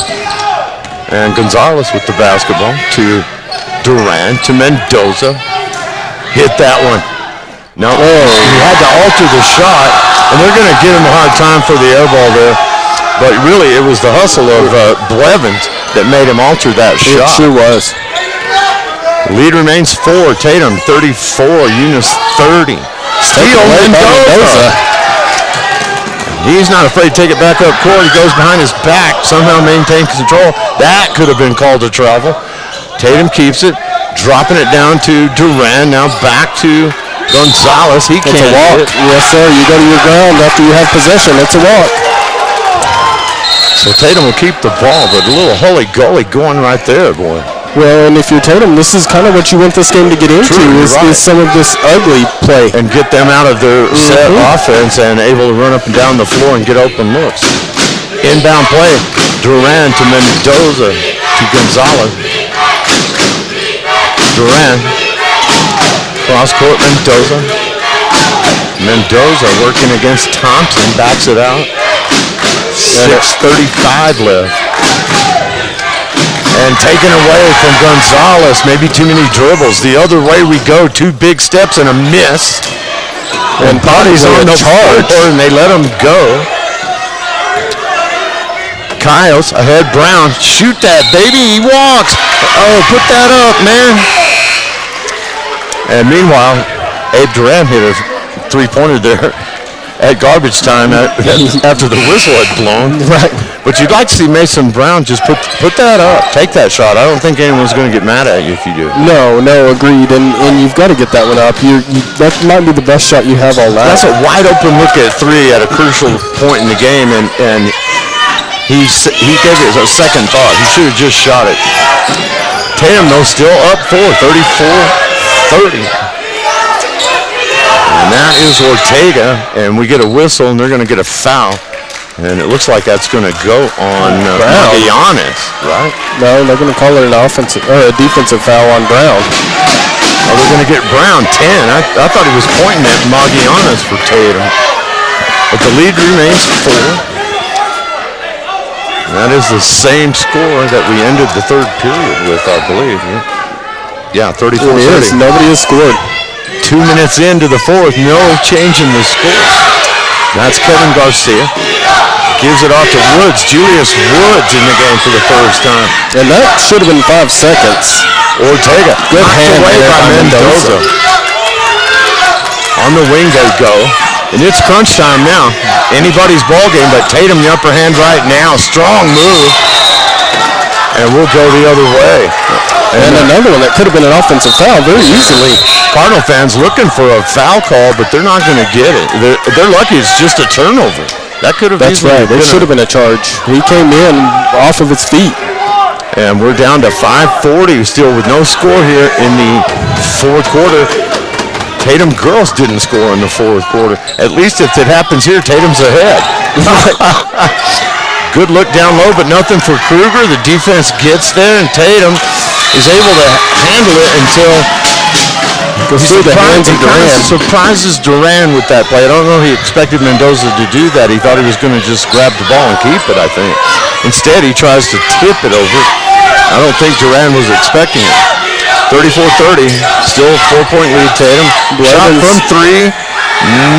And Gonzalez with the basketball to Duran, to Mendoza. Hit that one. No, he had to alter the shot, and they're going to give him a hard time for the air ball there. But really, it was the hustle of Blevins that made him alter that shot. It sure was. Lead remains 4. Tatum 34, Eunice 30. Steal Mendoza. He's not afraid to take it back up court. He goes behind his back, somehow maintains control. That could have been called a travel. Tatum keeps it, dropping it down to Duran. Now back to Gonzalez. He can't walk. hit. Yes, sir. You go to your ground after you have possession. It's a walk. So Tatum will keep the ball, but a little holy-goly going right there, boy. Well, and if you're Tatum, this is kind of what you want this game to get into, is some of this ugly play. And get them out of their set offense and able to run up and down the floor and get open looks. Inbound play, Duran to Mendoza to Gonzalez. Duran, cross court Mendoza. Mendoza working against Thompson, backs it out. 6:35 left. And taken away from Gonzalez. Maybe too many dribbles. The other way we go. 2 big steps and a miss. And Potty's on the floor, and they let him go. Coyotes ahead. Brown. Shoot that, baby. He walks. Oh, put that up, man. And meanwhile, Abe Duran hit a three-pointer there at garbage time after the whistle had blown. Right. But you'd like to see Mason Brown just put that up, take that shot. I don't think anyone's going to get mad at you if you do. No, agreed. And you've got to get that one up. That might be the best shot you have all night. That's a wide open look at 3 at a crucial point in the game, and he gave it a second thought. He should have just shot it. Tatum, though, still up 4, 34-30. And that is Ortega, and we get a whistle, and they're going to get a foul. And it looks like that's going to go on Magallanes, right? No, they're going to call it an offensive or a defensive foul on Brown. Oh, they're going to get Brown 10. I thought he was pointing at Magallanes for Tatum. But the lead remains 4. And that is the same score that we ended the third period with, I believe. Yeah, 34-30. Nobody has scored. 2 minutes into the fourth, no change in the score. That's Kevin Garcia. Gives it off to Woods. Julius Woods in the game for the first time. And that should have been 5 seconds. Ortega. Good hand away by Mendoza. On the wing they go. And it's crunch time now. Anybody's ball game, but Tatum the upper hand right now. Strong move. And we'll go the other way. And another one that could have been an offensive foul very easily. Cardinal fans looking for a foul call, but they're not going to get it. They're lucky it's just a turnover. That could have That's right. It should have been a charge. He came in off of his feet. And we're down to 5:40 still with no score here in the fourth quarter. Tatum girls didn't score in the fourth quarter. At least if it happens here, Tatum's ahead. Good look down low, but nothing for Kruger. The defense gets there, and Tatum is able to handle it until surprises Duran with that play. I don't know if he expected Mendoza to do that. He thought he was going to just grab the ball and keep it, I think. Instead, he tries to tip it over. I don't think Duran was expecting it. 34-30, still 4-point lead, Tatum. Shot from 3.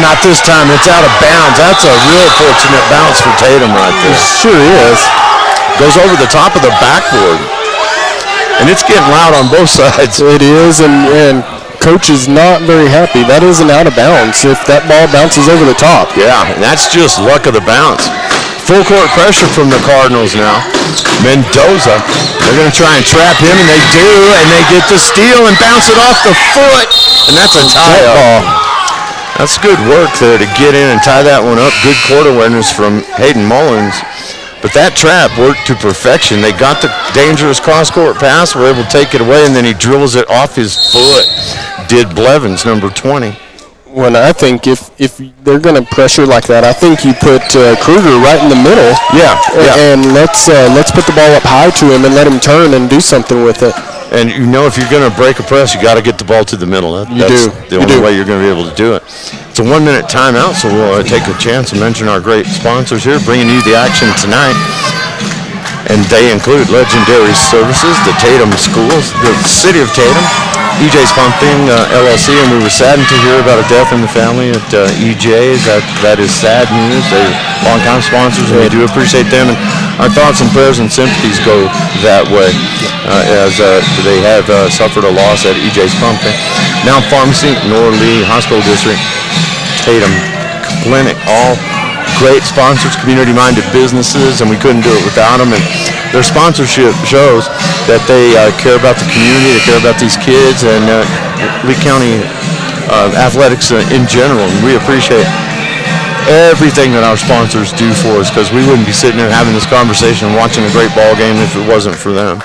Not this time. It's out of bounds. That's a real fortunate bounce for Tatum right there. It sure is. Goes over the top of the backboard. And it's getting loud on both sides. It is, and coach is not very happy. That isn't out of bounds if that ball bounces over the top. Yeah, and that's just luck of the bounce. Full court pressure from the Cardinals now. Mendoza, they're going to try and trap him, and they do, and they get the steal and bounce it off the foot, and that's a tie-up. That's good work there to get in and tie that one up. Good court awareness from Hayden Mullins. But that trap worked to perfection. They got the dangerous cross-court pass, were able to take it away, and then he drills it off his foot. Did Blevins, number 20. When I think if they're going to pressure like that, I think you put Kruger right in the middle. Yeah. And let's put the ball up high to him and let him turn and do something with it. And you know, if you're going to break a press, you got to get the ball to the middle. That's the only way you're going to be able to do it. It's a 1-minute timeout, so we'll take a chance to mention our great sponsors here, bringing you the action tonight. And they include Legendary Services, the Tatum Schools, the City of Tatum, EJ's Pumping LLC, and we were saddened to hear about a death in the family at EJ's. That is sad news. They're longtime sponsors, and we do appreciate them. And our thoughts and prayers and sympathies go that way, as they have suffered a loss at EJ's Pumping. Now Pharmacy, Norley Hospital District, Tatum Clinic, all great sponsors, community-minded businesses, and we couldn't do it without them. And their sponsorship shows that they care about the community, they care about these kids, and Lee County athletics in general. And we appreciate everything that our sponsors do for us, because we wouldn't be sitting there having this conversation and watching a great ball game if it wasn't for them.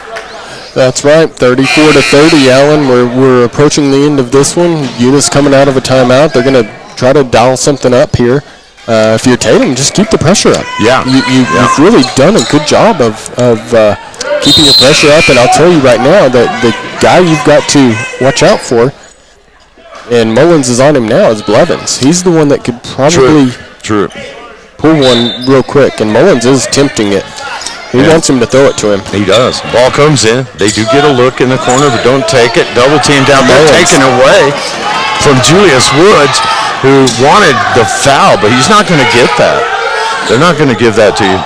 That's right, 34-30, Allen. We're approaching the end of this one. Eunice coming out of a timeout. They're going to try to dial something up here. If you're Tatum, just keep the pressure up. Yeah. You've really done a good job of keeping your pressure up, and I'll tell you right now that the guy you've got to watch out for, and Mullins is on him now, is Blevins. He's the one that could probably pull one real quick, and Mullins is tempting it. He wants him to throw it to him. He does. Ball comes in. They do get a look in the corner, but don't take it. Double teamed out there, taken away from Julius Woods, who wanted the foul, but he's not going to get that. They're not going to give that to you.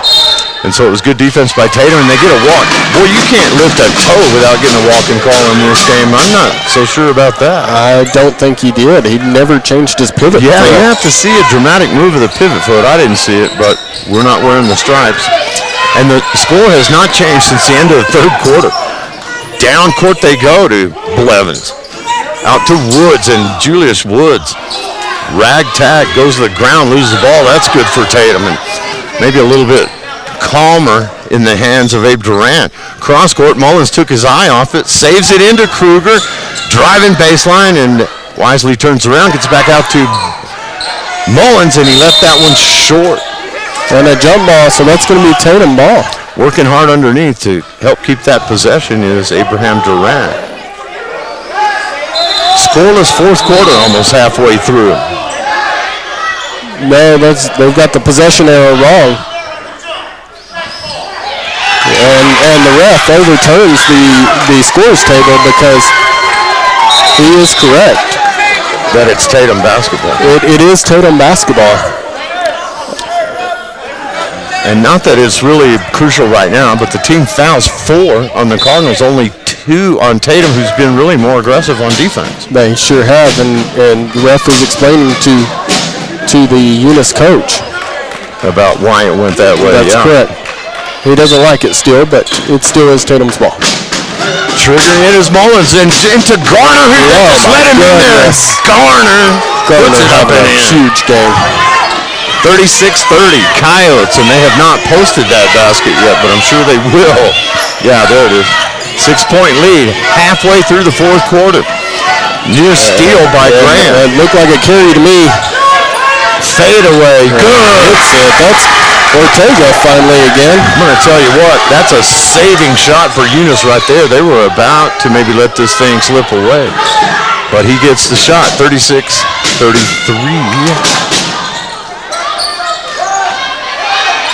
And so it was good defense by Tatum, and they get a walk. Boy, you can't lift a toe without getting a walking call in this game. I'm not so sure about that. I don't think he did. He never changed his pivot foot. You have to see a dramatic move of the pivot foot. I didn't see it, but we're not wearing the stripes. And the score has not changed since the end of the third quarter. Down court they go to Blevins. Out to Woods, and Julius Woods. Ragtag goes to the ground, loses the ball. That's good for Tatum, and maybe a little bit calmer in the hands of Abe Durant. Cross court, Mullins took his eye off it, saves it into Kruger, driving baseline, and wisely turns around, gets back out to Mullins, and he left that one short. And a jump ball, so that's going to be Tatum ball. Working hard underneath to help keep that possession is Abraham Durant. Scoreless fourth quarter, almost halfway through. No, they've got the possession arrow wrong. And the ref overturns the scores table because he is correct. That it's Tatum basketball. It is Tatum basketball. And not that it's really crucial right now, but the team fouls 4 on the Cardinals, only 2 on Tatum, who's been really more aggressive on defense. They sure have, and the ref is explaining to the Eunice coach about why it went that way. That's correct. He doesn't like it still, but it still is Tatum's ball. Triggering it is Mullins, and into Garner, who just let him in there. Garner puts it up in. Huge game. 36-30, Coyotes, and they have not posted that basket yet, but I'm sure they will. Yeah, there it is. 6-point lead halfway through the fourth quarter. Near steal by Grant. It looked like a carry to me. Fade away. Good. That's Ortega finally again. I'm going to tell you what, that's a saving shot for Eunice right there. They were about to maybe let this thing slip away. But he gets the shot, 36-33.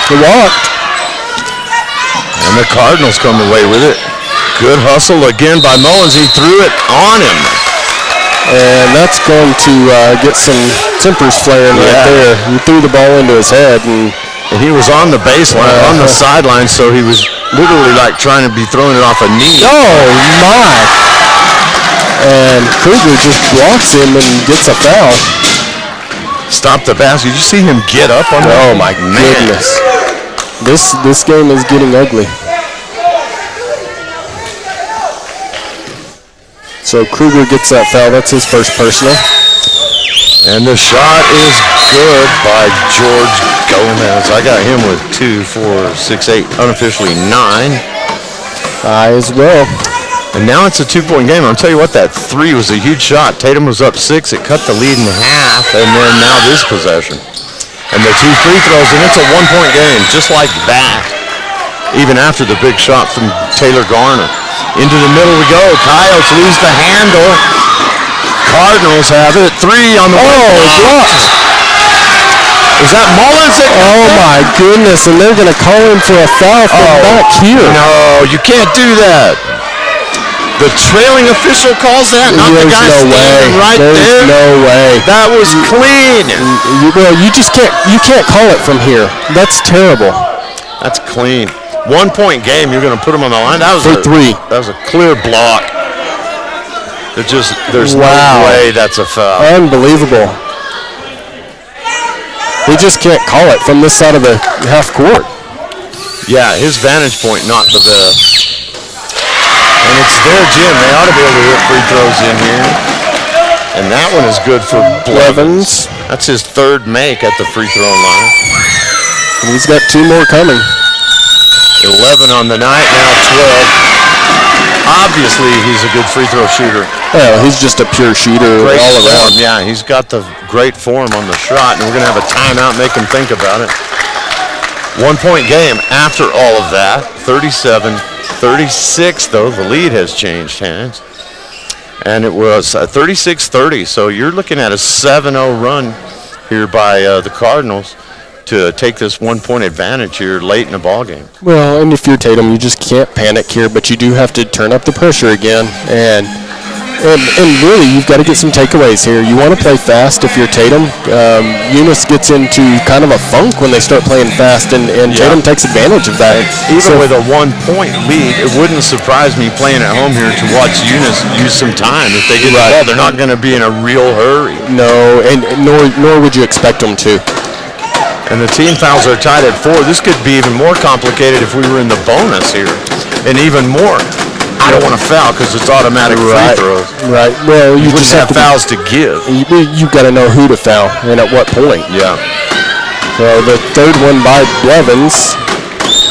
He walked. And the Cardinals come away with it. Good hustle again by Mullins. He threw it on him. And that's going to get some tempers flaring right there. He threw the ball into his head. And he was on the baseline, on the sideline, so he was literally like trying to be throwing it off a knee. Oh, my. And Kruger just blocks him and gets a foul. Stop the basket. Did you see him get up on that? Oh, my goodness. This game is getting ugly. So Kruger gets that foul. That's his first personal. And the shot is good by George Gomez. I got him with 2, 4, 6, 8, unofficially 9. I as well. And now it's a 2-point game. I'll tell you what, that 3 was a huge shot. Tatum was up 6. It cut the lead in half, and then now this possession. And the 2 free throws, and it's a 1-point game, just like that. Even after the big shot from Taylor Garner. Into the middle we go. Coyotes lose the handle. Cardinals have it. 3 on the blocked. Is that Mullins? Oh, my goodness. And they're going to call him for a foul from back here. No, you can't do that. The trailing official calls that, not the guy standing right there. There's no way. That was clean. Well, you can't call it from here. That's terrible. That's clean. 1-point game. You're going to put him on the line. That was for 3. That was a clear block. There's no way that's a foul. Unbelievable. He just can't call it from this side of the half court. Yeah, his vantage point not the best. And it's their gym. They ought to be able to hit free throws in here. And that one is good for Blevins. That's his 3rd make at the free throw line. And he's got 2 more coming. 11 on the night, now 12. Obviously, he's a good free throw shooter. Well, he's just a pure shooter Great all around. form. Yeah, he's got the great form on the shot, and we're going to have a timeout, make him think about it. 1-point game after all of that. 37-36, though. The lead has changed hands. And it was 36-30, so you're looking at a 7-0 run here by the Cardinals to take this 1-point advantage here late in the ball game. Well, and if you're Tatum, you just can't panic here, but you do have to turn up the pressure again. And really, you've got to get some takeaways here. You want to play fast if you're Tatum. Eunice gets into kind of a funk when they start playing fast, and Tatum takes advantage of that. Even with a 1-point lead, it wouldn't surprise me playing at home here to watch Eunice use some time. If they get the ball, they're not going to be in a real hurry. No, and nor would you expect them to. And the team fouls are tied at 4. This could be even more complicated if we were in the bonus here. And even more. I don't want to foul because it's automatic free throws. Right. Well, you just have fouls to give. You've got to know who to foul and at what point. Yeah. So the 3rd one by Blevins.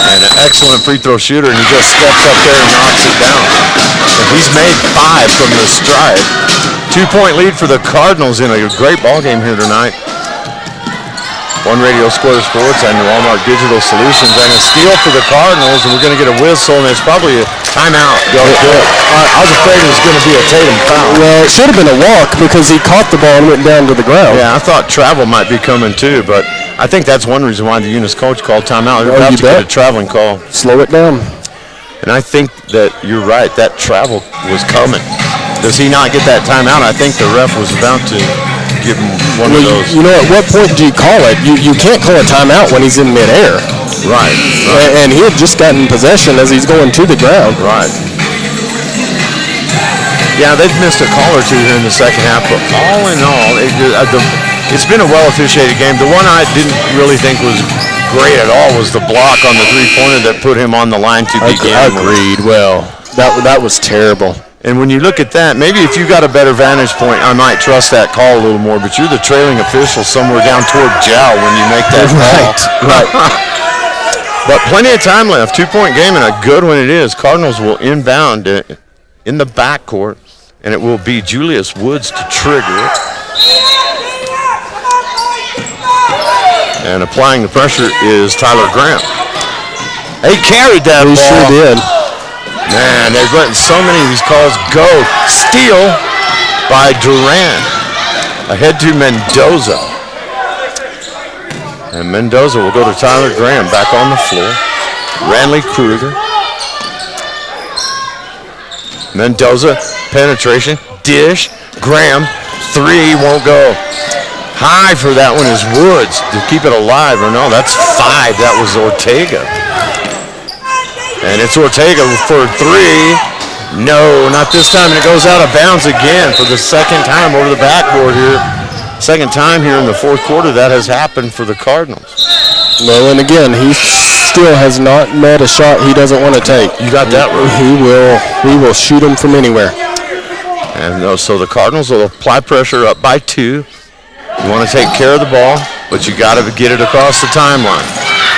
And an excellent free throw shooter, and he just steps up there and knocks it down. And he's made 5 from the stride. 2-point lead for the Cardinals in a great ball game here tonight. One Radio Square Sports and Walmart Digital Solutions, and a steal for the Cardinals, and we're going to get a whistle, and it's probably a timeout. I was afraid it was going to be a Tatum foul. Well, it should have been a walk because he caught the ball and went down to the ground. Yeah, I thought travel might be coming too, but I think that's one reason why the Eunice coach called timeout. They're about to get a traveling call. Slow it down. And I think that you're right, that travel was coming. Does he not get that timeout? I think the ref was about to give him one of those. You know, at what point do you call it? You can't call a timeout when he's in midair. Right. And he had just gotten possession as he's going to the ground. Right. Yeah, they've missed a call or two here in the second half, but all in all, it's been a well-officiated game. The one I didn't really think was great at all was the block on the three-pointer that put him on the line to begin. Agreed. Well, that was terrible. And when you look at that, maybe if you got a better vantage point, I might trust that call a little more. But you're the trailing official somewhere down toward Jow when you make that call. Right. But plenty of time left. 2-point game, and a good one it is. Cardinals will inbound in the backcourt, and it will be Julius Woods to trigger it. And applying the pressure is Tyler Graham. He carried that ball. He sure did. Man, they're letting so many of these calls go. Steal by Duran. Ahead to Mendoza. And Mendoza will go to Tyler Graham back on the floor. Ranley Kruger. Mendoza, penetration, dish. Graham, 3, won't go. High for that one is Woods to keep it alive. Or no, that's 5. That was Ortega. And it's Ortega for three. No, not this time, and it goes out of bounds again for the second time over the backboard here. Second time here in the fourth quarter that has happened for the Cardinals. Well, and again, he still has not met a shot he doesn't want to take. You got that right. He will shoot him from anywhere. And so the Cardinals will apply pressure up by 2. You want to take care of the ball, but you got to get it across the timeline.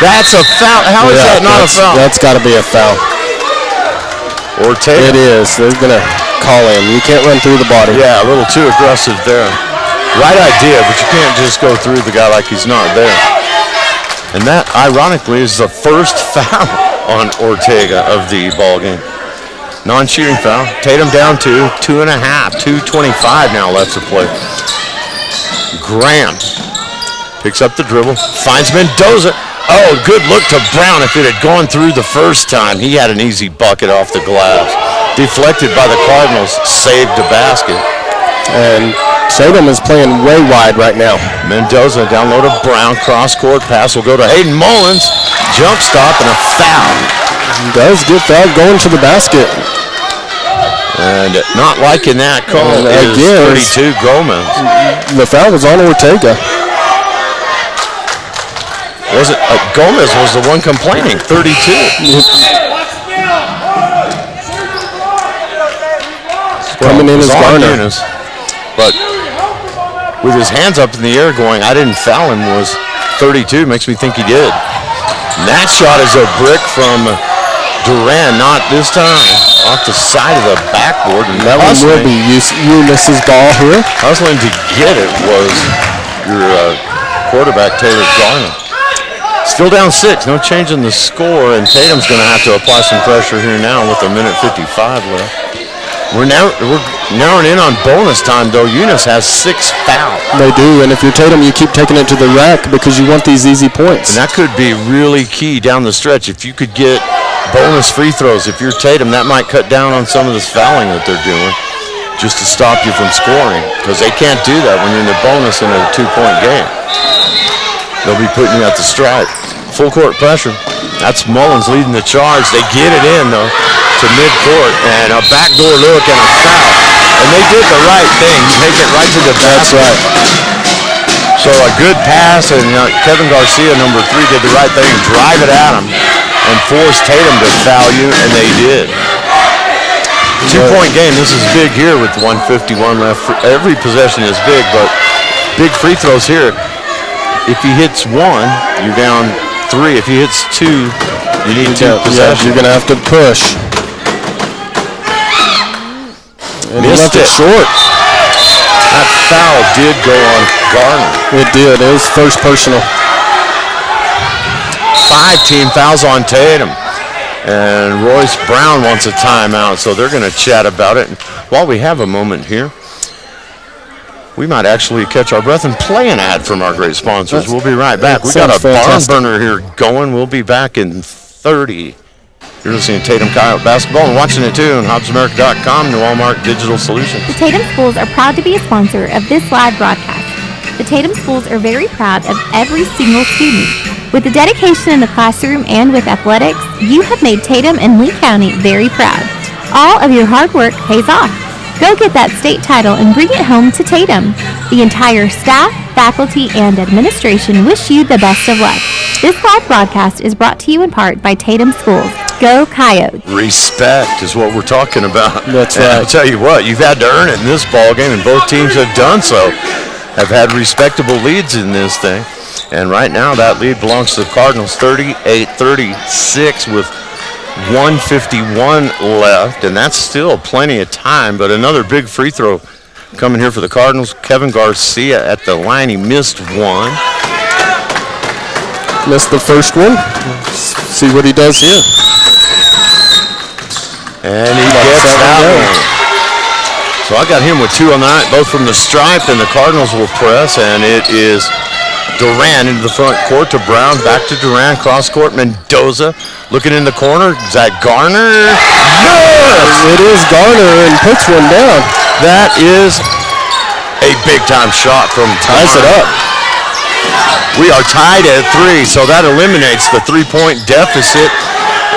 That's a foul. How is that not a foul? That's got to be a foul. Ortega. It is. They're going to call him. You can't run through the body. Yeah, a little too aggressive there. Right idea, but you can't just go through the guy like he's not there. And that, ironically, is the first foul on Ortega of the ball game. Non-shooting foul. Tatum down 2.5, 2:25 now left to play. Graham picks up the dribble, finds Mendoza. Oh, good look to Brown. If it had gone through the first time, he had an easy bucket off the glass. Deflected by the Cardinals, saved a basket. And Tatum is playing way wide right now. Mendoza down low to Brown. Cross-court pass will go to Hayden Mullins. Jump stop and a foul. He does get fouled going to the basket. And not liking that call is again, 32 Gomez. The foul was on Ortega. Was it Gomez was the one complaining? 32. Coming in as Garner. Eunice, but with his hands up in the air going, I didn't foul him, was 32. Makes me think he did. And that shot is a brick from Duran, not this time. Off the side of the backboard. And that one will be Eunice's ball here. Hustling to get it was your quarterback, Taylor Garner. Still down 6, no change in the score, and Tatum's going to have to apply some pressure here now with a minute 55 left. We're narrowing in on bonus time, though. Eunice has 6 fouls. They do, and if you're Tatum, you keep taking it to the rack because you want these easy points. And that could be really key down the stretch. If you could get bonus free throws, if you're Tatum, that might cut down on some of this fouling that they're doing just to stop you from scoring, because they can't do that when you're in the bonus in a 2-point game. They'll be putting you at the stripe. Full court pressure. That's Mullins leading the charge. They get it in, though, to midcourt, and a backdoor look and a foul. And they did the right thing. Take it right to the basket. That's right. So a good pass, and Kevin Garcia, number 3, did the right thing. Drive it at him and force Tatum to foul you, and they did. 2-point game. This is big here with 1:51 left. Every possession is big, but big free throws here. If he hits 1, you're down 3. If he hits 2, you need 2 possessions. You're going to have to push. And he left it short. That foul did go on Garner. It did. It was first personal. 5 team fouls on Tatum. And Royce Brown wants a timeout, so they're going to chat about it. And while we have a moment here, we might actually catch our breath and play an ad from our great sponsors. We'll be right back. We got a barn burner here going. We'll be back in 30. You're listening to Tatum Coyote Basketball and watching it too on HobbsAmerica.com, New Walmart Digital Solutions. The Tatum Schools are proud to be a sponsor of this live broadcast. The Tatum Schools are very proud of every single student. With the dedication in the classroom and with athletics, you have made Tatum and Lee County very proud. All of your hard work pays off. Go get that state title and bring it home to Tatum. The entire staff, faculty, and administration wish you the best of luck. This live broadcast is brought to you in part by Tatum Schools. Go Coyotes. Respect is what we're talking about. That's right. right. I'll tell you what, you've had to earn it in this ball game, and both teams have done so. Have had respectable leads in this thing. And right now that lead belongs to the Cardinals, 38-36 with 1:51 left, and that's still plenty of time, but another big free throw coming here for the Cardinals. Kevin Garcia at the line. He missed one. Missed the first one. See what he does here. And he gets that one. So I got him with 2 on the night, both from the stripe, and the Cardinals will press, and it is Duran into the front court to Brown, back to Duran, cross court, Mendoza looking in the corner. Is that Garner? Yes! It is Garner, and puts one down. That is a big-time shot from Ties it up. We are tied at 3, so that eliminates the 3-point deficit.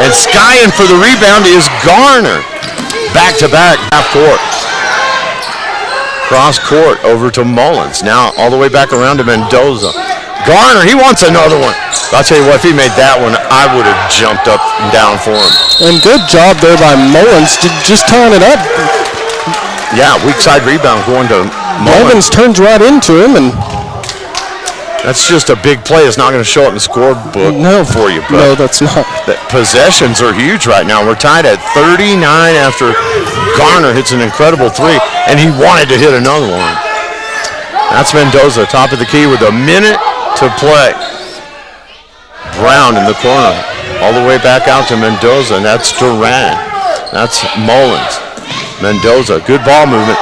And skying for the rebound is Garner. Back-to-back half court. Cross court over to Mullins. Now all the way back around to Mendoza. Garner, he wants another one. I'll tell you what, if he made that one, I would have jumped up and down for him. And good job there by Mullins, just tying it up. Yeah, weak side rebound going to Blevins Mullins. turns right into him, and That's just a big play. It's not going to show up in the scorebook for you. But no, that's not. The possessions are huge right now. We're tied at 39 after Garner hits an incredible three, and he wanted to hit another one. That's Mendoza, top of the key with a minute to play. Brown in the corner, all the way back out to Mendoza, and that's Duran. That's Mullins. Mendoza, good ball movement.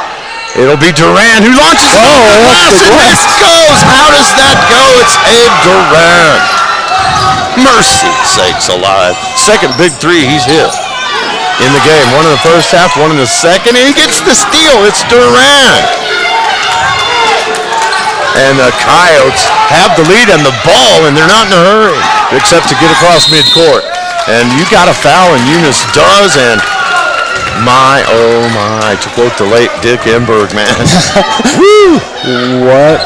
It'll be Duran who launches it off the glass, and this goes. How does that go? It's Abe Duran. Mercy sakes alive. Second big three he's hit in the game. One in the first half, one in the second, and he gets the steal. It's Duran. And the Coyotes have the lead and the ball, and they're not in a hurry, except to get across midcourt. And you got a foul, and Eunice does, and my, oh my, to quote the late Dick Enberg, man. Woo! What?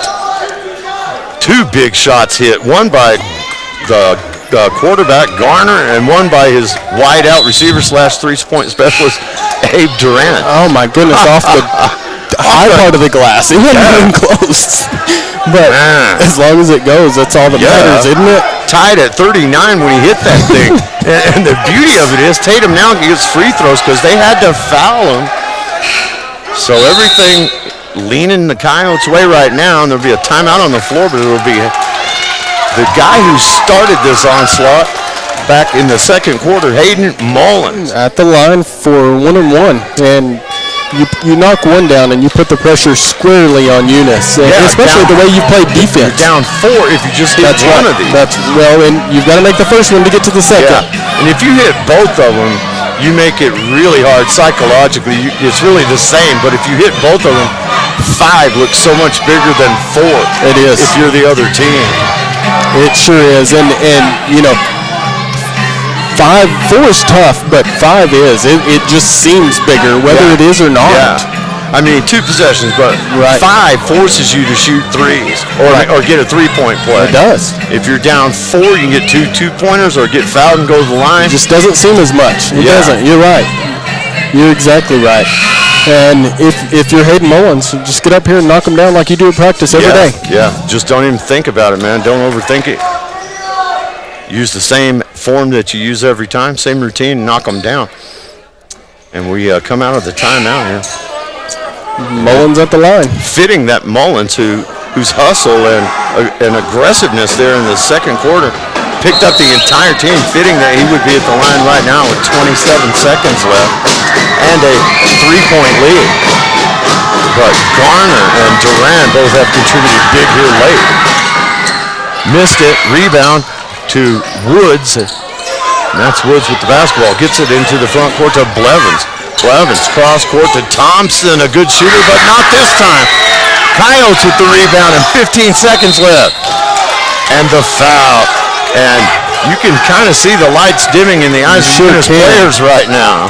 Two big shots hit, one by the quarterback, Garner, and one by his wide-out receiver slash three-point specialist, Abe Durant. Oh, my goodness, off the high part of the glass. It wasn't even close. But as long as it goes, that's all that matters, isn't it? Tied at 39 when he hit that thing. And the beauty of it is Tatum now gets free throws because they had to foul him. So everything leaning the Coyotes' way right now, and there'll be a timeout on the floor, but it'll be the guy who started this onslaught back in the second quarter, Hayden Mullins. At the line for 1-and-1, and you knock one down and you put the pressure squarely on Eunice, especially the way you play defense. You're down four if you just hit one of these. And you've got to make the first one to get to the second. Yeah. And if you hit both of them, you make it really hard psychologically. It's really the same, but if you hit both of them, 5 looks so much bigger than 4. It is. If you're the other team. It sure is. And you know, 4 is tough, but 5 is. It just seems bigger, whether it is or not. Yeah. I mean, 2 possessions, but 5 forces you to shoot threes or get a three-point play. It does. If you're down 4, you can get 2 two-pointers or get fouled and go to the line. It just doesn't seem as much. It doesn't. You're right. You're exactly right. And if you're Hayden Mullins, just get up here and knock them down like you do at practice every day. Yeah, just don't even think about it, man. Don't overthink it. Use the same form that you use every time, same routine, knock them down. And we come out of the timeout here. Mullins at the line. Fitting that Mullins, whose hustle and aggressiveness there in the second quarter picked up the entire team, fitting that he would be at the line right now with 27 seconds left and a 3-point lead. But Garner and Duran both have contributed big here late. Missed it, rebound to Woods, and that's Woods with the basketball. Gets it into the front court to Blevins. Blevins cross court to Thompson, a good shooter, but not this time. Coyotes with the rebound and 15 seconds left. And the foul. And you can kind of see the lights dimming in the eyes of Eunice players right now,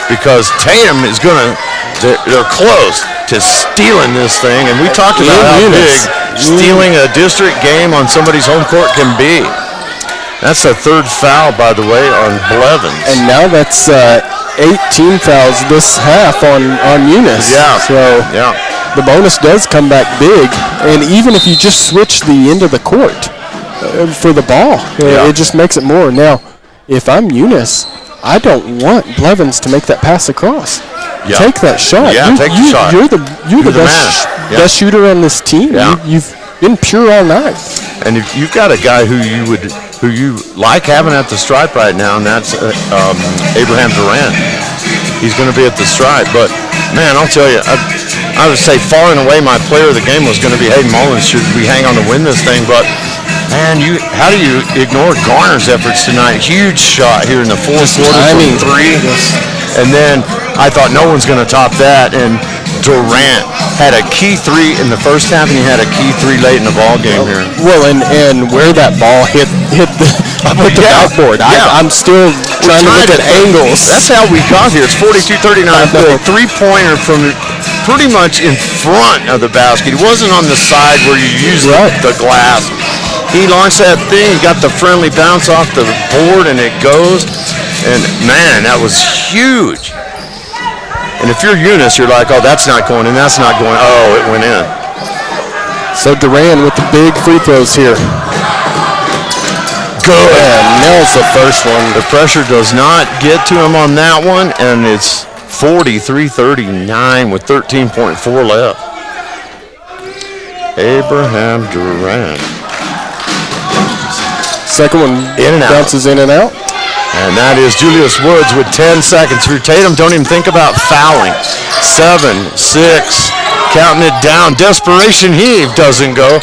because Tatum is they're close to stealing this thing. And we talked about how big stealing a district game on somebody's home court can be. That's the 3rd foul, by the way, on Blevins. And now that's 18 fouls this half on Eunice. Yeah. So the bonus does come back big. And even if you just switch the end of the court for the ball, it just makes it more. Now, if I'm Eunice, I don't want Blevins to make that pass across. Yeah. Take that shot. Yeah, take the shot. You're the best shooter on this team. Yeah. You've been pure all night. And if you've got a guy who you like having at the stripe right now, and that's Abraham Durant. He's going to be at the stripe. But, man, I'll tell you, I would say far and away my player of the game was going to be Hayden Mullins should we hang on to win this thing. But, man, how do you ignore Garner's efforts tonight? Huge shot here in the fourth quarter from 3. And then I thought no one's going to top that. And Durant had a key 3 in the first half, and he had a key 3 late in the ball game here. Well, and where that ball hit with the backboard. I'm still trying to look at angles. That's how we got here. It's 42-39. The three-pointer from pretty much in front of the basket. He wasn't on the side where you use the glass. He launched that thing. He got the friendly bounce off the board, and it goes. And, man, that was huge. And if you're Eunice, you're like, oh, that's not going in, that's not going. Oh, it went in. So Duran with the big free throws here. Good. And nails the first one. The pressure does not get to him on that one, and it's 43-39 with 13.4 left. Abraham Duran. Second one in and bounces in and out. And that is Julius Woods with 10 seconds. For Tatum, don't even think about fouling. 7, 6, counting it down. Desperation heave doesn't go.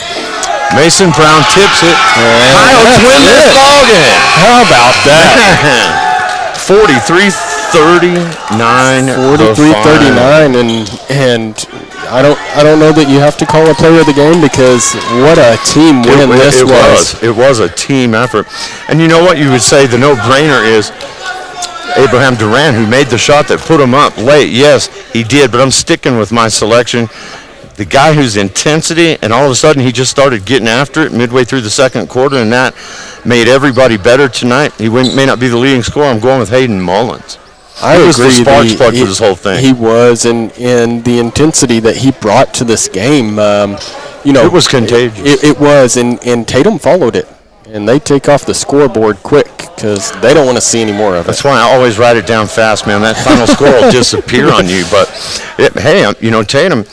Mason Brown tips it. Coyotes win this ball game. How about that? 43-39. 43-39, and I don't know that you have to call a player of the game because what a team win this was. It was a team effort. And you know what you would say the no-brainer is Abraham Duran, who made the shot that put him up late. Yes, he did, but I'm sticking with my selection. The guy whose intensity, and all of a sudden he just started getting after it midway through the second quarter, and that made everybody better tonight. He may not be the leading scorer. I'm going with Hayden Mullins. I was agree. The spark plug for this whole thing. He was, and the intensity that he brought to this game, it was contagious. It was, and Tatum followed it, and they take off the scoreboard quick because they don't want to see any more of it. That's why I always write it down fast, man. That final score will disappear on you. But Tatum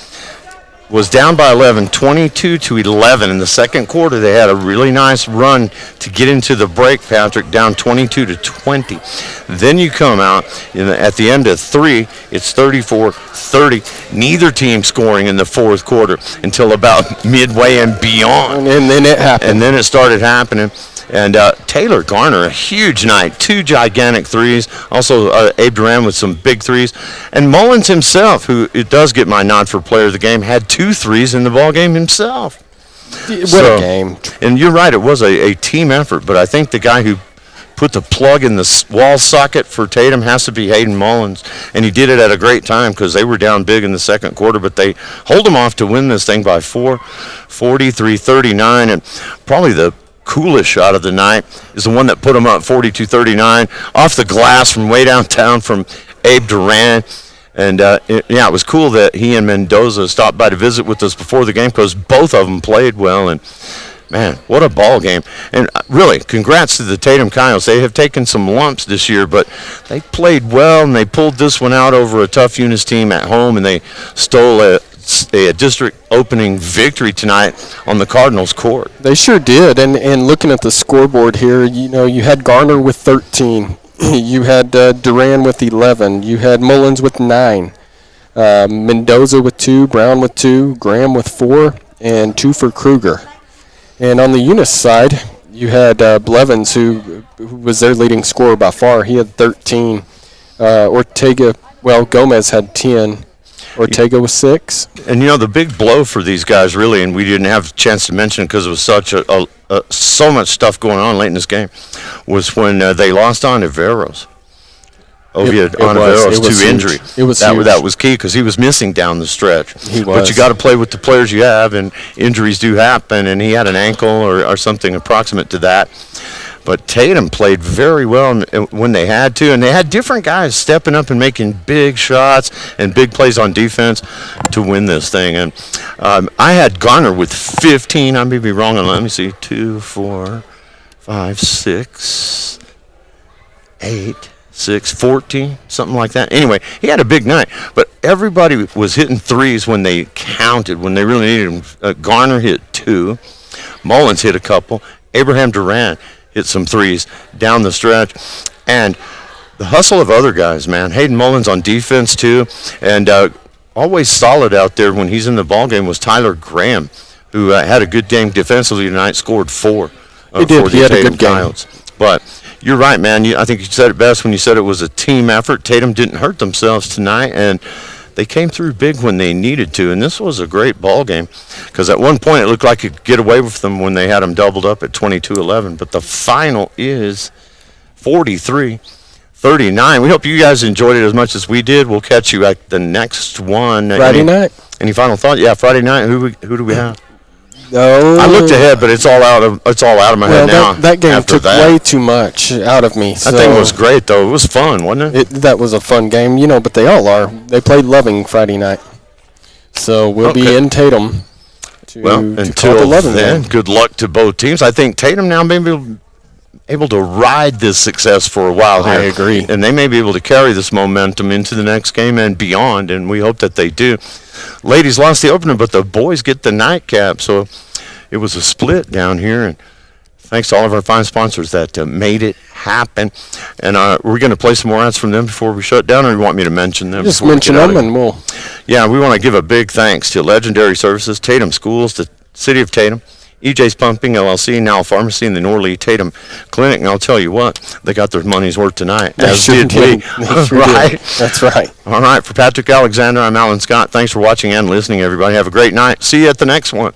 was down by 11, 22-11 in the second quarter. They had a really nice run to get into the break, Patrick, down 22-20. Then you come out at the end of 3, it's 34-30. Neither team scoring in the fourth quarter until about midway and beyond. And then it happened. And then it started happening. And Taylor Garner, a huge night, 2 gigantic threes. Also, Abe Duran with some big threes. And Mullins himself, who it does get my nod for player of the game, had 2 threes in the ball game himself. What a game. And you're right, it was a team effort. But I think the guy who put the plug in the wall socket for Tatum has to be Hayden Mullins. And he did it at a great time because they were down big in the second quarter. But they hold them off to win this thing by 4, 43-39. And probably the coolest shot of the night is the one that put him up 42-39 off the glass from way downtown from Abe Duran. And it was cool that he and Mendoza stopped by to visit with us before the game because both of them played well. And man, what a ball game. And really, congrats to the Tatum Coyotes. They have taken some lumps this year, but they played well, and they pulled this one out over a tough Eunice team at home, and they stole a district opening victory tonight on the Cardinals' court. They sure did. And looking at the scoreboard here, you had Garner with 13. You had Duran with 11. You had Mullins with 9. Mendoza with 2. Brown with 2. Graham with 4. And 2 for Kruger. And on the Eunice side, you had Blevins, who was their leading scorer by far. He had 13. Gomez had 10. Ortega was 6. And the big blow for these guys, really, and we didn't have a chance to mention because it was such so much stuff going on late in this game, was when they lost Ontiveros. Ontiveros to injury. It was that was key because he was missing down the stretch. He was. But you got to play with the players you have, and injuries do happen. And he had an ankle or something approximate to that. But Tatum played very well when they had to, and they had different guys stepping up and making big shots and big plays on defense to win this thing. And I had Garner with 15. I may be wrong on. Let me see, 2, 4, 5, 6, 8, 6, 14, something like that. Anyway, he had a big night, but everybody was hitting threes when they counted, when they really needed them. Garner hit 2. Mullins hit a couple. Abraham Duran hit some threes down the stretch. And the hustle of other guys, man. Hayden Mullins on defense, too. And always solid out there when he's in the ballgame was Tyler Graham, who had a good game defensively tonight, scored 4. He did. He had a good game. Coyotes. But you're right, man. I think you said it best when you said it was a team effort. Tatum didn't hurt themselves tonight, and they came through big when they needed to, and this was a great ball game because at one point it looked like you could get away with them when they had them doubled up at 22-11, but the final is 43-39. We hope you guys enjoyed it as much as we did. We'll catch you at the next one. Friday night. Any final thought? Yeah, Friday night. Who do we have? No. I looked ahead, but it's all out of my head now. That game after took way too much out of me. That thing was great, though. It was fun, wasn't it? That was a fun game, but they all are. They played Loving Friday night. So we'll be in Tatum to until call the Loving then, game. good luck to both teams. I think Tatum now may be able to ride this success for a while here. I agree. And they may be able to carry this momentum into the next game and beyond, and we hope that they do. Ladies lost the opener, but the boys get the nightcap, so it was a split down here, and thanks to all of our fine sponsors that made it happen. And we're going to play some more ads from them before we shut down, or you want me to mention them? Just mention them and we'll... Yeah, we want to give a big thanks to Legendary Services, Tatum Schools, the City of Tatum, EJ's Pumping LLC, Now Pharmacy, and the Norley Tatum Clinic. And I'll tell you what, they got their money's worth tonight, as did we. Right? That's right. All right, for Patrick Alexander, I'm Alan Scott. Thanks for watching and listening, everybody. Have a great night. See you at the next one.